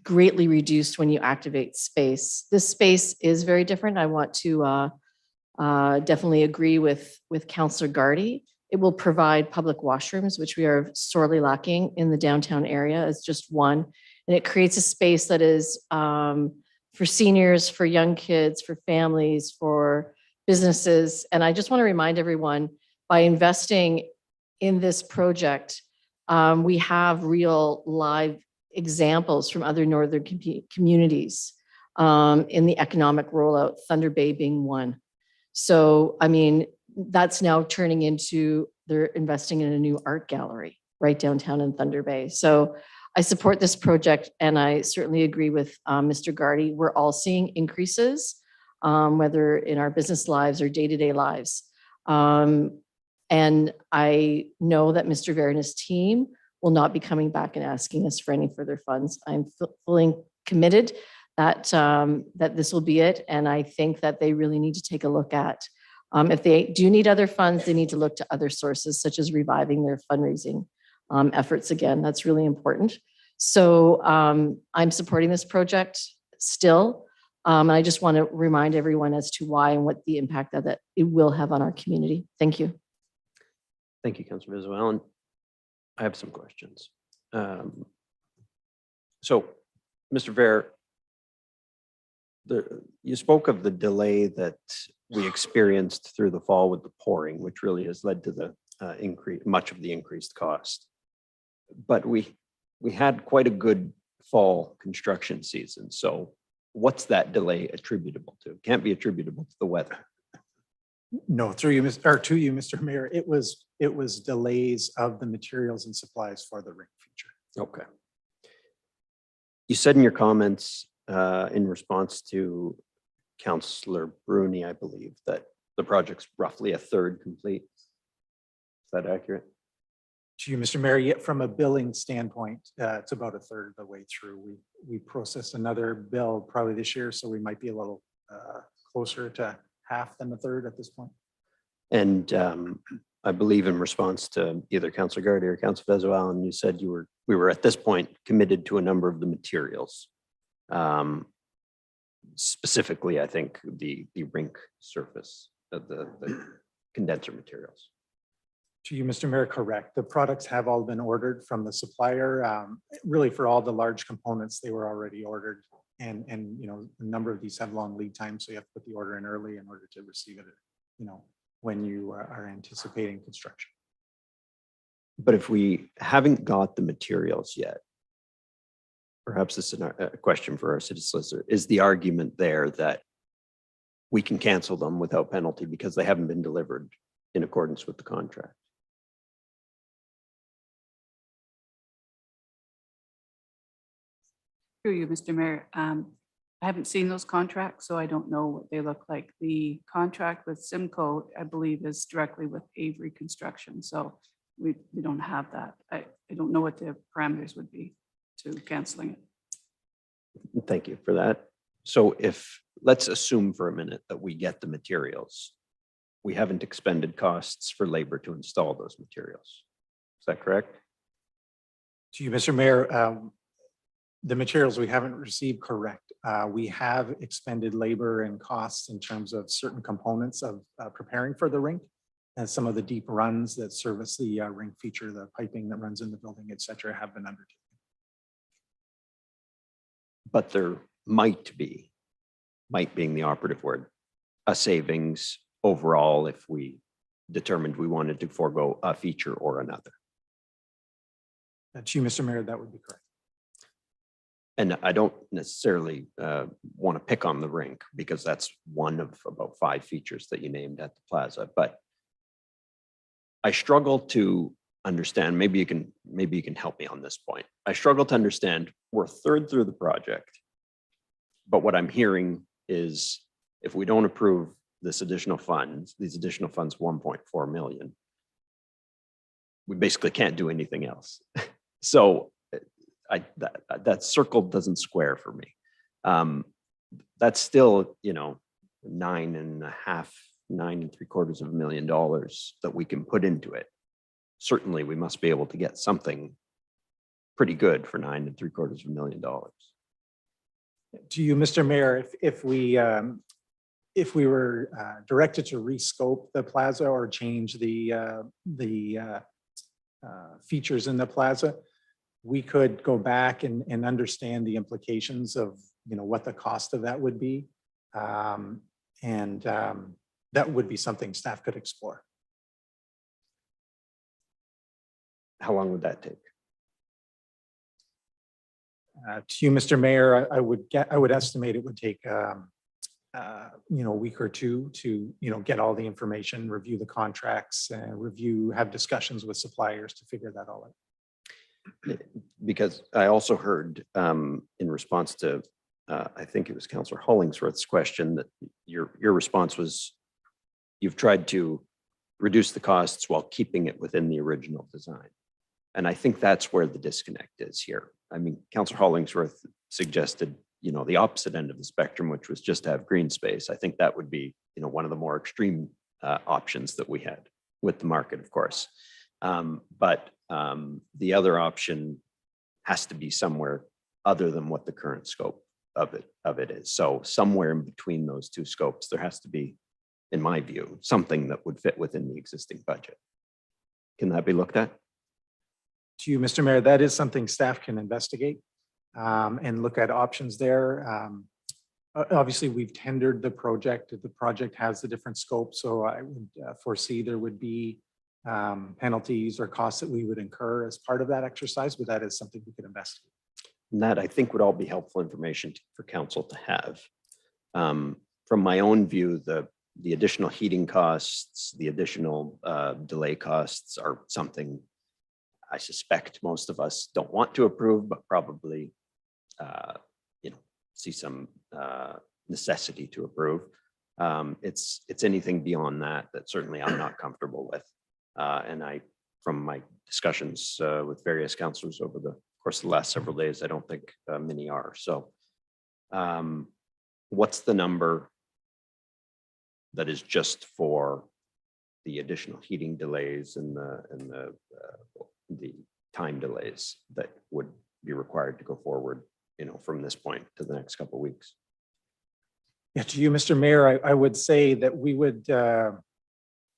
greatly reduced when you activate space. This space is very different. I want to definitely agree with Councillor Gardy. It will provide public washrooms, which we are sorely lacking in the downtown area as just one. And it creates a space that is for seniors, for young kids, for families, for businesses. And I just want to remind everyone, by investing in this project, we have real live examples from other northern communities in the economic rollout, Thunder Bay being one. So, I mean, that's now turning into, they're investing in a new art gallery right downtown in Thunder Bay. So I support this project, and I certainly agree with Mr. Gardy. We're all seeing increases, whether in our business lives or day-to-day lives. And I know that Mr. Ver and his team will not be coming back and asking us for any further funds. I'm fully committed that that this will be it. And I think that they really need to take a look at, if they do need other funds, they need to look to other sources, such as reviving their fundraising efforts again. That's really important. So I'm supporting this project still. And I just want to remind everyone as to why and what the impact that it will have on our community. Thank you.
Thank you, Councillor Vezo-Allen. I have some questions. So, Mr. Ver, you spoke of the delay that we experienced through the fall with the pouring, which really has led to the much of the increased cost. But we had quite a good fall construction season. So what's that delay attributable to? Can't be attributable to the weather.
No, through you, to you, Mr. Mayor, it was delays of the materials and supplies for the rink feature.
Okay. You said in your comments in response to Councillor Bruni, I believe, that the project's roughly a third complete. Is that accurate?
To you, Mr. Mayor, yet from a billing standpoint, it's about a third of the way through. We processed another bill probably this year, so we might be a little closer to half than a third at this point.
And I believe in response to either Councillor Gardy or Councillor Vezo-Allen, you said we were at this point committed to a number of the materials. Specifically, I think the rink surface of the condenser materials.
To you, Mr. Mayor, correct. The products have all been ordered from the supplier. Really for all the large components, they were already ordered. And you know, a number of these have long lead times, so you have to put the order in early in order to receive it, you know, when you are anticipating construction.
But if we haven't got the materials yet, perhaps this is a question for our city solicitor, is the argument there that we can cancel them without penalty because they haven't been delivered in accordance with the contract?
Through you, Mr. Mayor. I haven't seen those contracts, so I don't know what they look like. The contract with Simcoe, I believe, is directly with Avery Construction. So we don't have that. I don't know what the parameters would be to canceling it.
Thank you for that. So let's assume for a minute that we get the materials. We haven't expended costs for labor to install those materials. Is that correct?
To you, Mr. Mayor, the materials we haven't received, correct. We have expended labor and costs in terms of certain components of preparing for the rink and some of the deep runs that service the rink feature, the piping that runs in the building, et cetera, have been undertaken.
But there might being the operative word, a savings overall if we determined we wanted to forego a feature or another.
To you, Mr. Mayor, that would be correct.
And I don't necessarily want to pick on the rink because that's one of about 5 features that you named at the plaza. But I struggle to understand, maybe you can help me on this point. I struggle to understand, we're a third through the project, but what I'm hearing is if we don't approve these additional funds, 1.4 million, we basically can't do anything else. So that circle doesn't square for me. That's still, you know, $9.75 million that we can put into it. Certainly, we must be able to get something pretty good for $9.75 million.
To you, Mr. Mayor, if we were directed to rescope the plaza or change the features in the plaza, we could go back and understand the implications of, you know, what the cost of that would be. That would be something staff could explore.
How long would that take?
To you, Mr. Mayor, I would estimate it would take, you know, a week or two to, you know, get all the information, review the contracts, have discussions with suppliers to figure that all out.
Because I also heard in response to, I think it was Councillor Hollingsworth's question, that your response was you've tried to reduce the costs while keeping it within the original design. And I think that's where the disconnect is here. I mean, Councillor Hollingsworth suggested, you know, the opposite end of the spectrum, which was just to have green space. I think that would be, you know, one of the more extreme options that we had with the market, of course. But the other option has to be somewhere other than what the current scope of it is. So somewhere in between those two scopes, there has to be, in my view, something that would fit within the existing budget. Can that be looked at?
To you, Mr. Mayor, that is something staff can investigate and look at options there. Obviously, we've tendered the project. The project has a different scope, so I would foresee there would be penalties or costs that we would incur as part of that exercise, but that is something we could investigate.
And that, I think, would all be helpful information for council to have. From my own view, the additional heating costs, the additional delay costs are something I suspect most of us don't want to approve, but probably see some necessity to approve. It's anything beyond that that certainly I'm not comfortable with. And from my discussions with various councillors over the course of the last several days, I don't think many are. So what's the number that is just for the additional heating delays and the time delays that would be required to go forward, from this point to the next couple of weeks?
Yeah, to you, Mr. Mayor, I would say that we would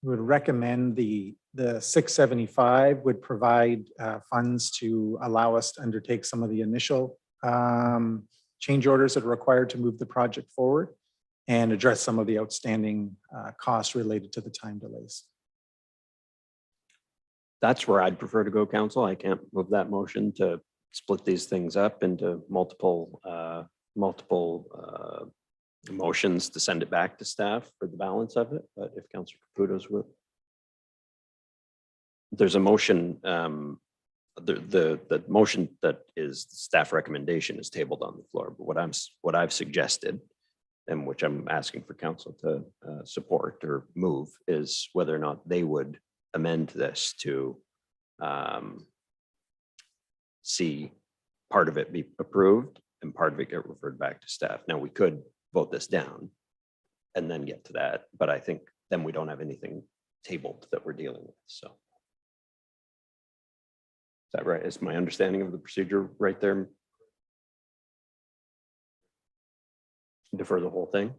recommend the 675 would provide funds to allow us to undertake some of the initial change orders that are required to move the project forward and address some of the outstanding costs related to the time delays.
That's where I'd prefer to go, council. I can't move that motion to split these things up into multiple motions to send it back to staff for the balance of it. But if Councillor Caputo's will, there's a motion. The motion that is the staff recommendation is tabled on the floor. But what I've suggested, and which I'm asking for council to support or move, is whether or not they would amend this to see part of it be approved and part of it get referred back to staff. Now, we could vote this down and then get to that, but I think then we don't have anything tabled that we're dealing with. So is that right? Is my understanding of the procedure right there? Defer the whole thing?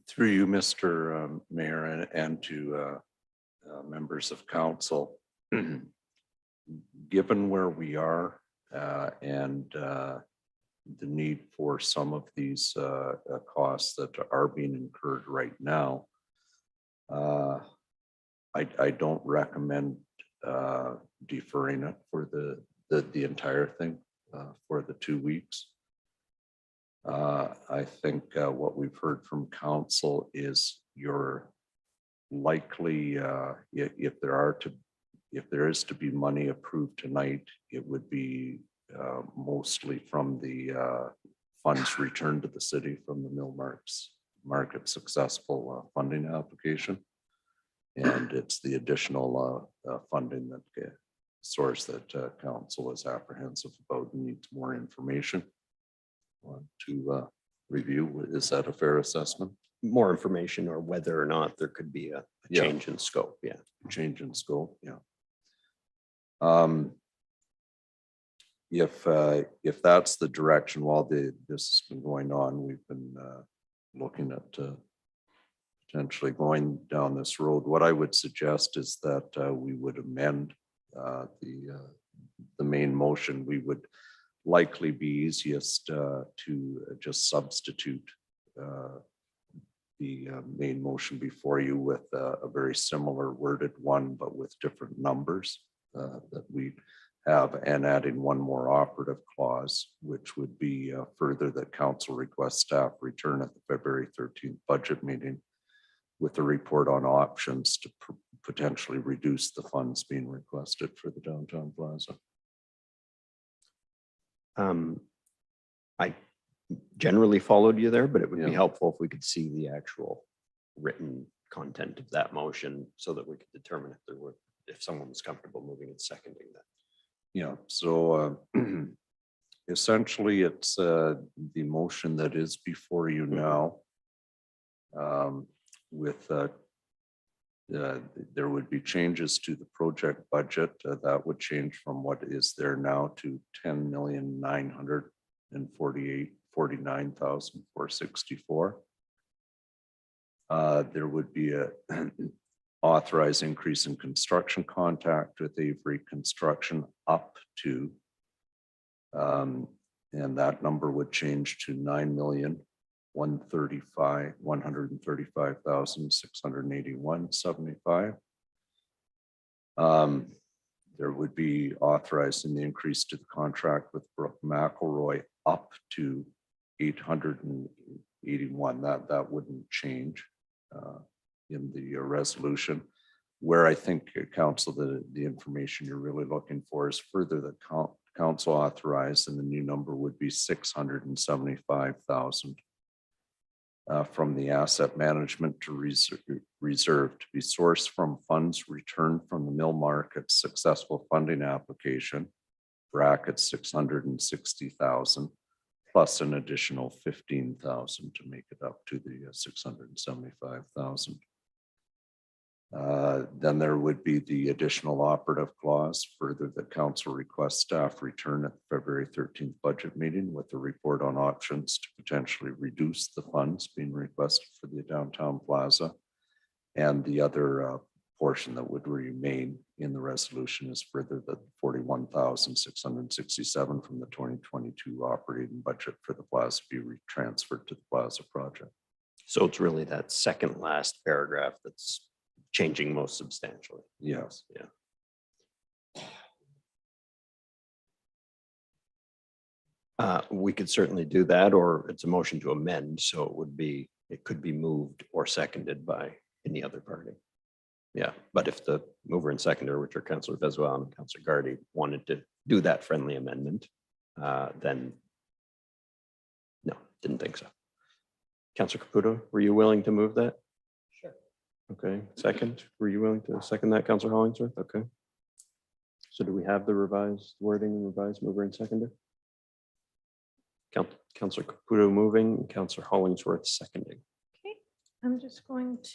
Through you, Mr. Mayor, and to members of council, given where we are and the need for some of these costs that are being incurred right now, I don't recommend deferring it for the entire thing for the 2 weeks. I think what we've heard from council is you're likely, if there is to be money approved tonight, it would be mostly from the funds returned to the city from the Mill Market successful funding application. And it's the additional funding that source that council is apprehensive about and needs more information to review. Is that a fair assessment?
More information, or whether or not there could be a change in scope. Yeah.
Change in scope. Yeah. If that's the direction, while this has been going on, we've been looking at potentially going down this road. What I would suggest is that we would amend the main motion. We would likely be easiest to just substitute the main motion before you with a very similar worded one, but with different numbers that we have, and adding one more operative clause, which would be further that council requests staff return at the February 13th budget meeting with a report on options to potentially reduce the funds being requested for the downtown plaza.
I generally followed you there, but it would be helpful if we could see the actual written content of that motion so that we could determine if someone was comfortable moving and seconding that.
Yeah, so essentially it's the motion that is before you now. With there would be changes to the project budget that would change from what is there now to 10,949,464. There would be a authorized increase in construction contract with Avery Construction up to, and that number would change to 9,135,681.75. There would be authorizing the increase to the contract with Brooke McElroy up to 881. That wouldn't change in the resolution. Where I think council, the information you're really looking for is further that council authorize, and the new number would be 675,000 from the asset management to reserve to be sourced from funds returned from the mill market successful funding application, bracket 660,000, plus an additional 15,000 to make it up to the 675,000. Then there would be the additional operative clause. Further, the council requests staff return at the February 13th budget meeting with a report on options to potentially reduce the funds being requested for the downtown plaza. And the other portion that would remain in the resolution is further the 41,667 from the 2022 operating budget for the plaza be transferred to the plaza project.
So it's really that second last paragraph that's changing most substantially.
Yes.
Yeah. We could certainly do that, or it's a motion to amend, so it could be moved or seconded by any other party. Yeah, but if the mover and seconder, which are Councillor Vezoul and Councillor Gardy, wanted to do that friendly amendment, then no, didn't think so. Councillor Caputo, were you willing to move that? Okay, second, were you willing to second that, Councillor Hollingsworth? Okay. So do we have the revised wording and revised mover and seconder? Councillor Caputo moving, Councillor Hollingsworth seconding.
Okay, I'm just going to.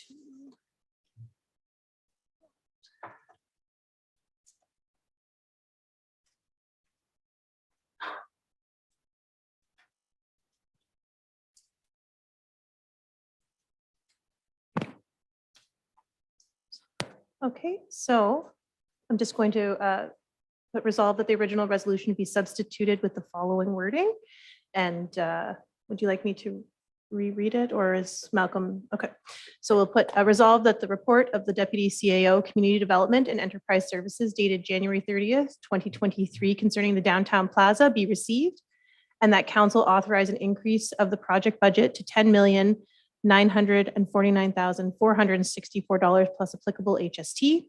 Okay, so I'm just going to put resolve that the original resolution be substituted with the following wording. And would you like me to reread it, or is Malcolm? Okay, so we'll put a resolve that the report of the Deputy CAO Community Development and Enterprise Services dated January 30th, 2023 concerning the downtown plaza be received, and that council authorize an increase of the project budget to $10,949,464 plus applicable HST.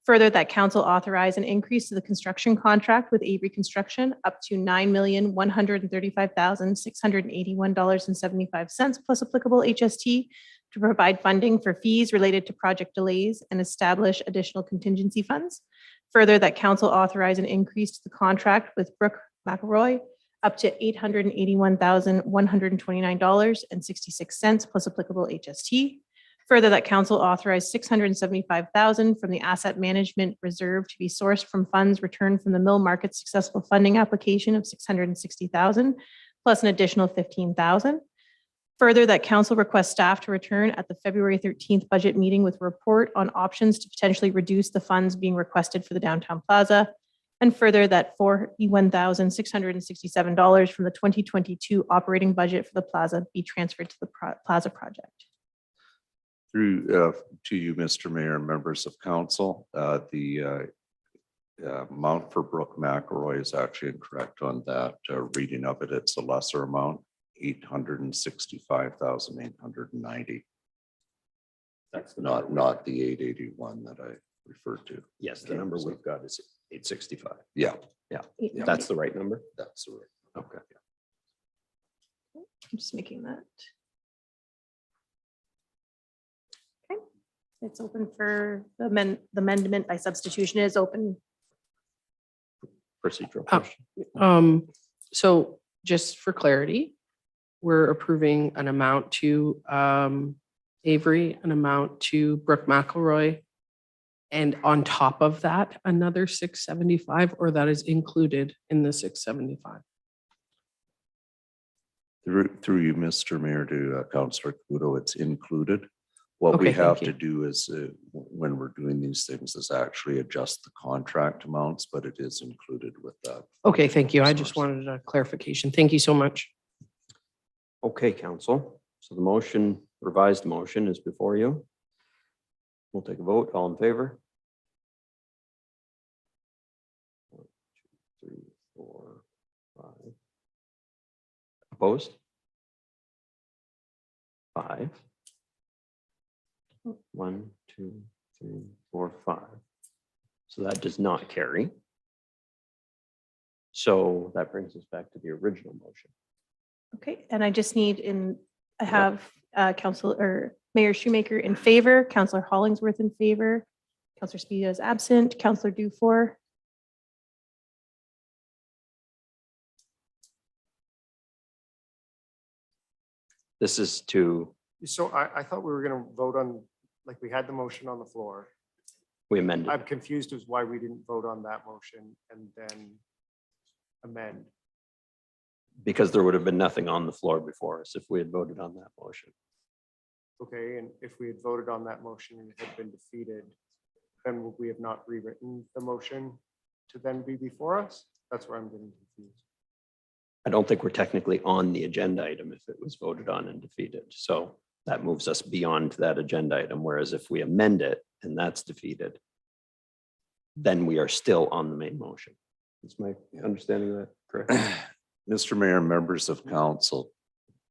Further, that council authorize an increase to the construction contract with Avery Construction up to $9,135,681.75 plus applicable HST to provide funding for fees related to project delays and establish additional contingency funds. Further, that council authorize an increase to the contract with Brooke McElroy up to $881,129.66 plus applicable HST. Further, that council authorized $675,000 from the asset management reserve to be sourced from funds returned from the mill market successful funding application of $660,000 plus an additional $15,000. Further, that council requests staff to return at the February 13th budget meeting with a report on options to potentially reduce the funds being requested for the downtown plaza. And further, that $41,667 from the 2022 operating budget for the plaza be transferred to the plaza project.
Through to you, Mr. Mayor, and members of council, the amount for Brooke McElroy is actually incorrect on that reading of it. It's a lesser amount, $865,890.
That's
not the 881 that I referred to.
Yes, the number we've got is 865.
Yeah,
Yeah,
Yeah.
that's the right number.
that's the right.
Okay.
I'm just making that. Okay, it's open for the amendment by substitution is open.
Procedural
Oh.
question.
So just for clarity, we're approving an amount to Avery, an amount to Brooke McElroy, and on top of that, another 675, or that is included in the 675?
Through you, Mr. Mayor, to Councillor Caputo, it's included. What we
Okay, thank
have to
you.
do is, when we're doing these things, is actually adjust the contract amounts, but it is included with that.
Okay, thank you. I just wanted a clarification. Thank you so much.
Okay, council. So the motion, revised motion is before you. We'll take a vote. All in favor? 1, 2, 3, 4, 5. Opposed? 5. 1, 2, 3, 4, 5. So that does not carry. So that brings us back to the original motion.
Okay, and I just need I have Mayor Shoemaker in favor, Councillor Hollingsworth in favor, Councillor Speeda is absent, Councillor Dufour.
This is to,
So I thought we were going to vote on, like, we had the motion on the floor.
we amended.
I'm confused as why we didn't vote on that motion and then amend.
Because there would have been nothing on the floor before us if we had voted on that motion.
Okay, and if we had voted on that motion and it had been defeated, then would we have not rewritten the motion to then be before us? That's where I'm getting confused.
I don't think we're technically on the agenda item if it was voted on and defeated. So that moves us beyond that agenda item. Whereas if we amend it and that's defeated, then we are still on the main motion. Is my understanding of that correct?
Mr. Mayor, members of council,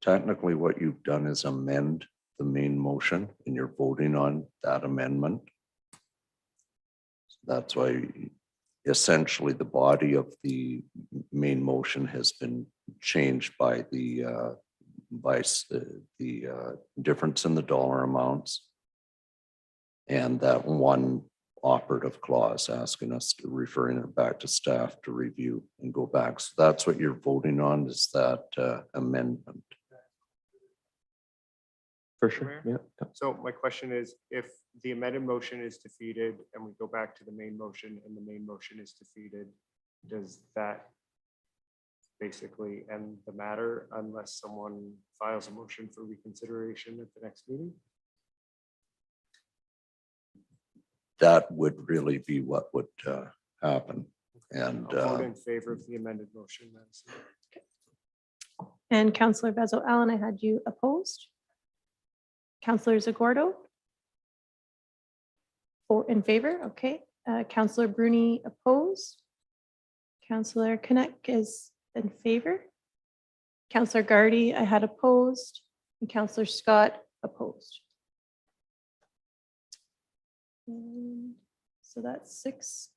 technically what you've done is amend the main motion and you're voting on that amendment. That's why essentially the body of the main motion has been changed by the difference in the dollar amounts. And that one operative clause asking us to referring it back to staff to review and go back. So that's what you're voting on, is that amendment.
For sure, yeah.
So my question is, if the amended motion is defeated and we go back to the main motion and the main motion is defeated, does that basically end the matter unless someone files a motion for reconsideration at the next meeting?
That would really be what would happen. And
I'll vote in favor of the amended motion.
And Councillor Bezo Allen, I had you opposed. Councillor Zagordo? In favor, okay. Councillor Bruni opposed. Councillor Connect is in favor. Councillor Gardy, I had opposed, and Councillor Scott opposed. So that's 6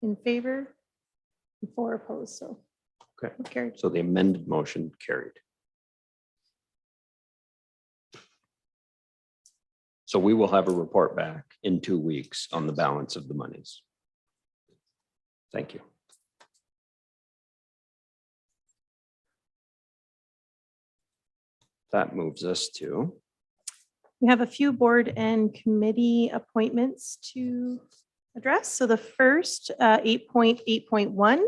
in favor and 4 opposed, so.
Okay.
Carried.
So the amended motion carried. So we will have a report back in 2 weeks on the balance of the monies. Thank you. That moves us to,
We have a few board and committee appointments to address. So the first, 8.8.1,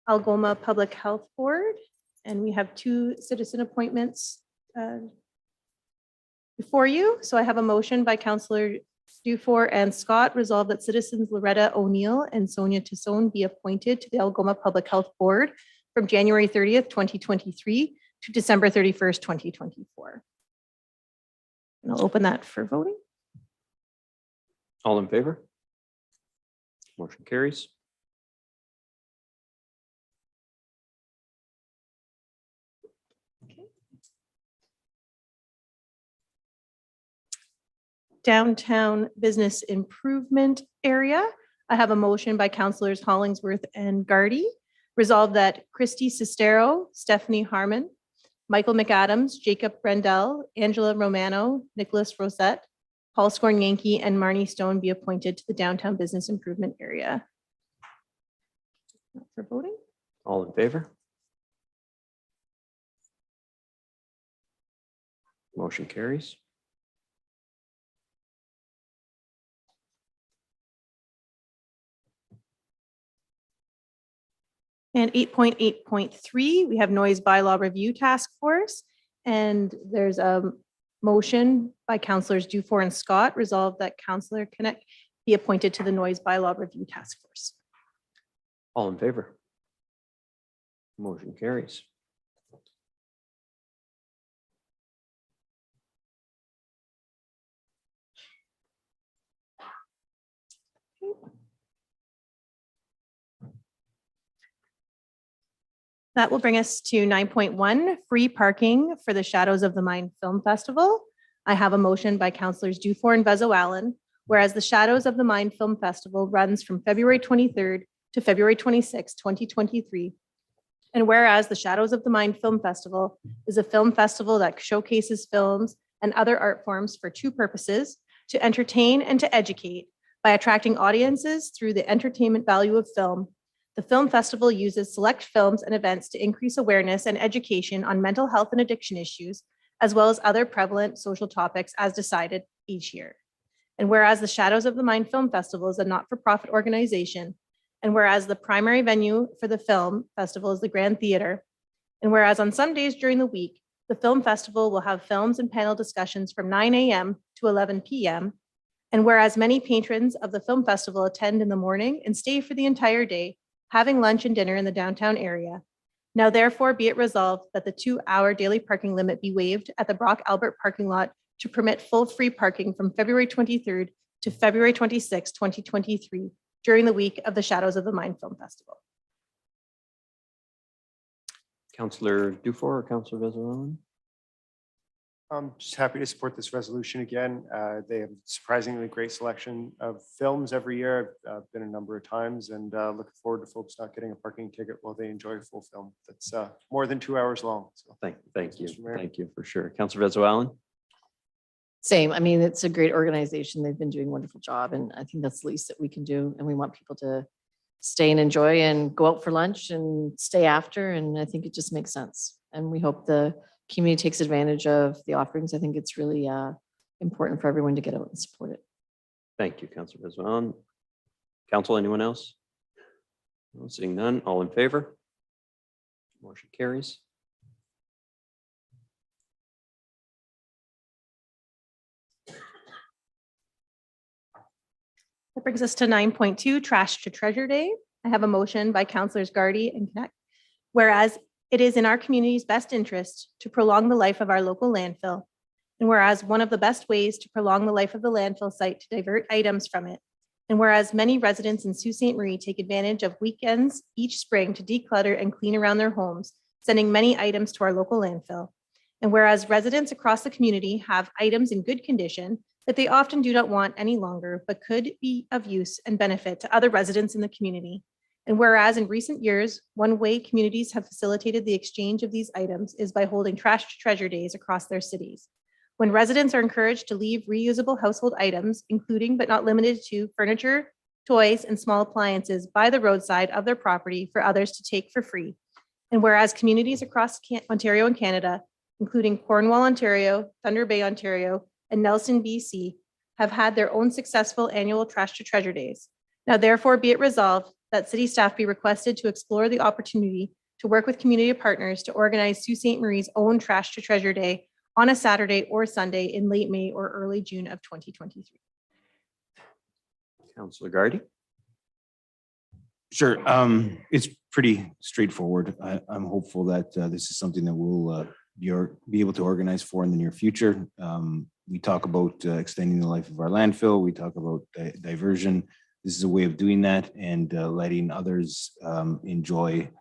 Algoma Public Health Board, and we have 2 citizen appointments before you. So I have a motion by Councillor Dufour and Scott, resolved that citizens Loretta O'Neill and Sonia Tassone be appointed to the Algoma Public Health Board from January 30th, 2023 to December 31st, 2024. And I'll open that for voting.
all in favor? Motion carries. Downtown Business Improvement Area. I have a motion by Councillors Hollingsworth and Gardy. Resolved that Christy Sestero, Stephanie Harmon, Michael McAdams, Jacob Brendel, Angela Romano, Nicholas Rosette, Paul Skornyanki, and Marnie Stone be appointed to the Downtown Business Improvement Area. For voting. All in favor? Motion carries.
And 8.8.3, we have Noise Bylaw Review Task Force. And there's a motion by Councillors Dufour and Scott, resolved that Councillor Connect be appointed to the Noise Bylaw Review Task Force.
All in favor? Motion carries.
That will bring us to 9.1, free parking for the Shadows of the Mind Film Festival. I have a motion by Councillors Dufour and Bezo Allen, whereas the Shadows of the Mind Film Festival runs from February 23rd to February 26, 2023. And whereas the Shadows of the Mind Film Festival is a film festival that showcases films and other art forms for two purposes: to entertain and to educate by attracting audiences through the entertainment value of film. The film festival uses select films and events to increase awareness and education on mental health and addiction issues, as well as other prevalent social topics as decided each year. And whereas the Shadows of the Mind Film Festival is a not-for-profit organization, and whereas the primary venue for the film festival is the Grand Theater, and whereas on some days during the week, the film festival will have films and panel discussions from 9 a.m. to 11 p.m., and whereas many patrons of the film festival attend in the morning and stay for the entire day, having lunch and dinner in the downtown area, now therefore be it resolved that the 2-hour daily parking limit be waived at the Brock Albert parking lot to permit full free parking from February 23rd to February 26, 2023, during the week of the Shadows of the Mind Film Festival.
Councillor Dufour or Councillor Vezolan?
I'm just happy to support this resolution again. They have a surprisingly great selection of films every year. I've been a number of times and looking forward to folks not getting a parking ticket while they enjoy a full film that's more than 2 hours long. So
Thank you.
Mr. Mayor.
Thank you for sure. Councillor Vezolan?
Same. I mean, it's a great organization. They've been doing a wonderful job, and I think that's the least that we can do. And we want people to stay and enjoy and go out for lunch and stay after. And I think it just makes sense. And we hope the community takes advantage of the offerings. I think it's really important for everyone to get out and support it.
Thank you, Councillor Vezolan. Council, anyone else? No, seeing none, all in favor? Motion carries.
That brings us to 9.2, Trash to Treasure Day. I have a motion by Councillors Gardy and Connect. Whereas it is in our community's best interest to prolong the life of our local landfill, and whereas one of the best ways to prolong the life of the landfill site to divert items from it, and whereas many residents in Sault Ste. Marie take advantage of weekends each spring to declutter and clean around their homes, sending many items to our local landfill, and whereas residents across the community have items in good condition that they often do not want any longer, but could be of use and benefit to other residents in the community. And whereas in recent years, one way communities have facilitated the exchange of these items is by holding Trash to Treasure Days across their cities, when residents are encouraged to leave reusable household items, including but not limited to furniture, toys, and small appliances by the roadside of their property for others to take for free. And whereas communities across Ontario and Canada, including Cornwall, Ontario, Thunder Bay, Ontario, and Nelson, BC, have had their own successful annual Trash to Treasure Days. Now therefore be it resolved that city staff be requested to explore the opportunity to work with community partners to organize Sault Ste. Marie's own Trash to Treasure Day on a Saturday or Sunday in late May or early June of 2023.
Councillor Gardy?
Sure. It's pretty straightforward. I'm hopeful that this is something that we'll be able to organize for in the near future. We talk about extending the life of our landfill. We talk about diversion. This is a way of doing that and letting others enjoy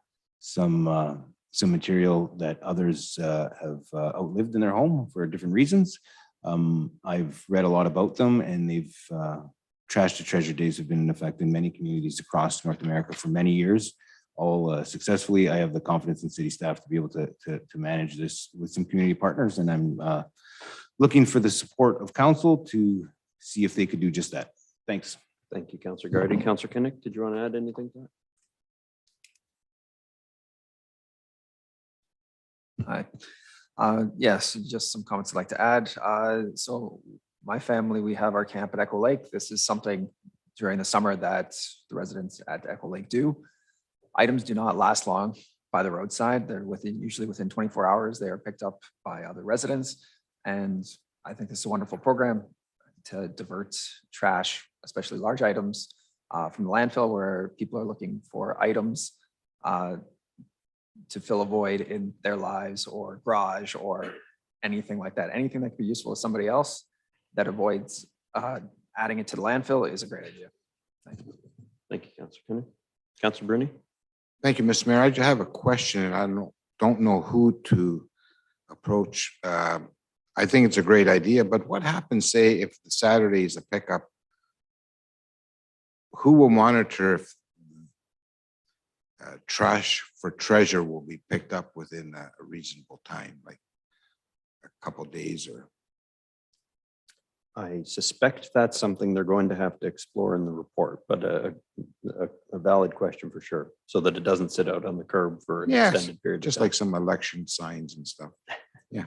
some material that others have outlived in their home for different reasons. I've read a lot about them, and they've Trash to Treasure Days have been in effect in many communities across North America for many years, all successfully. I have the confidence in city staff to be able to manage this with some community partners, and I'm looking for the support of council to see if they could do just that. Thanks.
Thank you, Councillor Gardy. Councillor Kinnick, did you want to add anything to that?
Hi. Yes, just some comments I'd like to add. So my family, we have our camp at Echo Lake. This is something during the summer that the residents at Echo Lake do. Items do not last long by the roadside. They're usually within 24 hours. They are picked up by other residents. And I think this is a wonderful program to divert trash, especially large items, from the landfill where people are looking for items to fill a void in their lives or garage or anything like that. Anything that could be useful to somebody else that avoids adding it to the landfill is a great idea. Thank you.
Thank you, Councillor Kinnick. Councillor Bruni?
Thank you, Mr. Mayor. I just have a question, and I don't know who to approach. I think it's a great idea, but what happens, say, if the Saturday is a pickup? Who will monitor if trash for treasure will be picked up within a reasonable time, like a couple days or?
I suspect that's something they're going to have to explore in the report, but a valid question for sure, so that it doesn't sit out on the curb for an
Yes,
extended period.
just like some election signs and stuff. Yeah.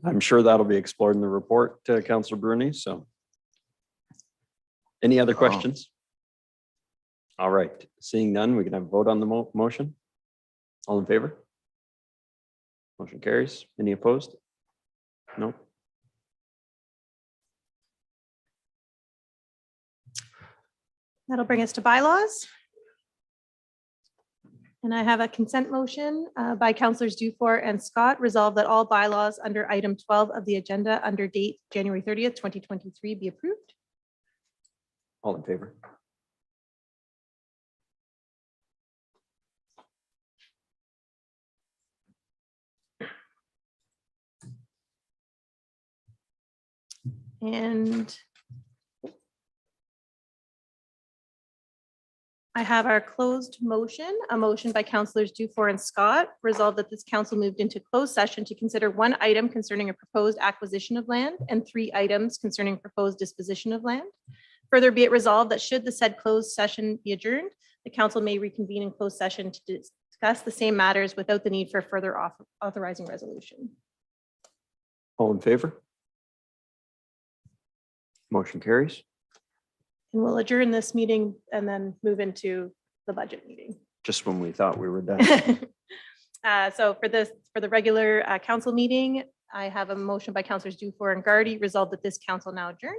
I'm sure that'll be explored in the report, Councillor Bruni, so. Any other
Oh.
questions? All right, seeing none, we can have a vote on the motion. All in favor? Motion carries. Any opposed? No.
That'll bring us to bylaws. And I have a consent motion by Councillors Dufour and Scott, resolved that all bylaws under item 12 of the agenda under date January 30th, 2023 be approved.
All in favor?
And I have our closed motion, a motion by Councillors Dufour and Scott, resolved that this council moved into closed session to consider one item concerning a proposed acquisition of land and 3 items concerning proposed disposition of land. Further be it resolved that should the said closed session be adjourned, the council may reconvene in closed session to discuss the same matters without the need for further authorizing resolution.
All in favor? Motion carries.
And we'll adjourn this meeting and then move into the budget meeting.
Just when we thought we were done.
So for the regular council meeting, I have a motion by Councillors Dufour and Gardy, resolved that this council now adjourn.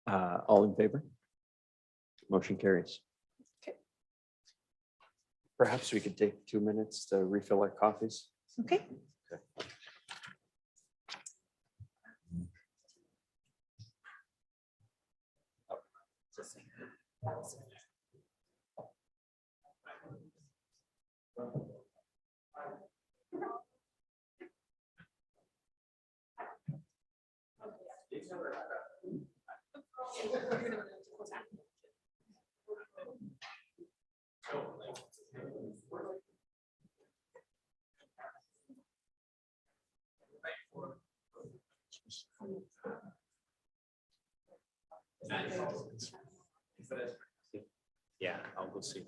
All in favor? Motion carries.
Okay.
Perhaps we could take 2 minutes to refill our coffees.
Okay.
Yeah, I'll go see.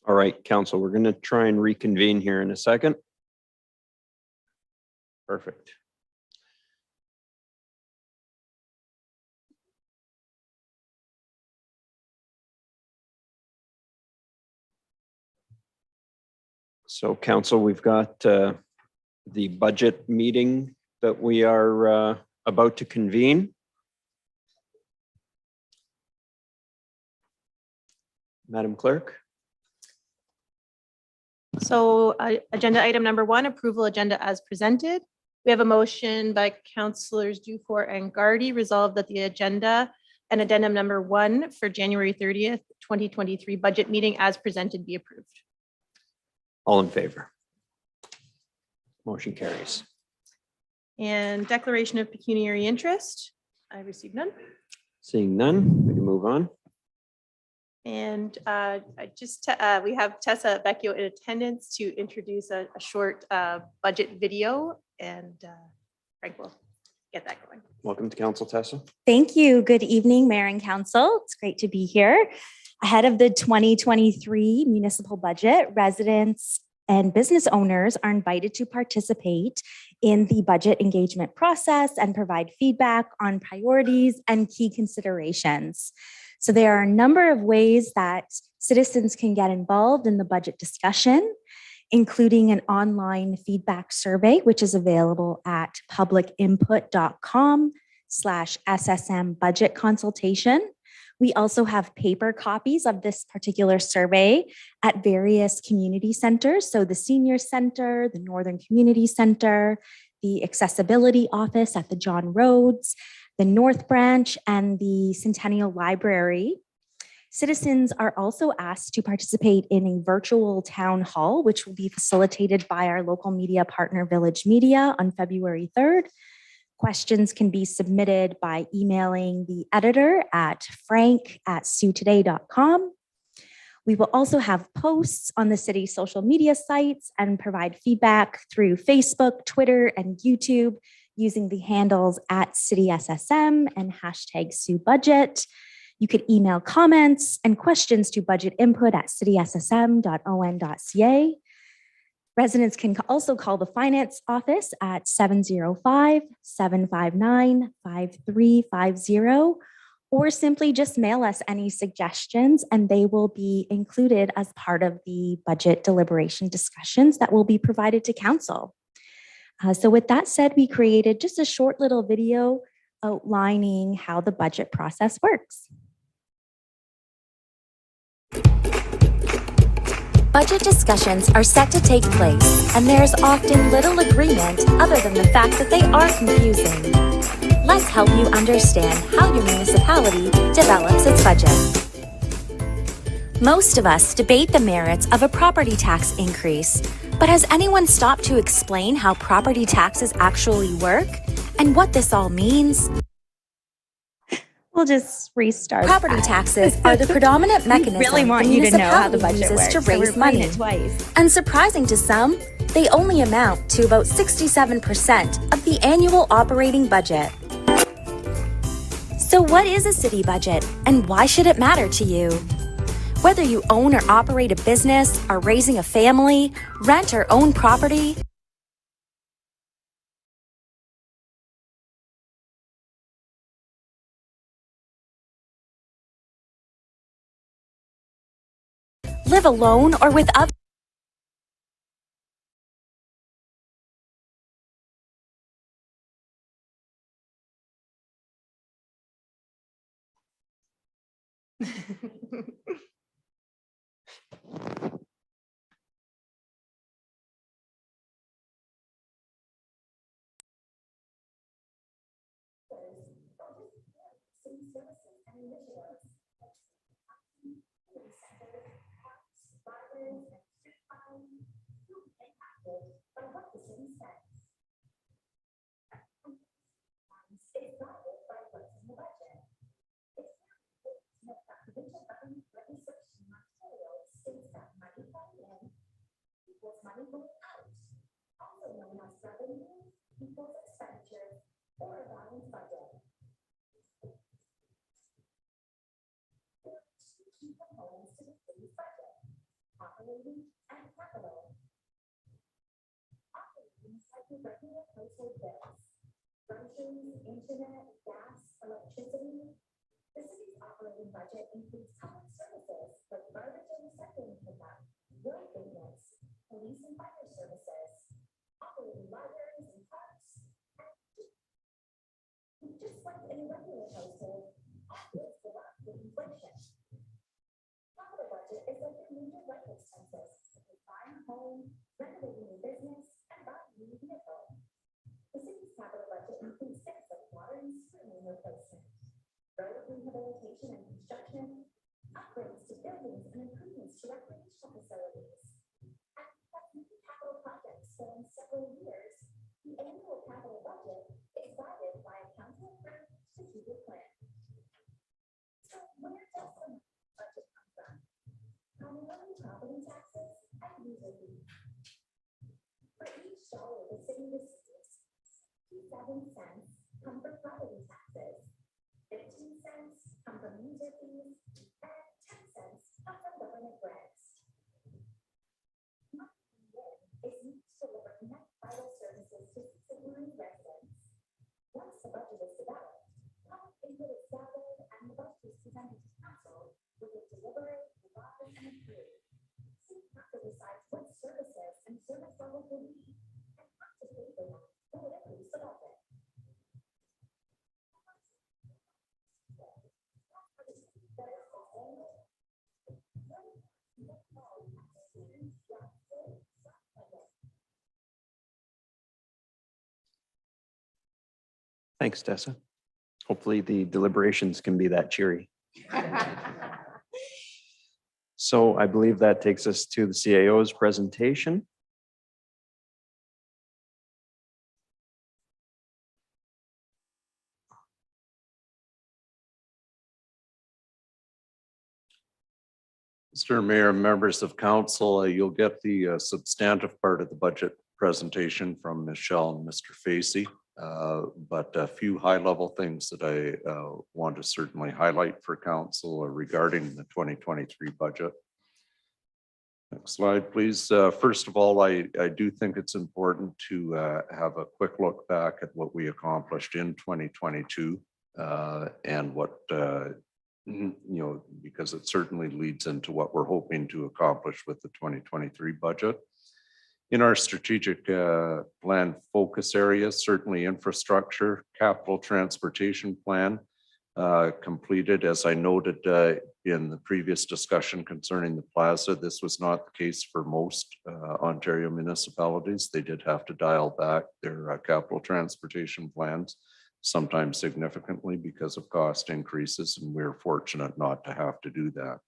All right, council, we're going to try and reconvene here in a second. Perfect. So council, we've got the budget meeting that we are about to convene. Madam Clerk.
So agenda item number 1, approval agenda as presented. We have a motion by councillors Dufour and Gardy, resolved that the agenda and addendum number 1 for January 30th, 2023 budget meeting as presented be approved.
All in favor? Motion carries.
And declaration of pecuniary interest. I received none.
Seeing none, we can move on.
And we have Tessa Vecchio in attendance to introduce a short budget video, and Frank will get that going.
Welcome to council, Tessa.
Thank you. Good evening, Mayor and Council. It's great to be here. Ahead of the 2023 municipal budget, residents and business owners are invited to participate in the budget engagement process and provide feedback on priorities and key considerations. So there are a number of ways that citizens can get involved in the budget discussion, including an online feedback survey, which is available at publicinput.com/SSM budget consultation. We also have paper copies of this particular survey at various community centers. So the Senior Center, the Northern Community Center, the Accessibility Office at the John Rhodes, the North Branch, and the Centennial Library. Citizens are also asked to participate in a virtual town hall, which will be facilitated by our local media partner, Village Media, on February 3rd. Questions can be submitted by emailing the editor at frank@siouxtoday.com. We will also have posts on the city's social media sites and provide feedback through Facebook, Twitter, and YouTube using the handles @CitySSM and #SiouxBudget. You could email comments and questions to budgetinput@cityssm.on.ca. Residents can also call the finance office at 705-759-5350, or simply just mail us any suggestions and they will be included as part of the budget deliberation discussions that will be provided to council. So with that said, we created just a short little video outlining how the budget process works.
Budget discussions are set to take place, and there's often little agreement other than the fact that they are confusing. Let's help you understand how your municipality develops its budget. Most of us debate the merits of a property tax increase, but has anyone stopped to explain how property taxes actually work and what this all means?
We'll just restart.
Property taxes are the predominant mechanism
really want
the
you to know how the
municipality
budget
uses
works,
to
so
raise
we're playing
money.
it twice.
And surprising to some, they only amount to about 67% of the annual operating budget. So what is a city budget and why should it matter to you? Whether you own or operate a business, are raising a family, rent or own property, live alone or with others. operating, and capital. Operating like your regular household bills, groceries, internet, gas, electricity. The city's operating budget includes common services like garbage and recycling pickup, road maintenance, police and fire services, operating libraries and parks, and just like any regular household, all bills go up with inflation. Capital budget is like your major life expenses, such as buying a home, renovating your business, and buying a new vehicle. The city's capital budget includes things like water and sewer main replacement, road rehabilitation and construction, upgrades to buildings and improvements to recreational facilities. And because many capital projects span several years, the annual capital budget is guided by a council-approved strategic plan. So where does the budget come from? Primarily property taxes and user fees. For each dollar the city receives, 67 cents come from property taxes, 15 cents come from user fees, and 10 cents come from government grants. Money is used to deliver net vital services to city residents. Once the budget is developed, public input is gathered and the budget is presented to council, which is delivered, revised, and approved. City council decides what services and service levels will need and how to pay for them, or it approves the budget.
Thanks, Tessa. Hopefully the deliberations can be that cheery. So I believe that takes us to the CAO's presentation.
Mr. Mayor, members of council, you'll get the substantive part of the budget presentation from Michelle and Mr. Facey. But a few high-level things that I want to certainly highlight for council regarding the 2023 budget. Next slide, please. First of all, I do think it's important to have a quick look back at what we accomplished in 2022 and what because it certainly leads into what we're hoping to accomplish with the 2023 budget. In our strategic plan focus areas, certainly infrastructure, capital transportation plan completed. As I noted in the previous discussion concerning the plaza, this was not the case for most Ontario municipalities. They did have to dial back their capital transportation plans, sometimes significantly because of cost increases, and we're fortunate not to have to do that.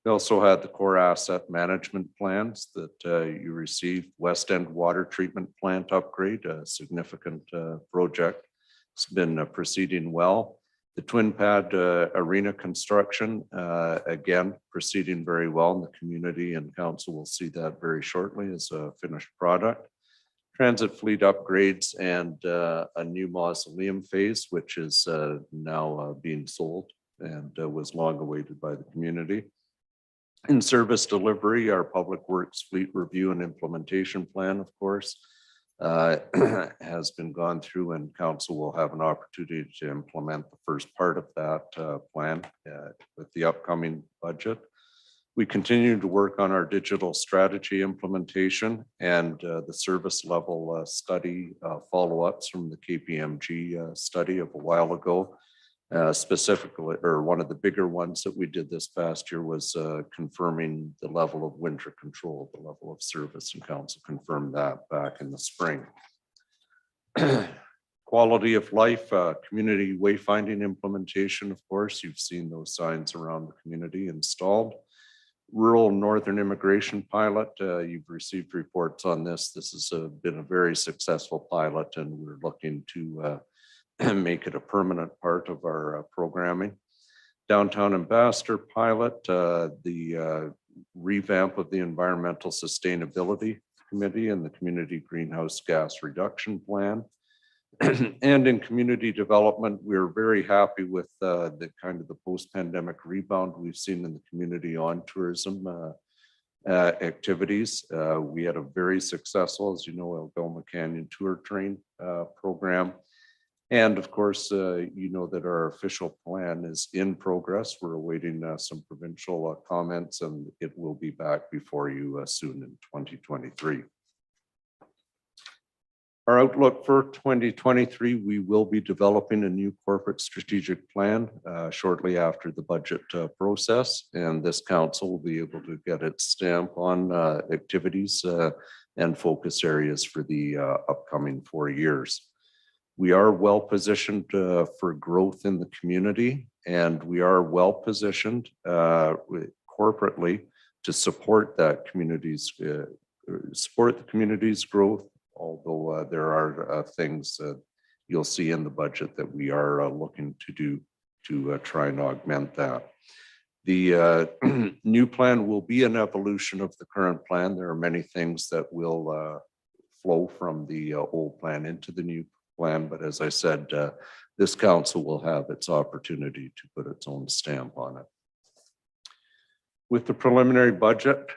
We also had the core asset management plans that you received. West End Water Treatment Plant upgrade, a significant project. It's been proceeding well. The Twin Pad Arena construction, again, proceeding very well in the community, and council will see that very shortly as a finished product. Transit fleet upgrades and a new mausoleum phase, which is now being sold and was long awaited by the community. In service delivery, our public works fleet review and implementation plan, of course, has been gone through, and council will have an opportunity to implement the first part of that plan with the upcoming budget. We continue to work on our digital strategy implementation and the service level study follow-ups from the KPMG study of a while ago. Specifically, or one of the bigger ones that we did this past year was confirming the level of winter control, the level of service, and council confirmed that back in the spring. Quality of life, community wayfinding implementation, of course, you've seen those signs around the community installed. Rural Northern Immigration Pilot, you've received reports on this. This has been a very successful pilot, and we're looking to make it a permanent part of our programming. Downtown Ambassador Pilot, the revamp of the Environmental Sustainability Committee and the Community Greenhouse Gas Reduction Plan. And in community development, we're very happy with the kind of the post-pandemic rebound we've seen in the community on tourism. activities. We had a very successful, as you know, Algoma Canyon Tour Train program. And of course, you know that our official plan is in progress. We're awaiting some provincial comments, and it will be back before you soon in 2023. Our outlook for 2023, we will be developing a new corporate strategic plan shortly after the budget process, and this council will be able to get its stamp on activities and focus areas for the upcoming 4 years. We are well positioned for growth in the community, and we are well positioned corporately to support that community's growth. Although there are things that you'll see in the budget that we are looking to do to try and augment that. The new plan will be an evolution of the current plan. There are many things that will flow from the old plan into the new plan, but as I said, this council will have its opportunity to put its own stamp on it. With the preliminary budget,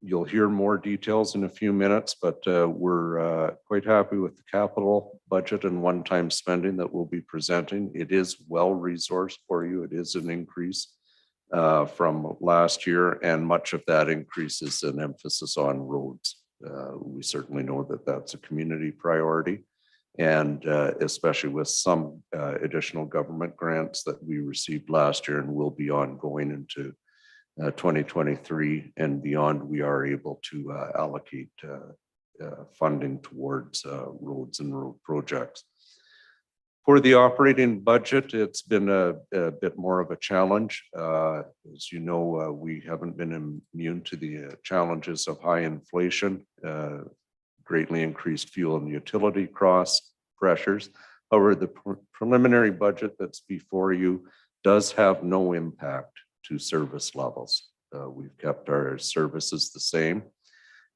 you'll hear more details in a few minutes, but we're quite happy with the capital budget and one-time spending that we'll be presenting. It is well resourced for you. It is an increase from last year, and much of that increase is an emphasis on roads. We certainly know that that's a community priority, and especially with some additional government grants that we received last year and will be ongoing into 2023 and beyond, we are able to allocate funding towards roads and road projects. For the operating budget, it's been a bit more of a challenge. As you know, we haven't been immune to the challenges of high inflation, greatly increased fuel and utility cost pressures. However, the preliminary budget that's before you does have no impact to service levels. We've kept our services the same,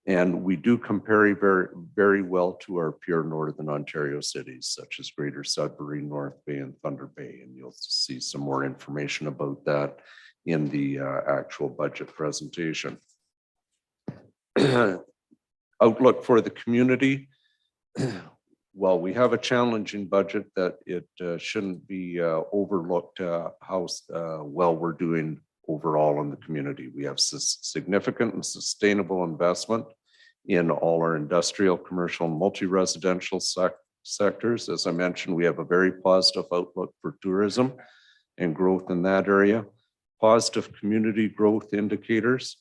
and we do compare very well to our peer Northern Ontario cities, such as Greater Sudbury, North Bay, and Thunder Bay, and you'll see some more information about that in the actual budget presentation. Outlook for the community. Well, we have a challenging budget that it shouldn't be overlooked how well we're doing overall in the community. We have significant and sustainable investment in all our industrial, commercial, and multi-residential sectors. As I mentioned, we have a very positive outlook for tourism and growth in that area. Positive community growth indicators.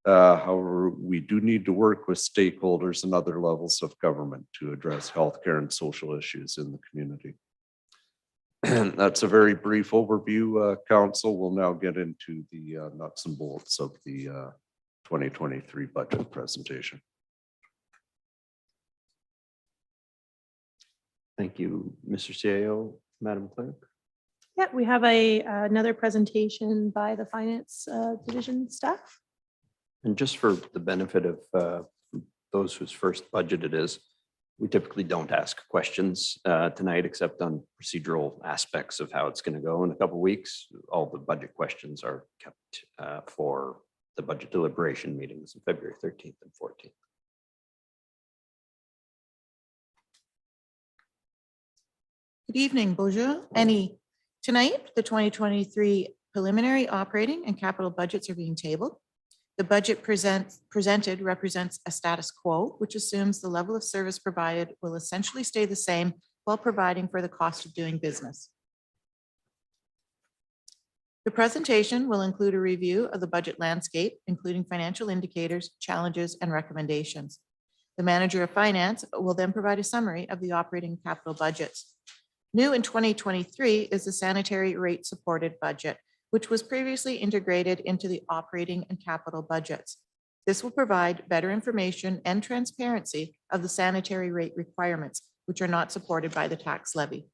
However, we do need to work with stakeholders and other levels of government to address healthcare and social issues in the community. That's a very brief overview, Council. We'll now get into the nuts and bolts of the 2023 budget presentation.
Thank you, Mr. CAO. Madam Clerk.
Yeah, we have another presentation by the Finance Division staff.
And just for the benefit of those whose first budget it is, we typically don't ask questions tonight except on procedural aspects of how it's going to go in a couple of weeks. All the budget questions are kept for the budget deliberation meetings on February 13th and 14th.
Good evening, bonjour. Tonight, the 2023 preliminary operating and capital budgets are being tabled. The budget presented represents a status quo, which assumes the level of service provided will essentially stay the same while providing for the cost of doing business. The presentation will include a review of the budget landscape, including financial indicators, challenges, and recommendations. The Manager of Finance will then provide a summary of the operating capital budgets. New in 2023 is the sanitary rate supported budget, which was previously integrated into the operating and capital budgets. This will provide better information and transparency of the sanitary rate requirements, which are not supported by the tax levy.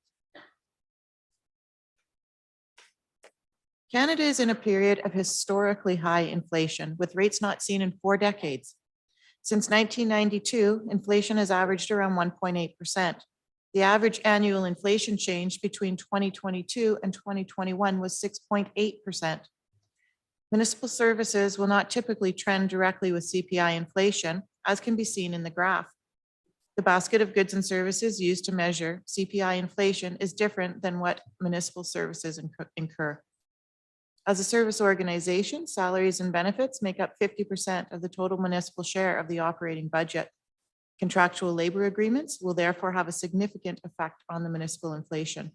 Canada is in a period of historically high inflation, with rates not seen in 4 decades. Since 1992, inflation has averaged around 1.8%. The average annual inflation change between 2022 and 2021 was 6.8%. Municipal services will not typically trend directly with CPI inflation, as can be seen in the graph. The basket of goods and services used to measure CPI inflation is different than what municipal services incur. As a service organization, salaries and benefits make up 50% of the total municipal share of the operating budget. Contractual labor agreements will therefore have a significant effect on the municipal inflation.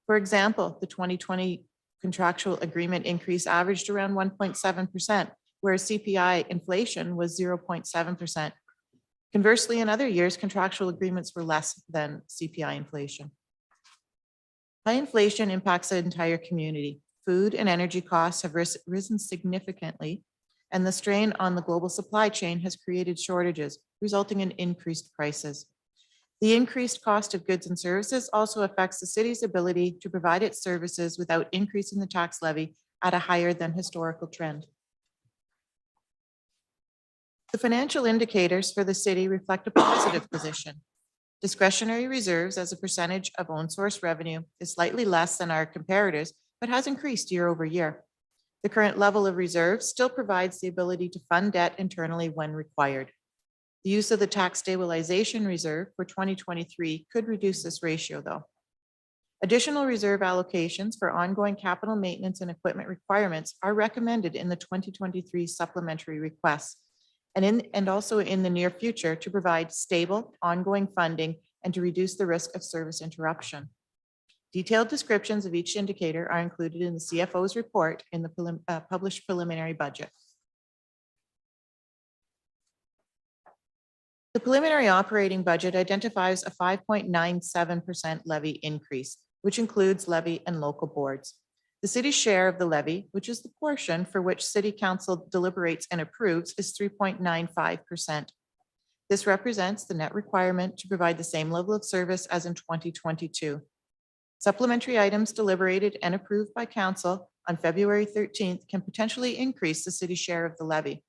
For example, the 2020 contractual agreement increase averaged around 1.7%, whereas CPI inflation was 0.7%. Conversely, in other years, contractual agreements were less than CPI inflation. High inflation impacts the entire community. Food and energy costs have risen significantly, and the strain on the global supply chain has created shortages, resulting in increased prices. The increased cost of goods and services also affects the city's ability to provide its services without increasing the tax levy at a higher than historical trend. The financial indicators for the city reflect a positive position. Discretionary reserves as a percentage of own source revenue is slightly less than our comparators, but has increased year over year. The current level of reserves still provides the ability to fund debt internally when required. The use of the tax stabilization reserve for 2023 could reduce this ratio, though. Additional reserve allocations for ongoing capital maintenance and equipment requirements are recommended in the 2023 supplementary requests and also in the near future to provide stable, ongoing funding and to reduce the risk of service interruption. Detailed descriptions of each indicator are included in the CFO's report in the published preliminary budget. The preliminary operating budget identifies a 5.97% levy increase, which includes levy and local boards. The city's share of the levy, which is the portion for which City Council deliberates and approves, is 3.95%. This represents the net requirement to provide the same level of service as in 2022. Supplementary items deliberated and approved by Council on February 13th can potentially increase the city share of the levy.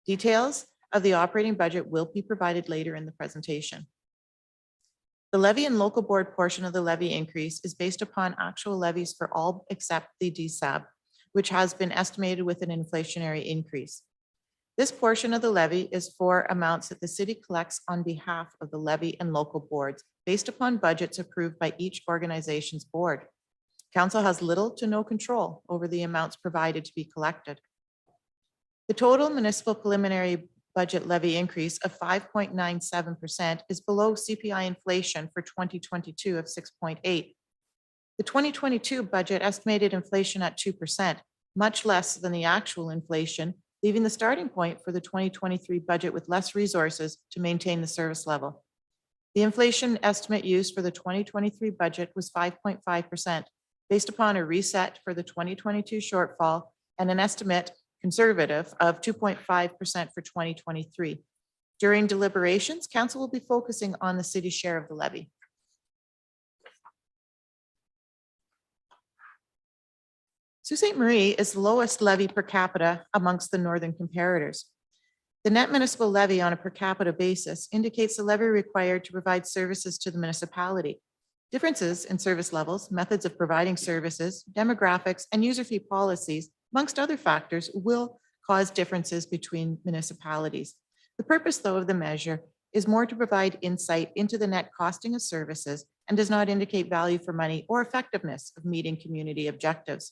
Details of the operating budget will be provided later in the presentation. The levy and local board portion of the levy increase is based upon actual levies for all except the DSAB, which has been estimated with an inflationary increase. This portion of the levy is for amounts that the city collects on behalf of the levy and local boards based upon budgets approved by each organization's board. Council has little to no control over the amounts provided to be collected. The total municipal preliminary budget levy increase of 5.97% is below CPI inflation for 2022 of 6.8. The 2022 budget estimated inflation at 2%, much less than the actual inflation, leaving the starting point for the 2023 budget with less resources to maintain the service level. The inflation estimate used for the 2023 budget was 5.5%, based upon a reset for the 2022 shortfall and an estimate conservative of 2.5% for 2023. During deliberations, Council will be focusing on the city's share of the levy. Sault Ste. Marie is the lowest levy per capita amongst the northern comparators. The net municipal levy on a per capita basis indicates the levy required to provide services to the municipality. Differences in service levels, methods of providing services, demographics, and user fee policies, amongst other factors, will cause differences between municipalities. The purpose, though, of the measure is more to provide insight into the net costing of services and does not indicate value for money or effectiveness of meeting community objectives.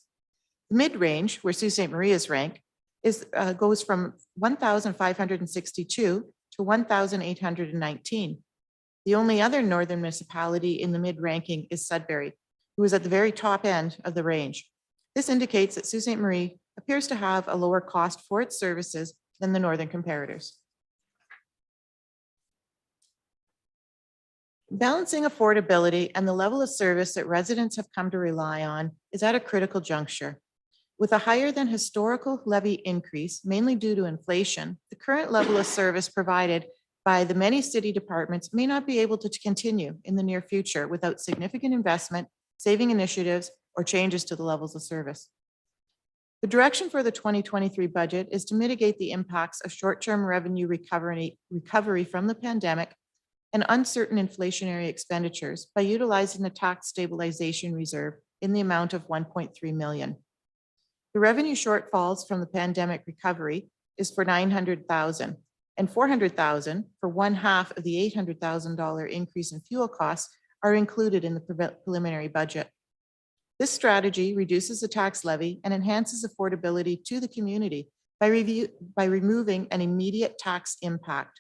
The mid-range, where Sault Ste. Marie is ranked, goes from 1,562 to 1,819. The only other northern municipality in the mid-ranking is Sudbury, who is at the very top end of the range. This indicates that Sault Ste. Marie appears to have a lower cost for its services than the northern comparators. Balancing affordability and the level of service that residents have come to rely on is at a critical juncture. With a higher than historical levy increase, mainly due to inflation, the current level of service provided by the many city departments may not be able to continue in the near future without significant investment, saving initiatives, or changes to the levels of service. The direction for the 2023 budget is to mitigate the impacts of short-term revenue recovery from the pandemic and uncertain inflationary expenditures by utilizing the tax stabilization reserve in the amount of $1.3 million. The revenue shortfalls from the pandemic recovery is for 900,000 and 400,000 for one half of the $800,000 increase in fuel costs are included in the preliminary budget. This strategy reduces the tax levy and enhances affordability to the community by removing an immediate tax impact.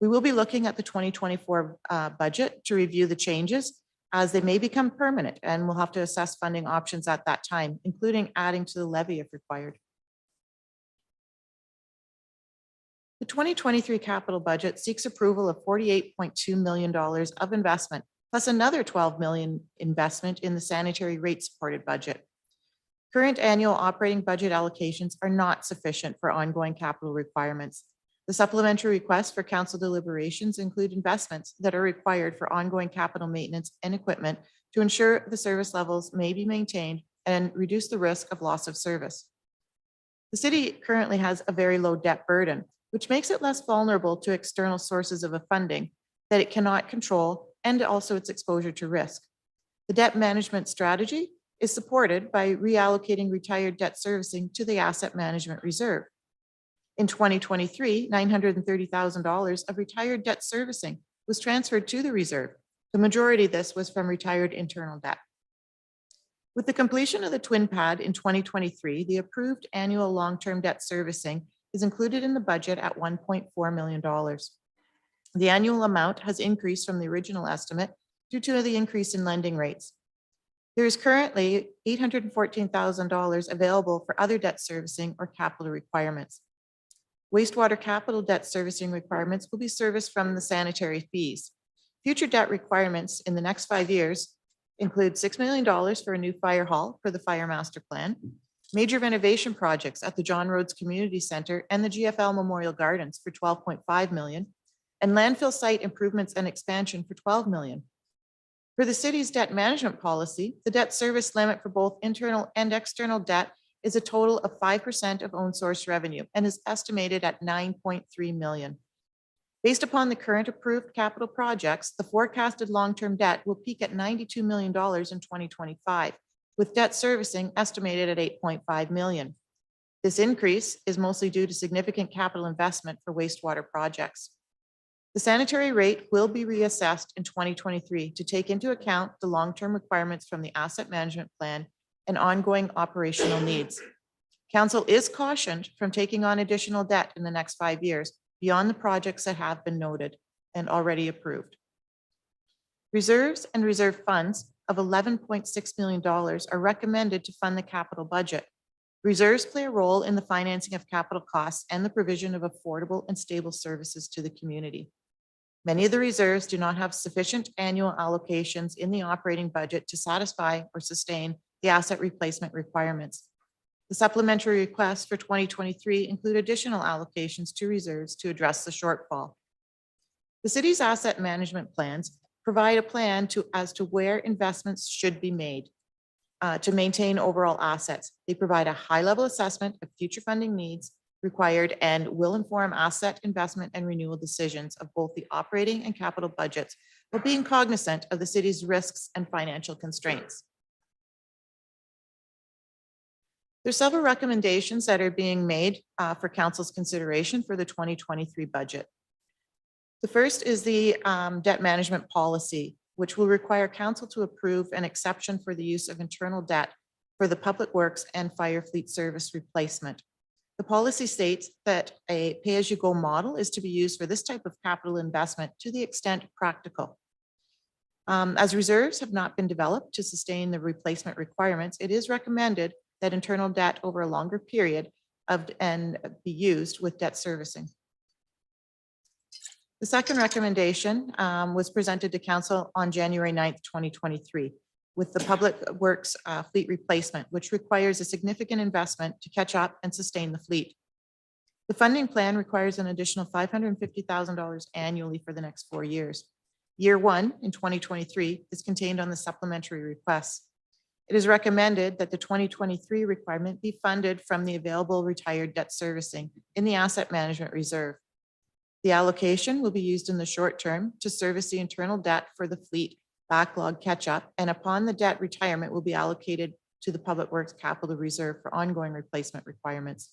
We will be looking at the 2024 budget to review the changes as they may become permanent, and we'll have to assess funding options at that time, including adding to the levy if required. The 2023 capital budget seeks approval of $48.2 million of investment, plus another $12 million investment in the sanitary rate supported budget. Current annual operating budget allocations are not sufficient for ongoing capital requirements. The supplementary requests for council deliberations include investments that are required for ongoing capital maintenance and equipment to ensure the service levels may be maintained and reduce the risk of loss of service. The city currently has a very low debt burden, which makes it less vulnerable to external sources of funding that it cannot control and also its exposure to risk. The debt management strategy is supported by reallocating retired debt servicing to the asset management reserve. In 2023, $930,000 of retired debt servicing was transferred to the reserve. The majority of this was from retired internal debt. With the completion of the twin pad in 2023, the approved annual long-term debt servicing is included in the budget at $1.4 million. The annual amount has increased from the original estimate due to the increase in lending rates. There is currently $814,000 available for other debt servicing or capital requirements. Wastewater capital debt servicing requirements will be serviced from the sanitary fees. Future debt requirements in the next 5 years include $6 million for a new fire hall for the fire master plan, major renovation projects at the John Rhodes Community Center and the GFL Memorial Gardens for $12.5 million, and landfill site improvements and expansion for $12 million. For the city's debt management policy, the debt service limit for both internal and external debt is a total of 5% of own source revenue and is estimated at $9.3 million. Based upon the current approved capital projects, the forecasted long-term debt will peak at $92 million in 2025, with debt servicing estimated at $8.5 million. This increase is mostly due to significant capital investment for wastewater projects. The sanitary rate will be reassessed in 2023 to take into account the long-term requirements from the asset management plan and ongoing operational needs. Council is cautioned from taking on additional debt in the next 5 years beyond the projects that have been noted and already approved. Reserves and reserve funds of $11.6 million are recommended to fund the capital budget. Reserves play a role in the financing of capital costs and the provision of affordable and stable services to the community. Many of the reserves do not have sufficient annual allocations in the operating budget to satisfy or sustain the asset replacement requirements. The supplementary requests for 2023 include additional allocations to reserves to address the shortfall. The city's asset management plans provide a plan as to where investments should be made to maintain overall assets. They provide a high-level assessment of future funding needs required and will inform asset investment and renewal decisions of both the operating and capital budgets, while being cognizant of the city's risks and financial constraints. There's several recommendations that are being made for council's consideration for the 2023 budget. The first is the debt management policy, which will require council to approve an exception for the use of internal debt for the public works and fire fleet service replacement. The policy states that a pay-as-you-go model is to be used for this type of capital investment to the extent practical. As reserves have not been developed to sustain the replacement requirements, it is recommended that internal debt over a longer period and be used with debt servicing. The second recommendation was presented to council on January 9th, 2023, with the public works fleet replacement, which requires a significant investment to catch up and sustain the fleet. The funding plan requires an additional $550,000 annually for the next 4 years. Year one in 2023 is contained on the supplementary requests. It is recommended that the 2023 requirement be funded from the available retired debt servicing in the asset management reserve. The allocation will be used in the short term to service the internal debt for the fleet backlog catch-up, and upon the debt retirement will be allocated to the Public Works Capital Reserve for ongoing replacement requirements.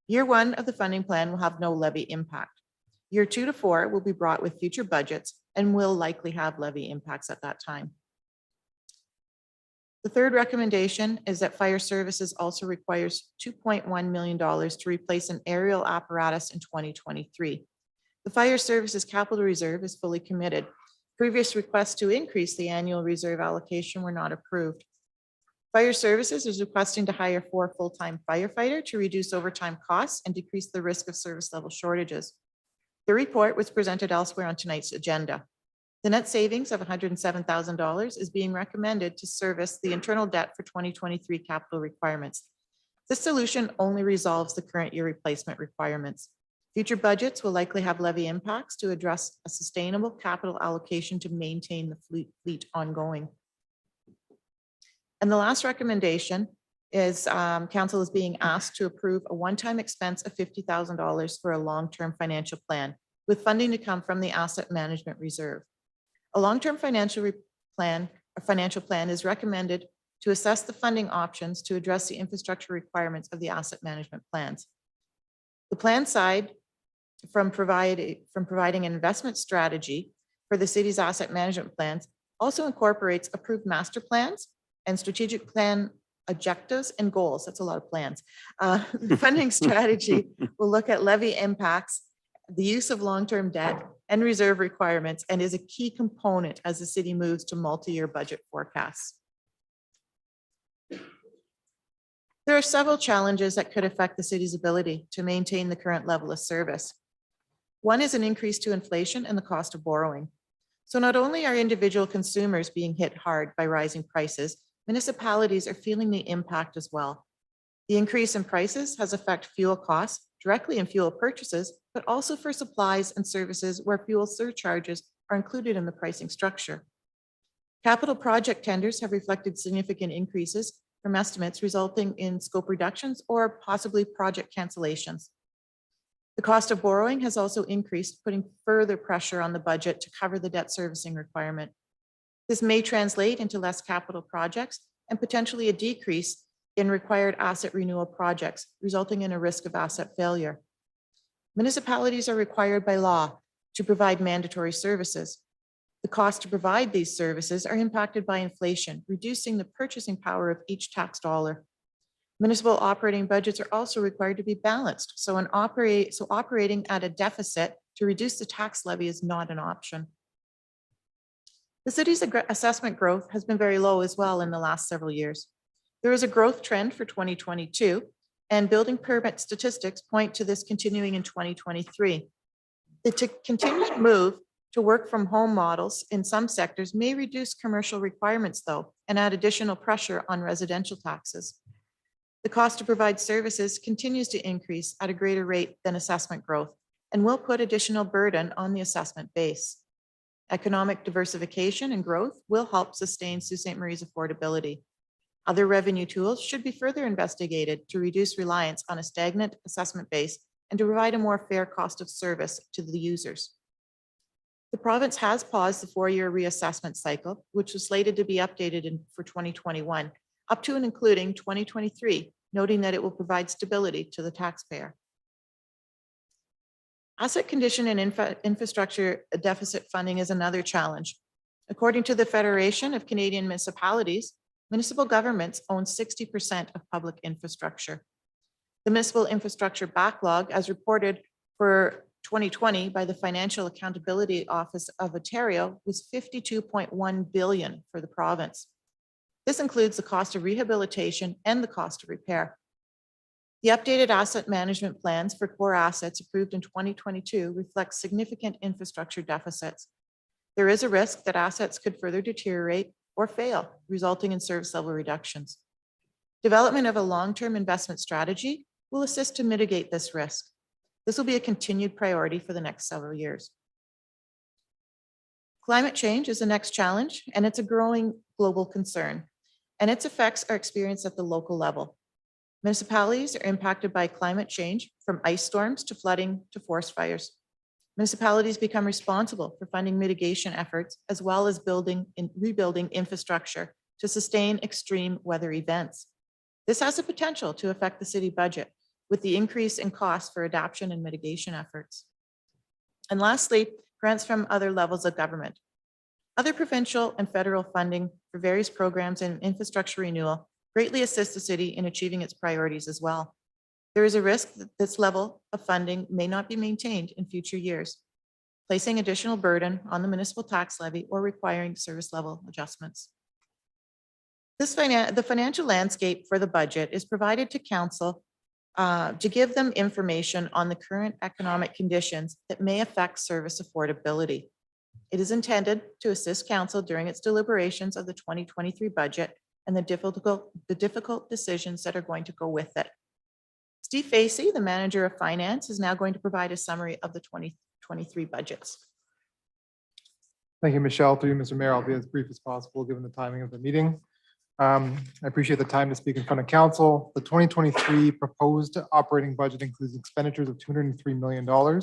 Year 1 of the funding plan will have no levy impact. Year 2 to 4 will be brought with future budgets and will likely have levy impacts at that time. The third recommendation is that fire services also requires $2.1 million to replace an aerial apparatus in 2023. The fire services capital reserve is fully committed. Previous requests to increase the annual reserve allocation were not approved. Fire services is requesting to hire 4 full-time firefighters to reduce overtime costs and decrease the risk of service level shortages. The report was presented elsewhere on tonight's agenda. The net savings of $107,000 is being recommended to service the internal debt for 2023 capital requirements. This solution only resolves the current year replacement requirements. Future budgets will likely have levy impacts to address a sustainable capital allocation to maintain the fleet ongoing. And the last recommendation is council is being asked to approve a one-time expense of $50,000 for a long-term financial plan with funding to come from the asset management reserve. A long-term financial plan is recommended to assess the funding options to address the infrastructure requirements of the asset management plans. The plan side from providing an investment strategy for the city's asset management plans also incorporates approved master plans and strategic plan objectives and goals. That's a lot of plans. The funding strategy will look at levy impacts, the use of long-term debt and reserve requirements, and is a key component as the city moves to multi-year budget forecasts. There are several challenges that could affect the city's ability to maintain the current level of service. One is an increase to inflation and the cost of borrowing. So not only are individual consumers being hit hard by rising prices, municipalities are feeling the impact as well. The increase in prices has affected fuel costs directly in fuel purchases, but also for supplies and services where fuel surcharges are included in the pricing structure. Capital project tenders have reflected significant increases from estimates resulting in scope reductions or possibly project cancellations. The cost of borrowing has also increased, putting further pressure on the budget to cover the debt servicing requirement. This may translate into less capital projects and potentially a decrease in required asset renewal projects, resulting in a risk of asset failure. Municipalities are required by law to provide mandatory services. The cost to provide these services are impacted by inflation, reducing the purchasing power of each tax dollar. Municipal operating budgets are also required to be balanced, so operating at a deficit to reduce the tax levy is not an option. The city's assessment growth has been very low as well in the last several years. There is a growth trend for 2022, and building permit statistics point to this continuing in 2023. The continued move to work from home models in some sectors may reduce commercial requirements though, and add additional pressure on residential taxes. The cost to provide services continues to increase at a greater rate than assessment growth and will put additional burden on the assessment base. Economic diversification and growth will help sustain Sault Ste. Marie's affordability. Other revenue tools should be further investigated to reduce reliance on a stagnant assessment base and to provide a more fair cost of service to the users. The province has paused the 4-year reassessment cycle, which was slated to be updated for 2021, up to and including 2023, noting that it will provide stability to the taxpayer. Asset condition and infrastructure deficit funding is another challenge. According to the Federation of Canadian Municipalities, municipal governments own 60% of public infrastructure. The municipal infrastructure backlog, as reported for 2020 by the Financial Accountability Office of Ontario, was $52.1 billion for the province. This includes the cost of rehabilitation and the cost of repair. The updated asset management plans for core assets approved in 2022 reflect significant infrastructure deficits. There is a risk that assets could further deteriorate or fail, resulting in service level reductions. Development of a long-term investment strategy will assist to mitigate this risk. This will be a continued priority for the next several years. Climate change is the next challenge, and it's a growing global concern, and its effects are experienced at the local level. Municipalities are impacted by climate change, from ice storms to flooding to forest fires. Municipalities become responsible for funding mitigation efforts as well as building and rebuilding infrastructure to sustain extreme weather events. This has the potential to affect the city budget with the increase in costs for adaptation and mitigation efforts. And lastly, grants from other levels of government. Other provincial and federal funding for various programs and infrastructure renewal greatly assists the city in achieving its priorities as well. There is a risk that this level of funding may not be maintained in future years, placing additional burden on the municipal tax levy or requiring service level adjustments. The financial landscape for the budget is provided to council to give them information on the current economic conditions that may affect service affordability. It is intended to assist council during its deliberations of the 2023 budget and the difficult decisions that are going to go with it. Steve Facey, the manager of finance, is now going to provide a summary of the 2023 budgets.
Thank you, Michelle. Through you, Mr. Mayor, I'll be as brief as possible given the timing of the meeting. I appreciate the time to speak in front of council. The 2023 proposed operating budget includes expenditures of $203 million.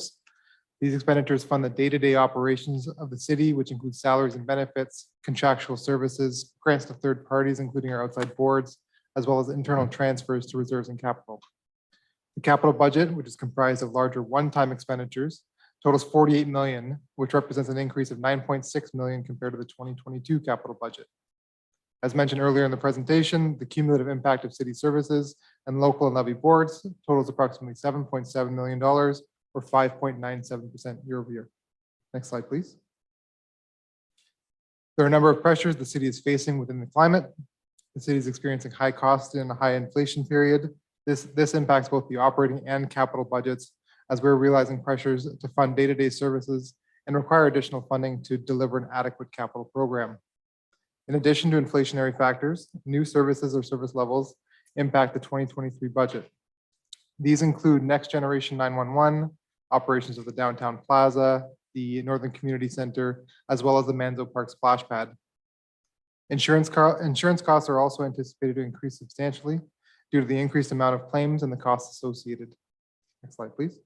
These expenditures fund the day-to-day operations of the city, which includes salaries and benefits, contractual services, grants to third parties, including our outside boards, as well as internal transfers to reserves and capital. The capital budget, which is comprised of larger one-time expenditures, totals $48 million, which represents an increase of $9.6 million compared to the 2022 capital budget. As mentioned earlier in the presentation, the cumulative impact of city services and local and levy boards totals approximately $7.7 million or 5.97% year over year. Next slide, please. There are a number of pressures the city is facing within the climate. The city is experiencing high costs in a high inflation period. This impacts both the operating and capital budgets as we're realizing pressures to fund day-to-day services and require additional funding to deliver an adequate capital program. In addition to inflationary factors, new services or service levels impact the 2023 budget. These include Next Generation 911, operations of the Downtown Plaza, the Northern Community Center, as well as the Manzo Park Splash Pad. Insurance costs are also anticipated to increase substantially due to the increased amount of claims and the costs associated. Next slide, please.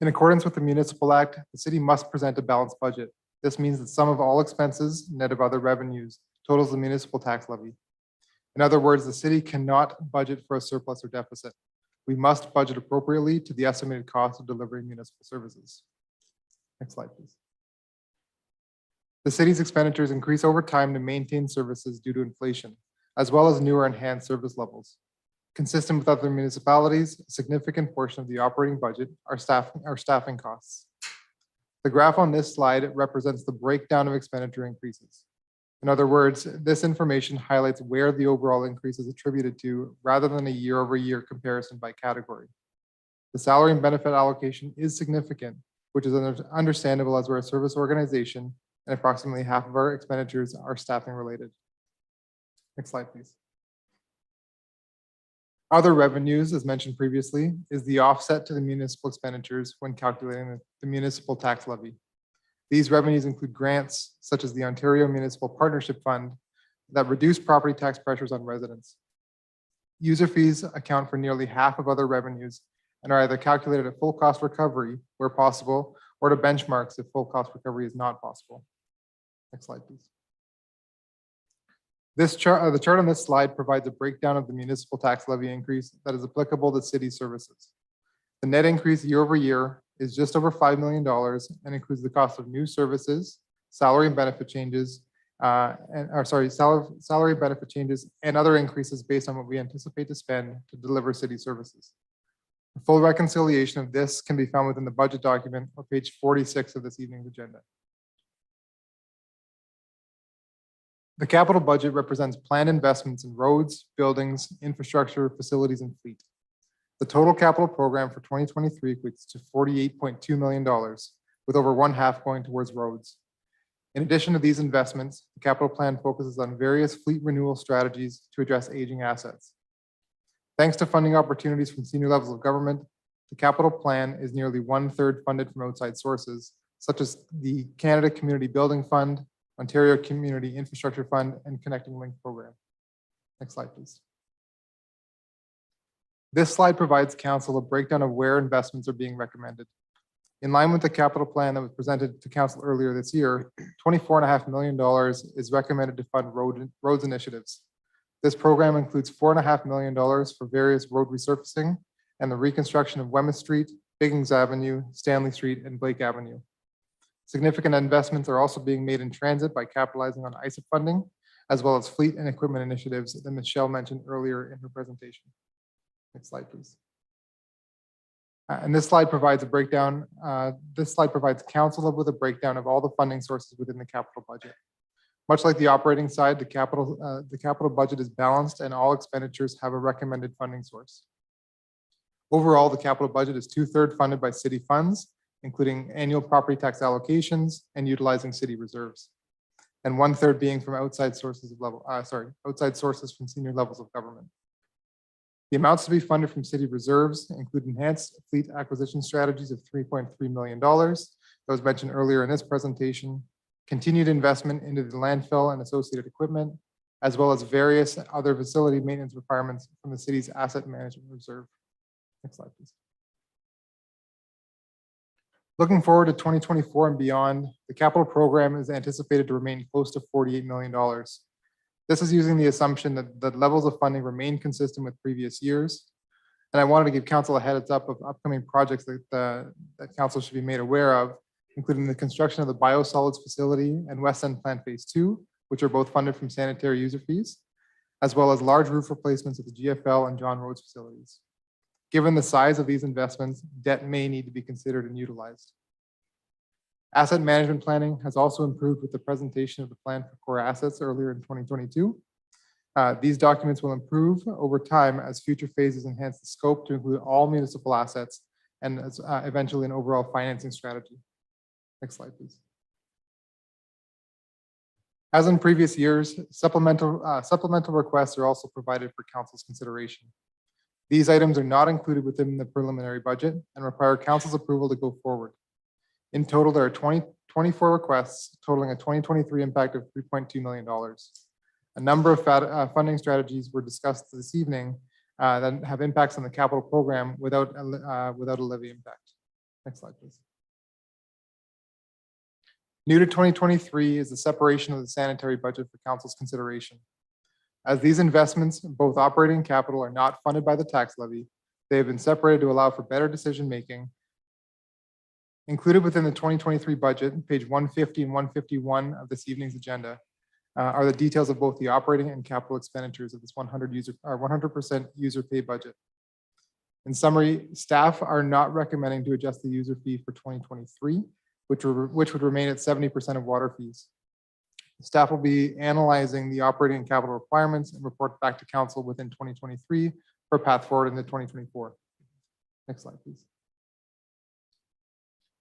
In accordance with the Municipal Act, the city must present a balanced budget. This means that sum of all expenses, net of other revenues, totals the municipal tax levy. In other words, the city cannot budget for a surplus or deficit. We must budget appropriately to the estimated cost of delivering municipal services. Next slide, please. The city's expenditures increase over time to maintain services due to inflation, as well as newer enhanced service levels. Consistent with other municipalities, a significant portion of the operating budget are staffing costs. The graph on this slide represents the breakdown of expenditure increases. In other words, this information highlights where the overall increase is attributed to rather than a year-over-year comparison by category. The salary and benefit allocation is significant, which is understandable as we're a service organization and approximately half of our expenditures are staffing related. Next slide, please. Other revenues, as mentioned previously, is the offset to the municipal expenditures when calculating the municipal tax levy. These revenues include grants such as the Ontario Municipal Partnership Fund that reduce property tax pressures on residents. User fees account for nearly half of other revenues and are either calculated at full cost recovery where possible or to benchmarks if full cost recovery is not possible. Next slide, please. This chart, the chart on this slide provides a breakdown of the municipal tax levy increase that is applicable to city services. The net increase year over year is just over $5 million and includes the cost of new services, salary and benefit changes, salary benefit changes and other increases based on what we anticipate to spend to deliver city services. A full reconciliation of this can be found within the budget document on page 46 of this evening's agenda. The capital budget represents planned investments in roads, buildings, infrastructure, facilities, and fleet. The total capital program for 2023 equates to $48.2 million, with over one half going towards roads. In addition to these investments, the capital plan focuses on various fleet renewal strategies to address aging assets. Thanks to funding opportunities from senior levels of government, the capital plan is nearly 1/3 funded from outside sources, such as the Canada Community Building Fund, Ontario Community Infrastructure Fund, and Connecting Link program. Next slide, please. This slide provides council a breakdown of where investments are being recommended. In line with the capital plan that was presented to council earlier this year, $24.5 million is recommended to fund roads initiatives. This program includes $4.5 million for various road resurfacing and the reconstruction of Wemyss Street, Biggins Avenue, Stanley Street, and Blake Avenue. Significant investments are also being made in transit by capitalizing on ISA funding, as well as fleet and equipment initiatives that Michelle mentioned earlier in her presentation. Next slide, please. And this slide provides a breakdown. This slide provides council with a breakdown of all the funding sources within the capital budget. Much like the operating side, the capital budget is balanced and all expenditures have a recommended funding source. Overall, the capital budget is 2/3 funded by city funds, including annual property tax allocations and utilizing city reserves, and 1/3 being from outside sources from senior levels of government. The amounts to be funded from city reserves include enhanced fleet acquisition strategies of $3.3 million that was mentioned earlier in this presentation, continued investment into the landfill and associated equipment, as well as various other facility maintenance requirements from the city's asset management reserve. Next slide, please. Looking forward to 2024 and beyond, the capital program is anticipated to remain close to $48 million. This is using the assumption that the levels of funding remain consistent with previous years. And I wanted to give council a heads up of upcoming projects that council should be made aware of, including the construction of the biosolids facility and West End Plant Phase 2, which are both funded from sanitary user fees, as well as large roof replacements at the GFL and John Rhodes facilities. Given the size of these investments, debt may need to be considered and utilized. Asset management planning has also improved with the presentation of the plan for core assets earlier in 2022. These documents will improve over time as future phases enhance the scope to include all municipal assets and eventually an overall financing strategy. Next slide, please. As in previous years, supplemental requests are also provided for council's consideration. These items are not included within the preliminary budget and require council's approval to go forward. In total, there are 24 requests totaling a 2023 impact of $3.2 million. A number of funding strategies were discussed this evening that have impacts on the capital program without a levy impact. Next slide, please. New to 2023 is the separation of the sanitary budget for council's consideration. As these investments, both operating and capital, are not funded by the tax levy, they have been separated to allow for better decision-making. Included within the 2023 budget, page 150 and 151 of this evening's agenda, are the details of both the operating and capital expenditures of this 100% user pay budget. In summary, staff are not recommending to adjust the user fee for 2023, which would remain at 70% of water fees. Staff will be analyzing the operating and capital requirements and report back to council within 2023 for a path forward into 2024. Next slide, please.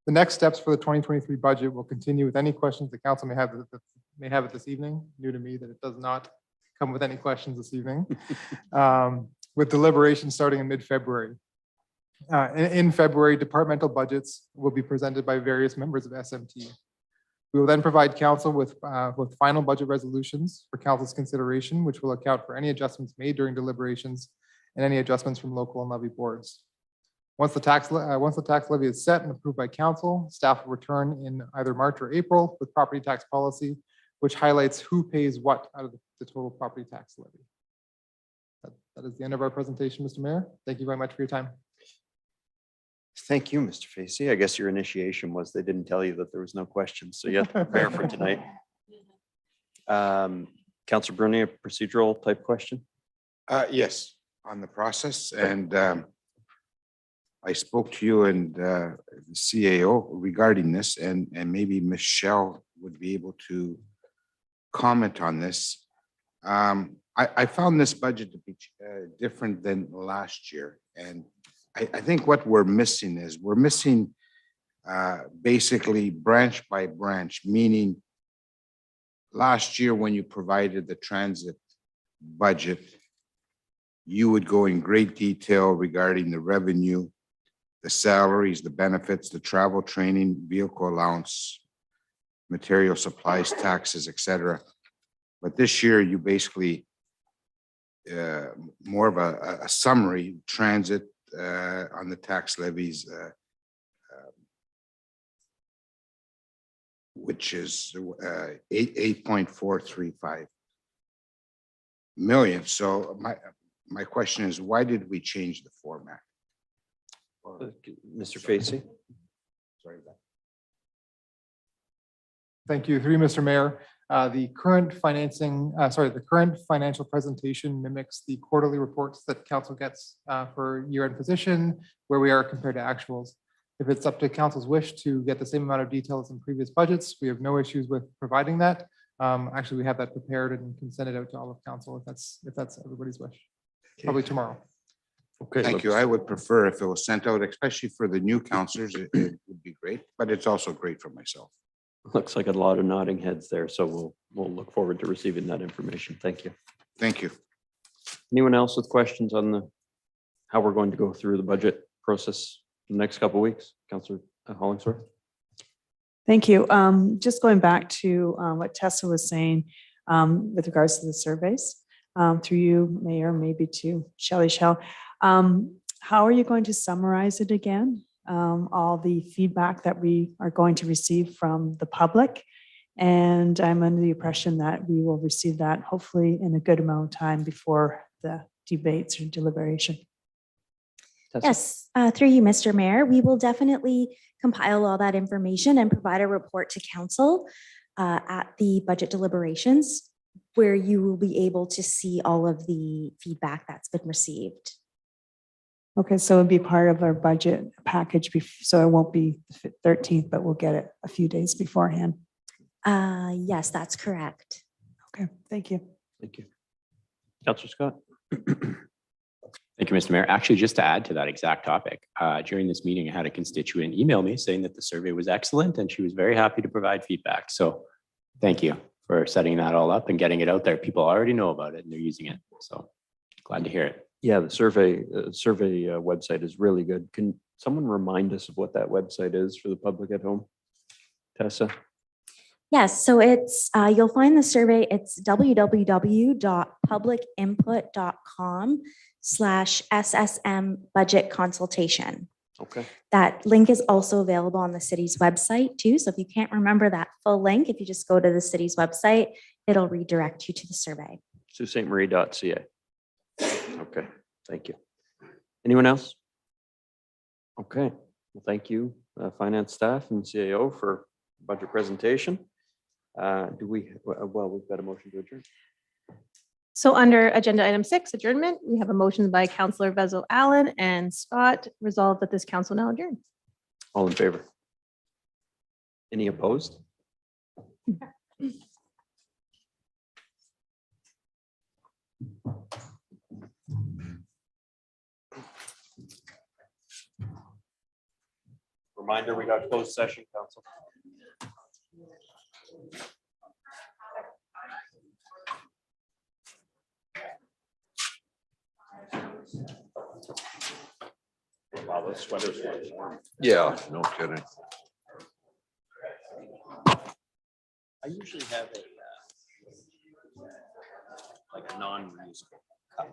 The next steps for the 2023 budget will continue with any questions the council may have it this evening. New to me that it does not come with any questions this evening. With deliberations starting in mid-February. In February, departmental budgets will be presented by various members of SMT. We will then provide council with final budget resolutions for council's consideration, which will account for any adjustments made during deliberations and any adjustments from local and levy boards. Once the tax levy is set and approved by council, staff will return in either March or April with property tax policy, which highlights who pays what out of the total property tax levy. That is the end of our presentation, Mr. Mayor. Thank you very much for your time.
Thank you, Mr. Facey. I guess your initiation was they didn't tell you that there was no questions, so you have to prepare for tonight. Councilor Bruni, a procedural type question?
Yes, on the process, and I spoke to you and the CAO regarding this, and maybe Michelle would be able to comment on this. I found this budget to be different than last year, and I think what we're missing is basically branch by branch, meaning last year when you provided the transit budget, you would go in great detail regarding the revenue, the salaries, the benefits, the travel, training, vehicle allowance, material supplies, taxes, etc. But this year you basically more of a summary transit on the tax levies, which is 8.435 million. So my question is, why did we change the format?
Mr. Facey?
Sorry about
Thank you. Through you, Mr. Mayor. The current the current financial presentation mimics the quarterly reports that council gets for year-end position, where we are compared to actuals. If it's up to council's wish to get the same amount of details in previous budgets, we have no issues with providing that. Actually, we have that prepared and can send it out to all of council if that's everybody's wish. Probably tomorrow.
Okay.
Thank you. I would prefer if it was sent out, especially for the new counselors, it would be great, but it's also great for myself.
Looks like a lot of nodding heads there, so we'll look forward to receiving that information. Thank you.
Thank you.
Anyone else with questions on how we're going to go through the budget process in the next couple of weeks? Councillor Hollingsworth?
Thank you. Just going back to what Tessa was saying with regards to the surveys, through you, Mayor, maybe to Shelley Shell. How are you going to summarize it again? All the feedback that we are going to receive from the public. And I'm under the impression that we will receive that hopefully in a good amount of time before the debates or deliberation.
Yes, through you, Mr. Mayor, we will definitely compile all that information and provide a report to council at the budget deliberations, where you will be able to see all of the feedback that's been received.
Okay, so it'll be part of our budget package, so it won't be the 13th, but we'll get it a few days beforehand.
Yes, that's correct.
Okay, thank you.
Thank you. Councillor Scott?
Thank you, Mr. Mayor. Actually, just to add to that exact topic, during this meeting, I had a constituent email me saying that the survey was excellent and she was very happy to provide feedback. So thank you for setting that all up and getting it out there. People already know about it and they're using it. So glad to hear it.
Yeah, the survey website is really good. Can someone remind us of what that website is for the public at home? Tessa?
Yes, so it's, you'll find the survey, it's www.publicinput.com/SSM budget consultation.
Okay.
That link is also available on the city's website too. So if you can't remember that full link, if you just go to the city's website, it'll redirect you to the survey.
SaultStMarie.ca. Okay, thank you. Anyone else? Okay, well, thank you, finance staff and CAO for budget presentation. We've got a motion to adjourn.
So under agenda item 6, adjournment, we have a motion by Councillor Vezo Allen and Scott, resolved that this council now adjourn.
All in favor? Any opposed? Reminder, we got closed session, council. Wow, those sweaters are warm.
Yeah, no kidding.
I usually have like a non-reusable.